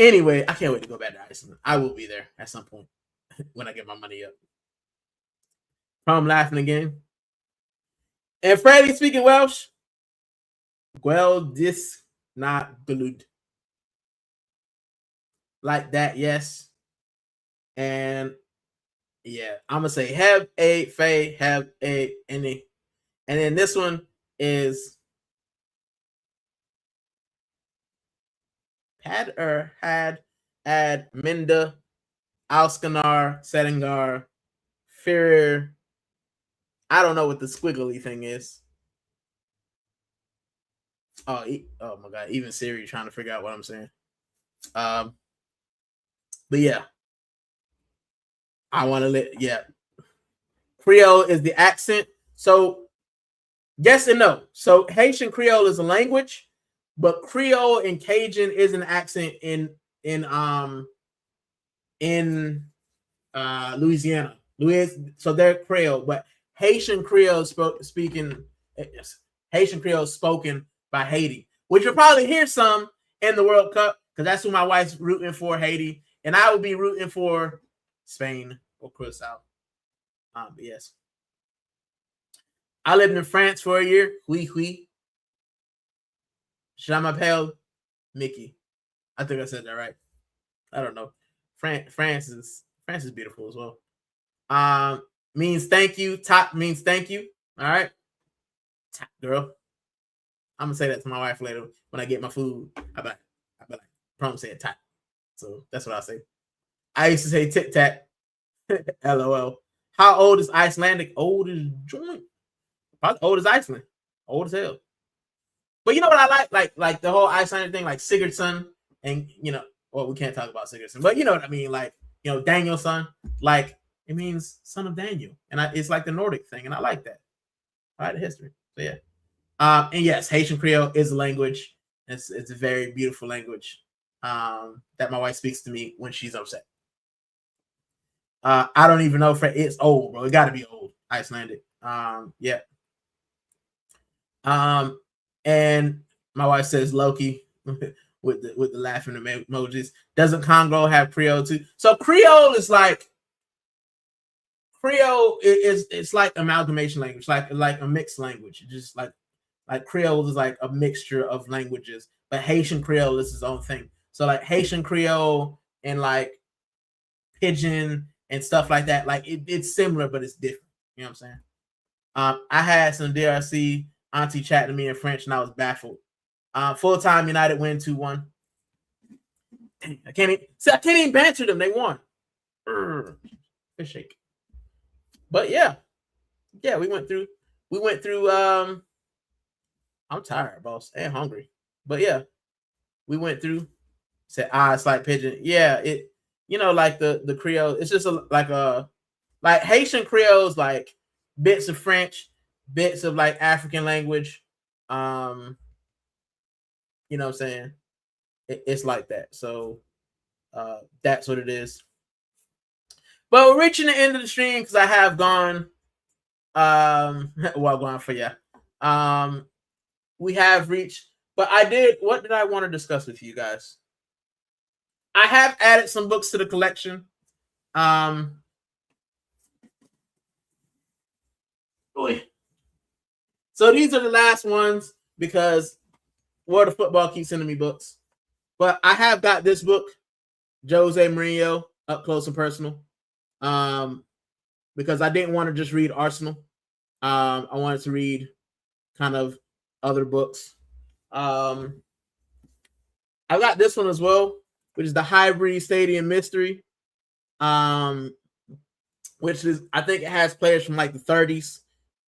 Anyway, I can't wait to go back to Iceland. I will be there at some point when I get my money up. I'm laughing again. And Freddie speaking Welsh. Well, this not glued. Like that, yes. And yeah, I'm gonna say have a fay, have a any. And then this one is had ad minda Alskanar Settingar Fear. I don't know what the squiggly thing is. Oh my god, even Siri trying to figure out what I'm saying. But yeah. I want to Creole is the accent. So yes and no. So Haitian Creole is a language, but Creole and Cajun is an accent in Louisiana. So they're Creole, but Haitian Creole Haitian Creole spoken by Haiti, which you'll probably hear some in the World Cup because that's who my wife's rooting for, Haiti, and I would be rooting for Spain or Curacao. But yes. I lived in France for a year. Oui. Je m'appelle Mickey. I think I said that right. I don't know. France is beautiful as well. Means thank you. Top means thank you. All right. Top girl. I'm gonna say that to my wife later when I get my food. I be like, prom said top. So that's what I say. I used to say tic tac. LOL. How old is Icelandic? Old as joint. Probably old as Iceland. Old as hell. But you know what I like the whole Icelandic thing, like Sigurdsson, and well, we can't talk about Sigurdsson, but you know what I mean, like Danielson, like it means son of Daniel, and it's like the Nordic thing, and I like that. I like the history. So yeah. And yes, Haitian Creole is a language. It's a very beautiful language that my wife speaks to me when she's upset. I don't even know if it's old, bro. It got to be old. Icelandic. Yeah. And my wife says Loki with the laughing emojis. Doesn't Congo have Creole too? So Creole is like it's like amalgamation language, like a mixed language. Just like Creole is like a mixture of languages, but Haitian Creole is its own thing. So like Haitian Creole and like Pidgin and stuff like that, like it's similar, but it's different. You know what I'm saying? I had some DRC auntie chat to me in French, and I was baffled. Full-time United win 2-1. I can't even banter them. They won. Fish shake. But yeah, we went through. I'm tired, boss, and hungry. But yeah, we went through. Said it's like Pidgin. Yeah, it. Like the Creole. It's just like Haitian Creole is like bits of French, bits of like African language. You know what I'm saying? It's like that. So that's what it is. But we're reaching the end of the stream because I have gone going for you. We have reached, but what did I want to discuss with you guys? I have added some books to the collection. So these are the last ones because World of Football keeps sending me books. But I have got this book, Jose Mourinho, Up Close and Personal. Because I didn't want to just read Arsenal. I wanted to read kind of other books. I got this one as well, which is the Highbury Stadium Mystery. Which is, I think it has players from like the 30s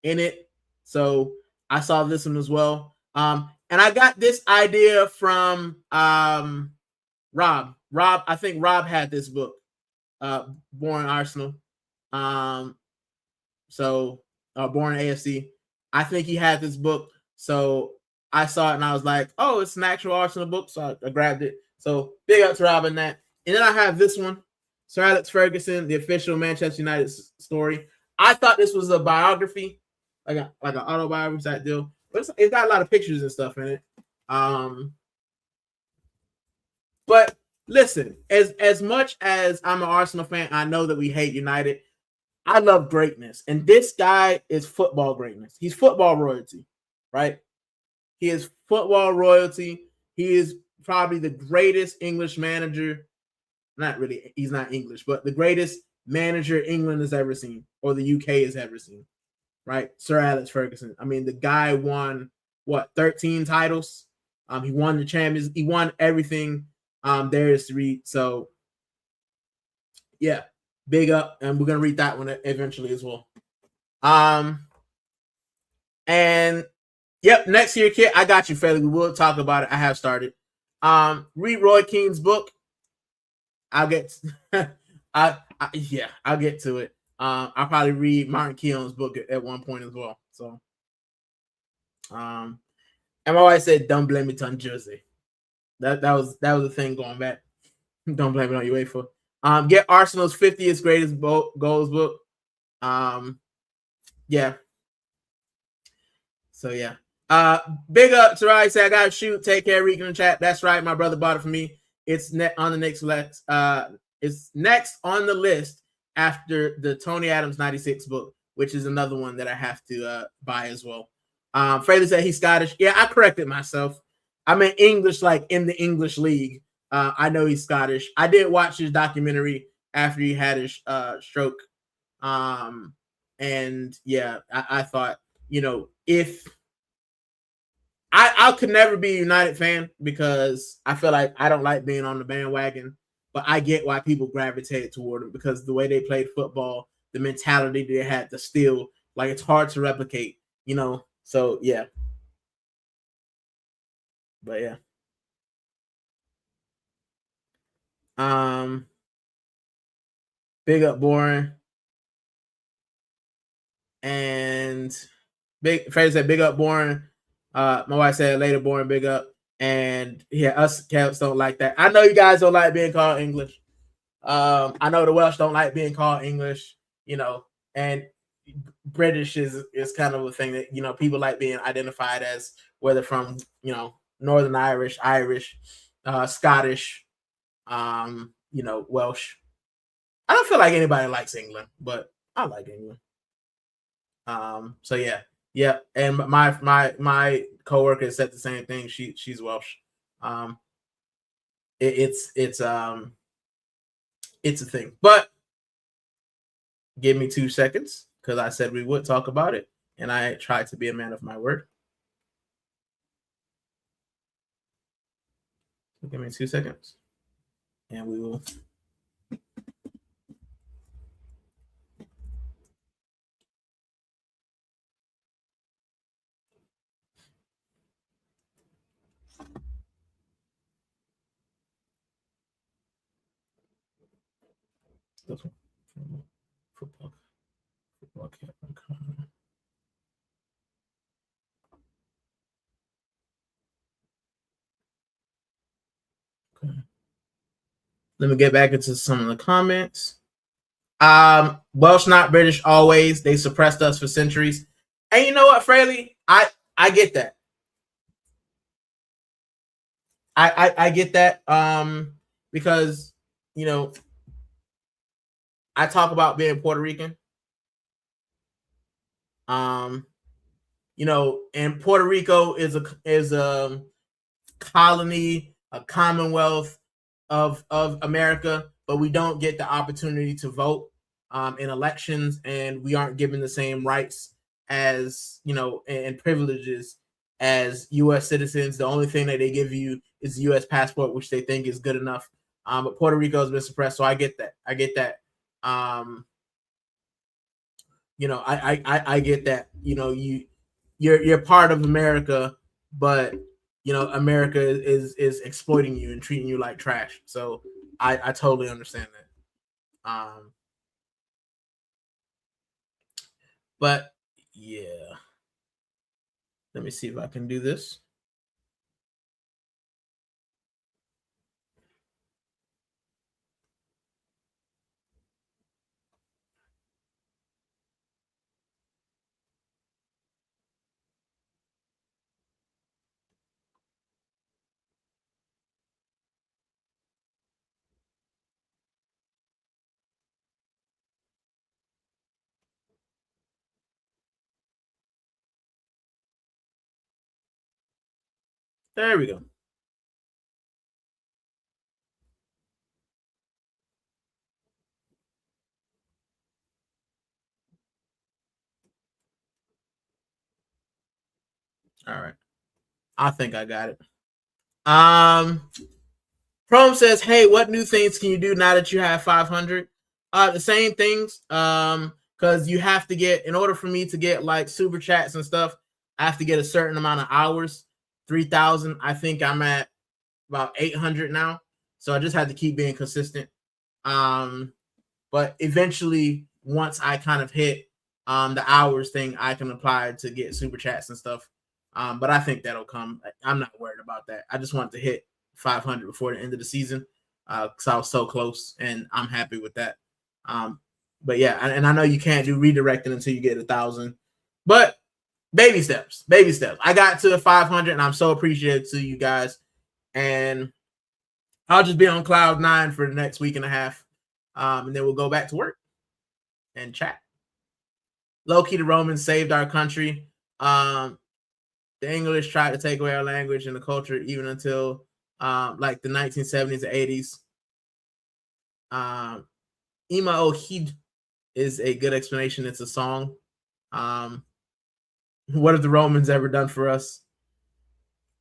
in it. So I saw this one as well. And I got this idea from Rob. I think Rob had this book, Born Arsenal. Born AFC. I think he had this book. So I saw it and I was like, oh, it's an actual Arsenal book. So I grabbed it. So big up to Rob in that. And then I have this one, Sir Alex Ferguson, the official Manchester United story. I thought this was a biography, like an autobiography type deal. But it's got a lot of pictures and stuff in it. But listen, as much as I'm an Arsenal fan, I know that we hate United. I love greatness, and this guy is football greatness. He's football royalty, right? He is football royalty. He is probably the greatest English manager. Not really, he's not English, but the greatest manager England has ever seen, or the UK has ever seen, right? Sir Alex Ferguson. I mean, the guy won what 13 titles. He won the champions. He won everything there is to read. So, yeah, big up, and we're gonna read that one eventually as well. And yep, next year, kid, I got you, Fairly. We will talk about it. I have started. Read Roy Keane's book. I'll get, I'll get to it. I'll probably read Martin Keown's book at one point as well. So, and my wife said, "Don't blame it on Jersey." That was the thing going back. Don't blame it on UEFA. Get Arsenal's 50th greatest goals book. Yeah. So yeah. Big up to Rai. Say I gotta shoot. Take care, Rican in the chat. That's right. My brother bought it for me. It's on the next list. It's next on the list after the Tony Adams 96 book, which is another one that I have to buy as well. Fraser said he's Scottish. Yeah, I corrected myself. I meant English, like in the English league. I know he's Scottish. I did watch his documentary after he had his stroke. And yeah, I thought, if I could never be a United fan because I feel like I don't like being on the bandwagon, but I get why people gravitate toward them because the way they played football, the mentality they had, the skill, like it's hard to replicate, So yeah. But yeah. Big up boring. And Freddie said big up boring. My wife said later boring, big up. And yeah, us Celts don't like that. I know you guys don't like being called English. I know the Welsh don't like being called English, and British is kind of a thing that, people like being identified as, whether from, Northern Irish, Scottish, Welsh. I don't feel like anybody likes England, but I like England. So yeah. And my coworker said the same thing. She's Welsh. It's a thing, but give me 2 seconds because I said we would talk about it, and I tried to be a man of my word. So give me 2 seconds, and we will. Football cap. Okay. Let me get back into some of the comments. Welsh not British always. They suppressed us for centuries. And you know what, Fraley? I get that. I get that. Because I talk about being Puerto Rican. And Puerto Rico is a colony, a commonwealth of America, but we don't get the opportunity to vote in elections, and we aren't given the same rights as and privileges as U.S. citizens. The only thing that they give you is the U.S. passport, which they think is good enough. But Puerto Rico has been suppressed, so I get that. I get that. I get that. You're part of America, but America is exploiting you and treating you like trash. So I totally understand that. But yeah, let me see if I can do this. There we go. All right. I think I got it. Prom says, "Hey, what new things can you do now that you have 500?" The same things. Because you have to get, in order for me to get like super chats and stuff, I have to get a certain amount of hours. 3,000. I think I'm at about 800 now. So I just had to keep being consistent. But eventually, once I kind of hit the hours thing, I can apply to get super chats and stuff. But I think that'll come. I'm not worried about that. I just want to hit 500 before the end of the season because I was so close, and I'm happy with that. But yeah, and I know you can't do redirecting until you get 1,000, but baby steps, baby steps. I got to 500, and I'm so appreciative to you guys. And I'll just be on cloud 9 for the next week and a half, and then we'll go back to work and chat. Low key, the Romans saved our country. The English tried to take away our language and the culture, even until like the 1970s and 80s. Ima Ohid is a good explanation. It's a song. What have the Romans ever done for us?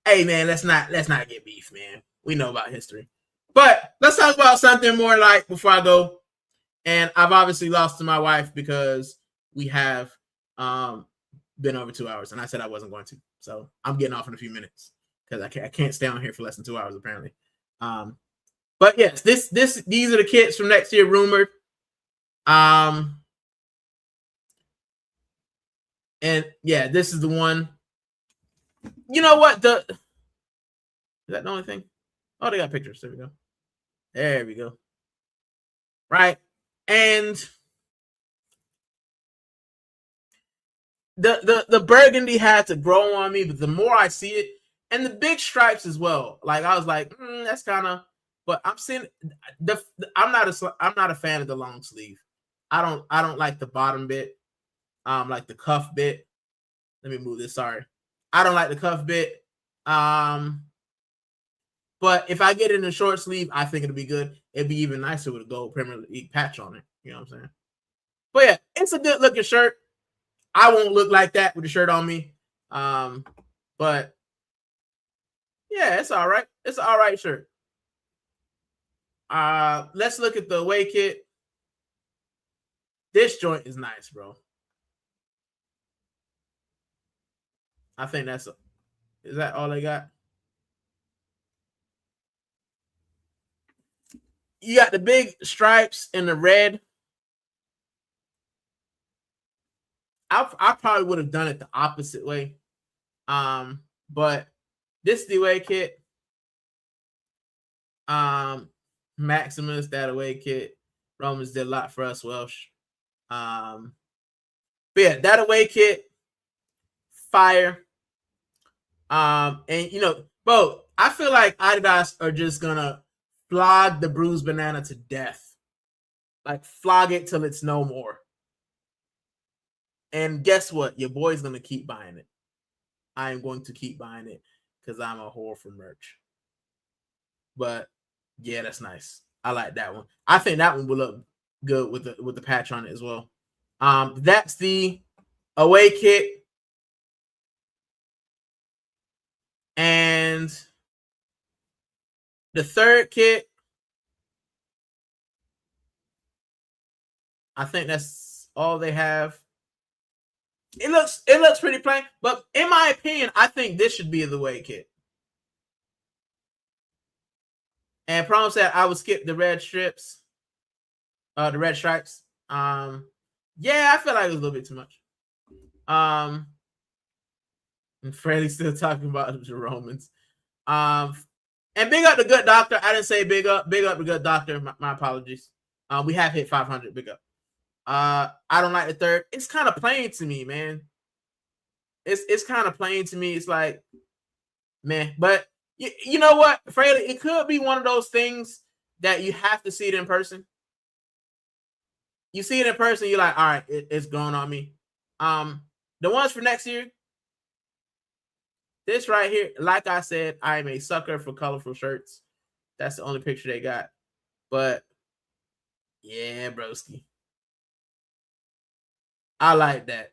Hey man, let's not get beef, man. We know about history. But let's talk about something more like before I go. And I've obviously lost to my wife because we have been over 2 hours, and I said I wasn't going to. So I'm getting off in a few minutes because I can't stay on here for less than 2 hours apparently. But yes, these are the kits from next year rumored. And yeah, this is the one. You know what? Is that the only thing? Oh, they got pictures. There we go. There we go. Right. And the burgundy had to grow on me, but the more I see it, and the big stripes as well. Like I was like, that's kind of. But I'm seeing I'm not a fan of the long sleeve. I don't like the bottom bit, like the cuff bit. Let me move this. Sorry, I don't like the cuff bit. But if I get it in a short sleeve, I think it'll be good. It'd be even nicer with a gold Premier League patch on it. You know what I'm saying? But yeah, it's a good looking shirt. I won't look like that with the shirt on me. But yeah, it's all right. It's an all right shirt. Let's look at the away kit. This joint is nice, bro. I think is that all they got? You got the big stripes and the red. I probably would have done it the opposite way. But this is the away kit. Maximus, that away kit. Romans did a lot for us, Welsh. But yeah, that away kit, fire. And you know, bro, I feel like Adidas are just gonna flog the bruised banana to death. Like flog it till it's no more. And guess what? Your boy's gonna keep buying it. I am going to keep buying it because I'm a whore for merch. But yeah, that's nice. I like that one. I think that one will look good with the patch on it as well. That's the away kit. And the third kit, I think that's all they have. It looks pretty plain, but in my opinion, I think this should be the away kit. And Prom said I would skip the red strips, the red stripes. Yeah, I feel like it was a little bit too much. And Freddie's still talking about the Romans. And big up the good doctor. I didn't say big up the good doctor. My apologies. We have hit 500. Big up. I don't like the third. It's kind of plain to me, man. It's kind of plain to me. It's like, man, but you know what, Freddie? It could be one of those things that you have to see it in person. You see it in person, you're like, all right, it's growing on me. The ones for next year, This right here, like I said, I am a sucker for colorful shirts. That's the only picture they got. But yeah, broski. I like that.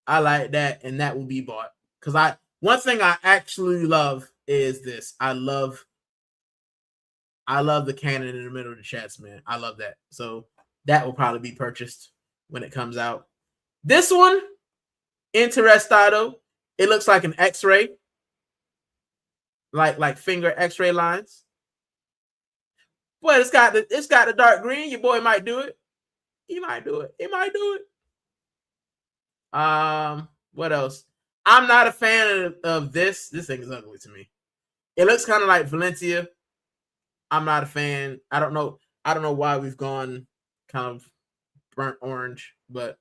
I like that, and that will be bought. Because one thing I actually love is this. I love the cannon in the middle of the chest, man. I love that. So that will probably be purchased when it comes out. This one, Interestado. It looks like an X-ray. Like finger X-ray lines. But it's got the dark green. Your boy might do it. He might do it. What else? I'm not a fan of this. This thing is ugly to me. It looks kind of like Valencia. I'm not a fan. I don't know why we've gone kind of burnt orange, but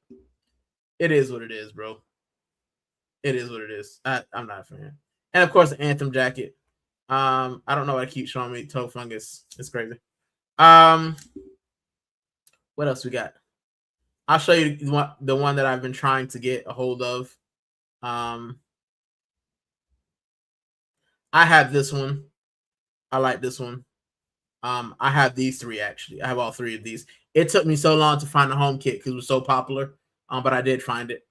it is what it is, bro. It is what it is. I'm not a fan. And of course, the Anthem jacket. I don't know why it keeps showing me toe fungus. It's crazy. What else we got? I'll show you the one that I've been trying to get a hold of. I have this one. I like this one. I have these three actually. I have all three of these. It took me so long to find the home kit because it was so popular. But I did find it.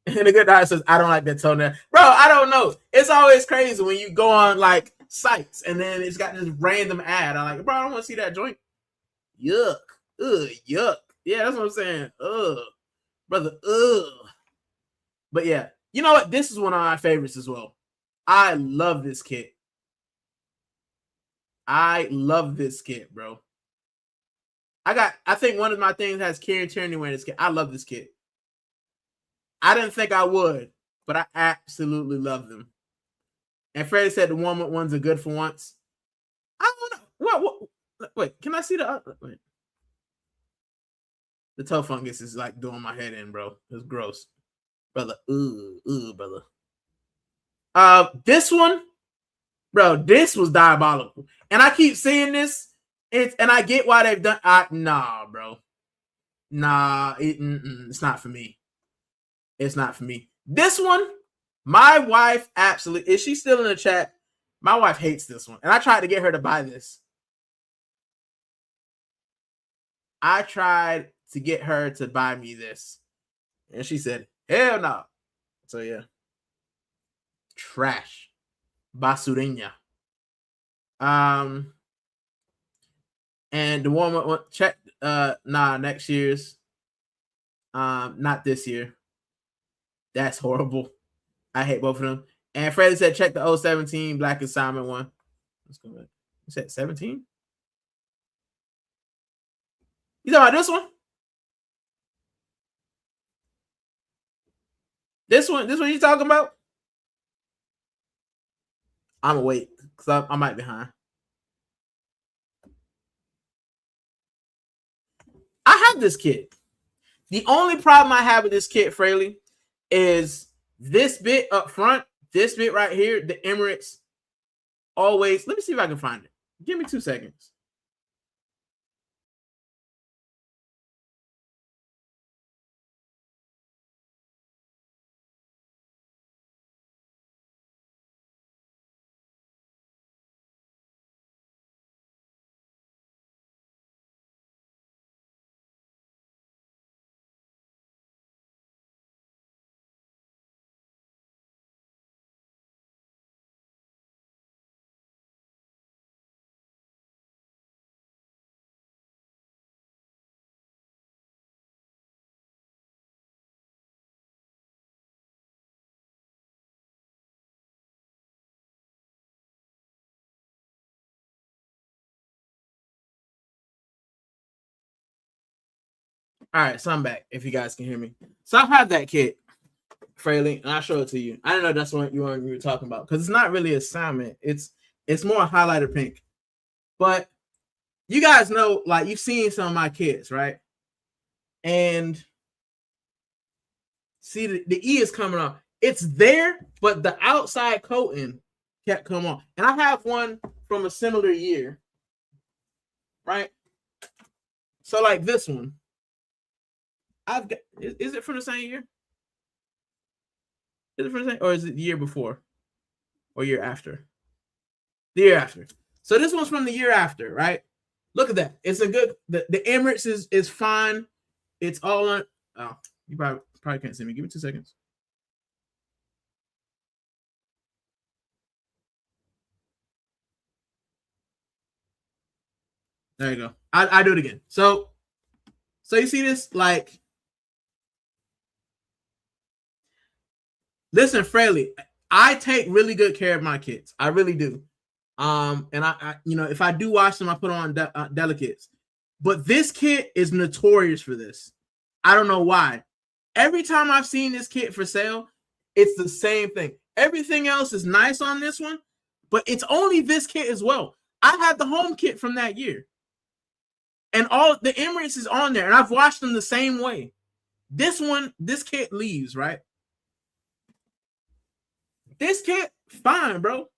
And the good guy says, I don't like that toenail. Bro, I don't know. It's always crazy when you go on like sites and then it's got this random ad. I'm like, bro, I don't want to see that joint. Yuck. Ugh, yuck. Yeah, that's what I'm saying. Ugh. Brother, ugh. But yeah, you know what? This is one of my favorites as well. I love this kit. I love this kit, bro. I think one of my things has Kieran Tierney wearing this kit. I love this kit. I didn't think I would, but I absolutely love them. And Freddie said the warm-up ones are good for once. I don't know. What? Wait, can I see the other? Wait. The toe fungus is like doing my head in, bro. It's gross. Brother. Ooh, brother. This one, bro, this was diabolical. And I keep seeing this. And I get why they've done. Nah, bro. Nah, it's not for me. It's not for me. This one, my wife absolutely, is she still in the chat? My wife hates this one. And I tried to get her to buy this. I tried to get her to buy me this. And she said, hell no. So yeah. Trash. Basureña. And the one check next year's. Not this year. That's horrible. I hate both of them. And Freddie said, check the 017 Black Assignment one. Let's go back. You said 17? You talking about this one? This one you talking about? I'm gonna wait because I might be behind. I have this kit. The only problem I have with this kit, Fraley, is this bit up front, this bit right here, the Emirates always. Let me see if I can find it. Give me 2 seconds. All right, so I'm back. If you guys can hear me, so I have that kit, Fraley, and I'll show it to you. I don't know that's what you were talking about because it's not really a assignment. It's more highlighter pink, but you guys know, like you've seen some of my kits, right? And see the E is coming off. It's there, but the outside coating kept coming on. And I have one from a similar year, right? So like this one, I've got. Is it from the same year? Is it first day, or is it the year before or year after? The year after. So this one's from the year after, right? Look at that. It's a good. The Emirates is fine. It's all on. Oh, you probably can't see me. Give me 2 seconds. There you go. I do it again. So you see this, like, listen, Fraley, I take really good care of my kids. I really do. And I if I do wash them, I put on delicates. But this kit is notorious for this. I don't know why. Every time I've seen this kit for sale, it's the same thing. Everything else is nice on this one, but it's only this kit as well. I had the home kit from that year. And all the Emirates is on there, and I've washed them the same way. This kit leaves, right? This kit, fine, bro.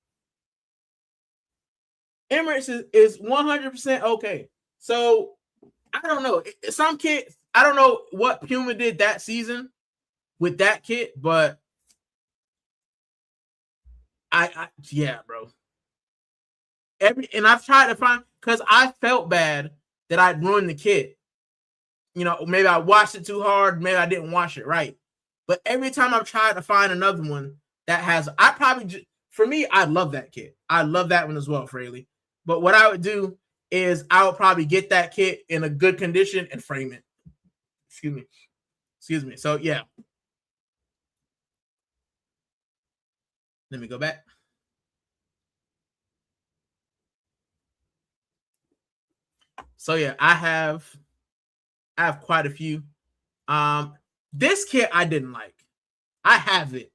Emirates is 100% okay. So I don't know. Some kits, I don't know what Puma did that season with that kit, but yeah, bro. And I've tried to find, because I felt bad that I'd ruined the kit. Maybe I washed it too hard, maybe I didn't wash it right. But every time I've tried to find another one that has, for me, I love that kit. I love that one as well, Fraley. But what I would do is I would probably get that kit in a good condition and frame it. Excuse me. So yeah. Let me go back. So yeah, I have quite a few. This kit I didn't like. I have it.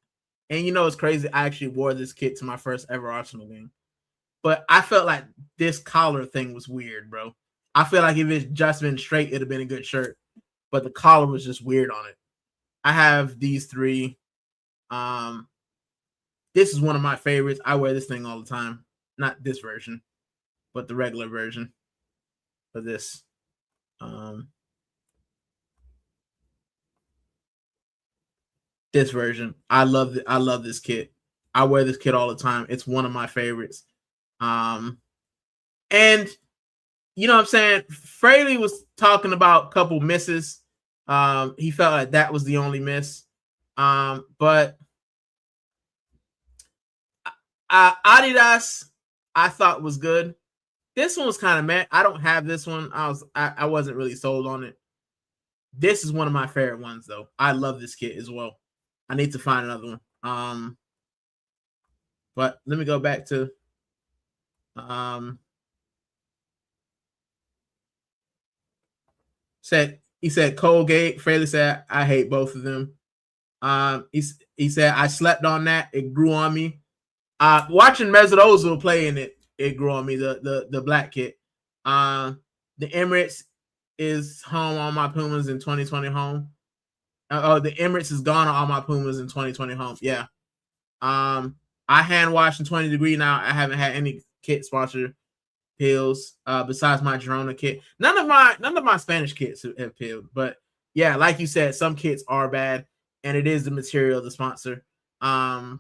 And it's crazy. I actually wore this kit to my first ever Arsenal game. But I felt like this collar thing was weird, bro. I feel like if it's just been straight, it'd have been a good shirt. But the collar was just weird on it. I have these 3. This is one of my favorites. I wear this thing all the time. Not this version, but the regular version of this. This version. I love this kit. I wear this kit all the time. It's one of my favorites. And you know what I'm saying? Fraley was talking about a couple misses. He felt like that was the only miss. But Adidas, I thought was good. This one was kind of meh. I don't have this one. I wasn't really sold on it. This is one of my favorite ones, though. I love this kit as well. I need to find another one. But let me go back to he said Colgate. Fraley said I hate both of them. He said I slept on that. It grew on me. Watching Mesut Ozil play in it grew on me. The black kit. The Emirates is home on my Pumas in 2020 home. The Emirates is gone on all my Pumas in 2020 home. Yeah. I hand washed in 20 degree now. I haven't had any kit sponsor pills besides my Girona kit. None of my Spanish kits have peeled, but yeah, like you said, some kits are bad, and it is the material of the sponsor. I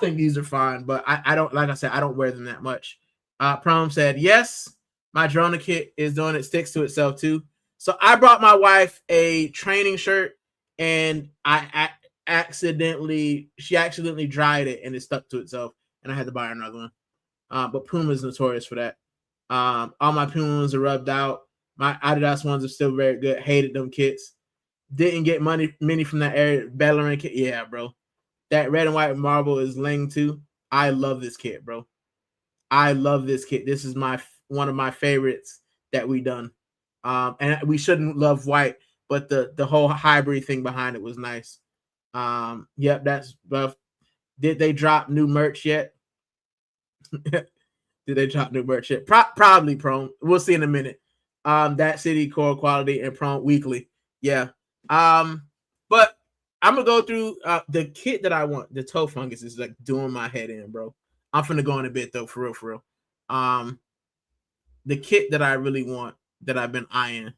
think these are fine, but I don't, like I said, I don't wear them that much. Prom said, yes, my Girona kit is doing it, sticks to itself too. So I brought my wife a training shirt, and she accidentally dried it, and it stuck to itself, and I had to buy another one. But Puma is notorious for that. All my Puma ones are rubbed out. My Adidas ones are still very good. Hated them kits. Didn't get many from that area. Bellerin kit, yeah, bro. That red and white marble is Ling too. I love this kit, bro. I love this kit. This is one of my favorites that we done. And we shouldn't love white, but the whole hybrid thing behind it was nice. Yep, that's rough. Did they drop new merch yet? Did they drop new merch yet? Probably, Prone. We'll see in a minute. That city core quality and Prone weekly. Yeah. But I'm gonna go through the kit that I want. The toe fungus is like doing my head in, bro. I'm finna go in a bit though, for real. The kit that I really want, that I've been eyeing.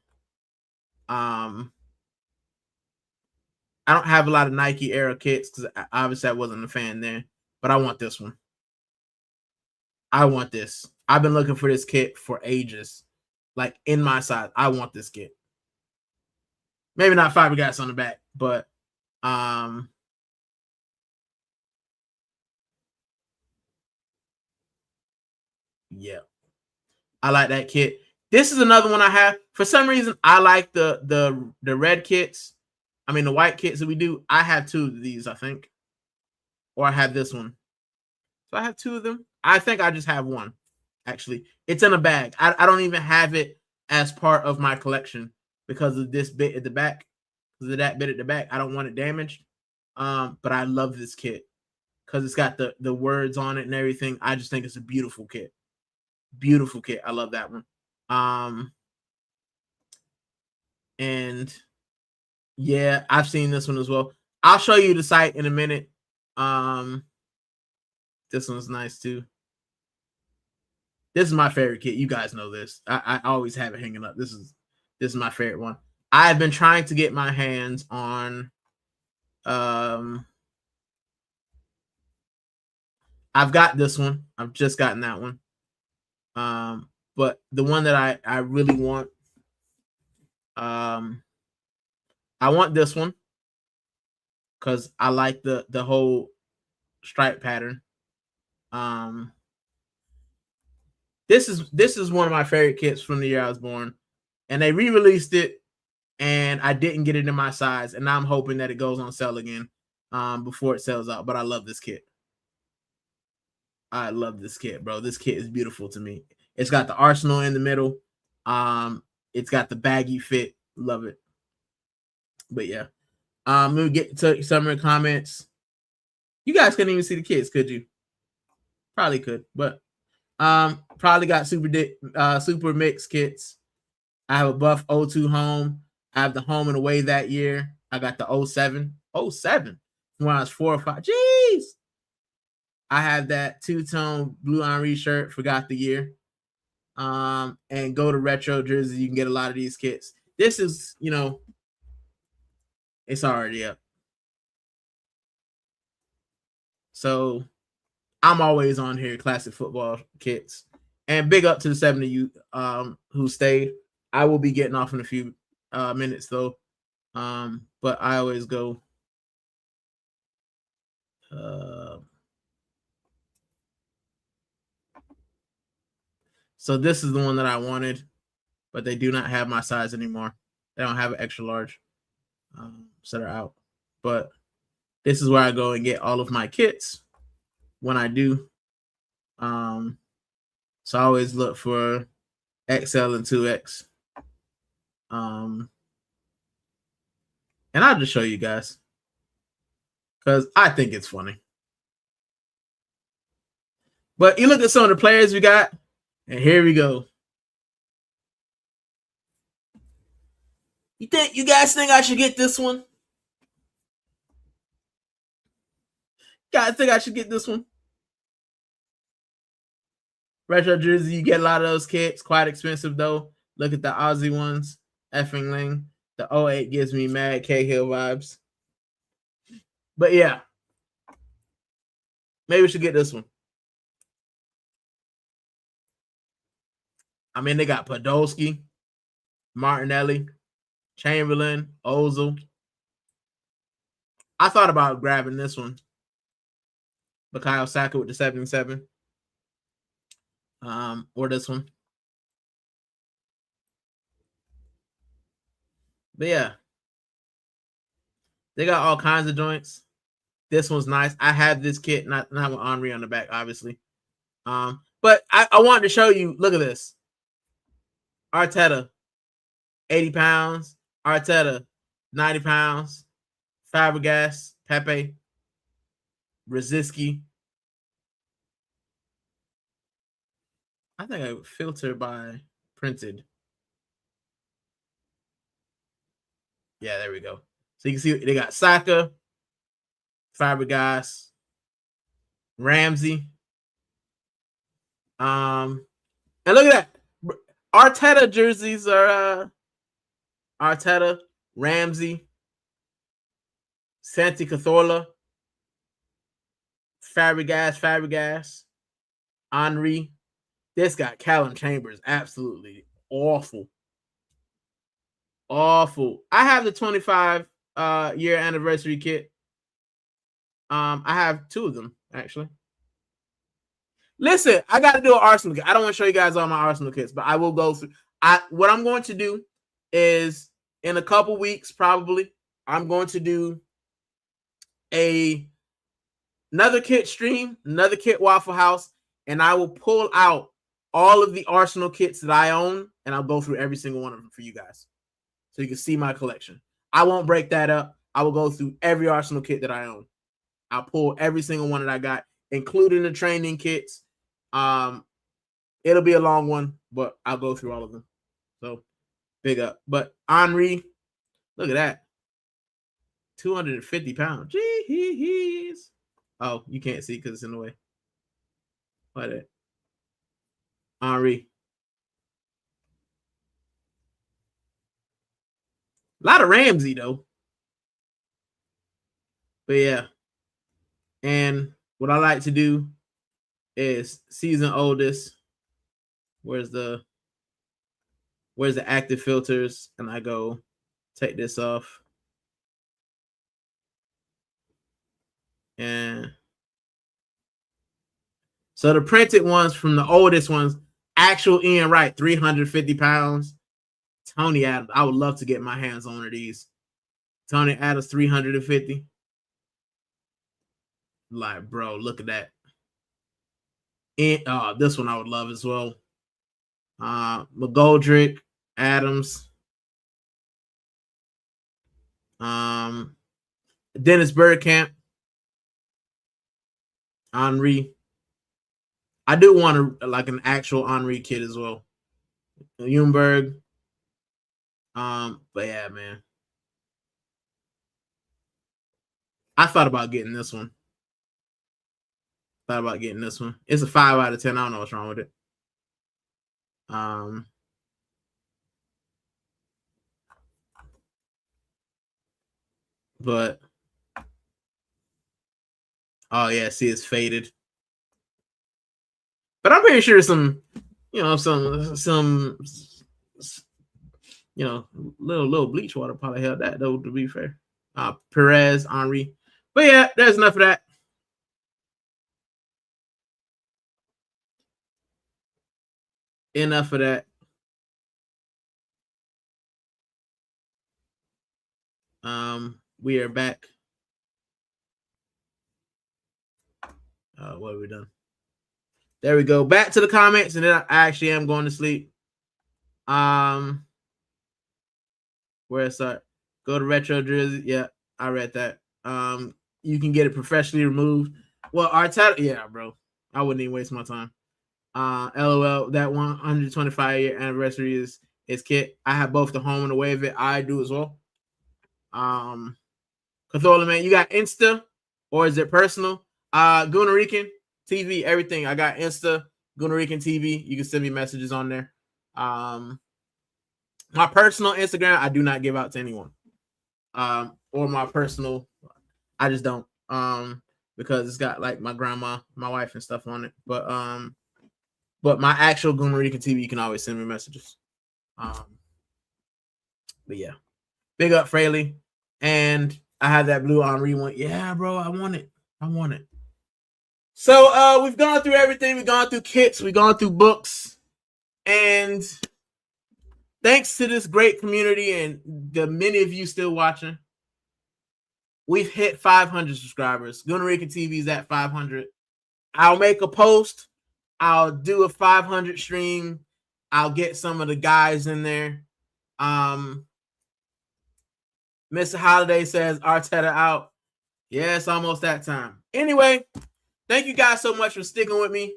I don't have a lot of Nike era kits because obviously I wasn't a fan there, but I want this one. I want this. I've been looking for this kit for ages. Like in my size, I want this kit. Maybe not Fabregas on the back, but yeah. I like that kit. This is another one I have. For some reason, I like the red kits. I mean the white kits that we do. I have 2 of these, I think. Or I have this one. So I have 2 of them. I think I just have 1. Actually, it's in a bag. I don't even have it as part of my collection because of this bit at the back. Because of that bit at the back, I don't want it damaged. But I love this kit because it's got the words on it and everything. I just think it's a beautiful kit. Beautiful kit. I love that one. And yeah, I've seen this one as well. I'll show you the site in a minute. This one's nice too. This is my favorite kit. You guys know this. I always have it hanging up. This is my favorite one. I've been trying to get my hands on I've got this one. I've just gotten that one. But the one that I really want, I want this one because I like the whole stripe pattern. This is one of my favorite kits from the year I was born, and they re-released it, and I didn't get it in my size, and now I'm hoping that it goes on sale again before it sells out. But I love this kit. I love this kit, bro. This kit is beautiful to me. It's got the Arsenal in the middle. It's got the baggy fit. Love it. But yeah, we'll get to some of the comments. You guys couldn't even see the kits, could you? Probably could, but probably got super mix kits. I have a buff 02 home. I have the home and away that year. I got the 07 when I was 4 or 5. Jeez. I have that 2-tone blue Henry shirt. Forgot the year. And go to retro jersey. You can get a lot of these kits. This is, it's already up. So I'm always on here, classic football kits. And big up to the 7 of you who stayed. I will be getting off in a few minutes though. But I always go. So this is the one that I wanted, but they do not have my size anymore. They don't have an extra large. So they're out. But this is where I go and get all of my kits when I do. So I always look for XL and 2X. And I'll just show you guys because I think it's funny. But you look at some of the players we got, and here we go. You guys think I should get this one? Guys think I should get this one? Retro jersey, you get a lot of those kits. Quite expensive though. Look at the Aussie ones. Effing Ling. The 08 gives me mad Cahill vibes. But yeah. Maybe we should get this one. I mean, they got Podolski, Martinelli, Chamberlain, Ozil. I thought about grabbing this one. Bukayo Saka with the 77. Or this one. But yeah. They got all kinds of joints. This one's nice. I have this kit, not with Henry on the back, obviously. But I wanted to show you. Look at this. Arteta, 80 pounds. Arteta, 90 pounds. Fabregas, Pepe, Brzezinski. I think I filter by printed. Yeah, there we go. So you can see they got Saka, Fabregas, Ramsey. And look at that. Arteta jerseys are Arteta, Ramsey, Santi Cazorla, Fabregas, Henry. This guy, Callum Chambers, absolutely awful. Awful. I have the 25 year anniversary kit. I have 2 of them, actually. Listen, I got to do an Arsenal kit. I don't want to show you guys all my Arsenal kits, but I will go through. What I'm going to do is in a couple weeks, probably, I'm going to do another kit stream, another kit Waffle House, and I will pull out all of the Arsenal kits that I own, and I'll go through every single one of them for you guys, so you can see my collection. I won't break that up. I will go through every Arsenal kit that I own. I'll pull every single one that I got, including the training kits. It'll be a long one, but I'll go through all of them. So big up. But Henry, look at that. 250 pounds. Jeez. Oh, you can't see because it's in the way. What that? Henry. A lot of Ramsey, though. But yeah. And what I like to do is season oldest. Where's the active filters? And I go take this off. And so the printed ones from the oldest ones, actual Ian Wright, 350 pounds. Tony Adams, I would love to get my hands on one of these. Tony Adams, 350. Like, bro, look at that. And this one I would love as well. McGoldrick, Adams. Dennis Bergkamp. Henry. I do want like an actual Henry kit as well. Ljungberg. But yeah, man. I thought about getting this one. It's a 5 out of 10. I don't know what's wrong with it. But oh yeah, see, it's faded. But I'm pretty sure some little bleach water probably held that, though, to be fair. Perez, Henry. But yeah, there's enough of that. Enough of that. We are back. What have we done? There we go. Back to the comments, and then I actually am going to sleep. Where's that? Go to retro jersey. Yeah, I read that. You can get it professionally removed. Well, Arteta, yeah, bro. I wouldn't even waste my time. LOL, that 125 year anniversary is kit. I have both the home and away of it. I do as well. Cazorla, man, you got Insta or is it personal? Gooner Rican TV, everything. I got Insta, Gooner Rican TV. You can send me messages on there. My personal Instagram, I do not give out to anyone. Or my personal, I just don't. Because it's got like my grandma, my wife, and stuff on it. But my actual Gooner Rican TV, you can always send me messages. But yeah, big up Fraley, and I have that blue Henry one. Yeah, bro, I want it. So we've gone through everything. We've gone through kits. We've gone through books, and thanks to this great community and the many of you still watching, we've hit 500 subscribers. Gooner Rican TV is at 500. I'll make a post. I'll do a 500 stream. I'll get some of the guys in there. Mr. Holiday says Arteta out. Yeah, it's almost that time. Anyway, thank you guys so much for sticking with me.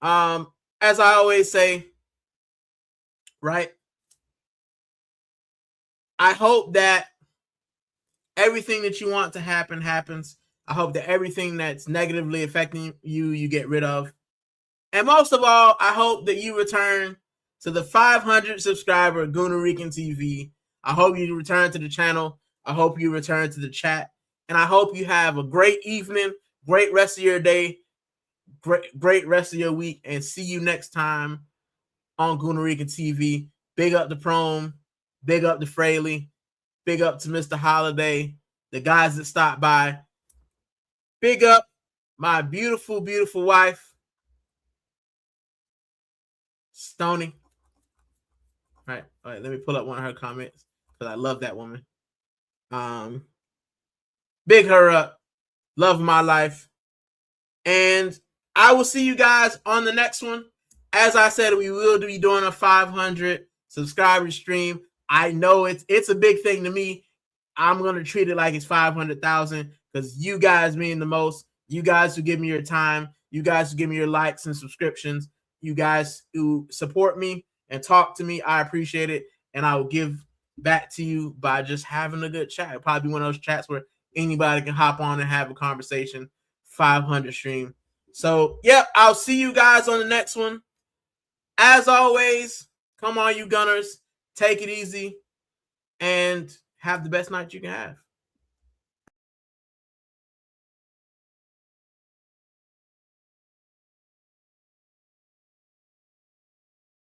As I always say, right? I hope that everything that you want to happen happens. I hope that everything that's negatively affecting you, you get rid of. And most of all, I hope that you return to the 500 subscriber Gooner Rican TV. I hope you return to the channel. I hope you return to the chat. And I hope you have a great evening, great rest of your day, great rest of your week, and see you next time on Gooner Rican TV. Big up to Prom, big up to Fraley, big up to Mr. Holiday, the guys that stopped by. Big up my beautiful, beautiful wife, Stony. All right, let me pull up one of her comments because I love that woman. Big her up. Love my life. And I will see you guys on the next one. As I said, we will be doing a 500 subscriber stream. I know it's a big thing to me. I'm going to treat it like it's 500,000 because you guys mean the most. You guys who give me your time. You guys who give me your likes and subscriptions. You guys who support me and talk to me. I appreciate it. And I will give back to you by just having a good chat. It'll probably be one of those chats where anybody can hop on and have a conversation. 500 stream. So, yep, I'll see you guys on the next one. As always, come on, you Gunners. Take it easy and have the best night you can have.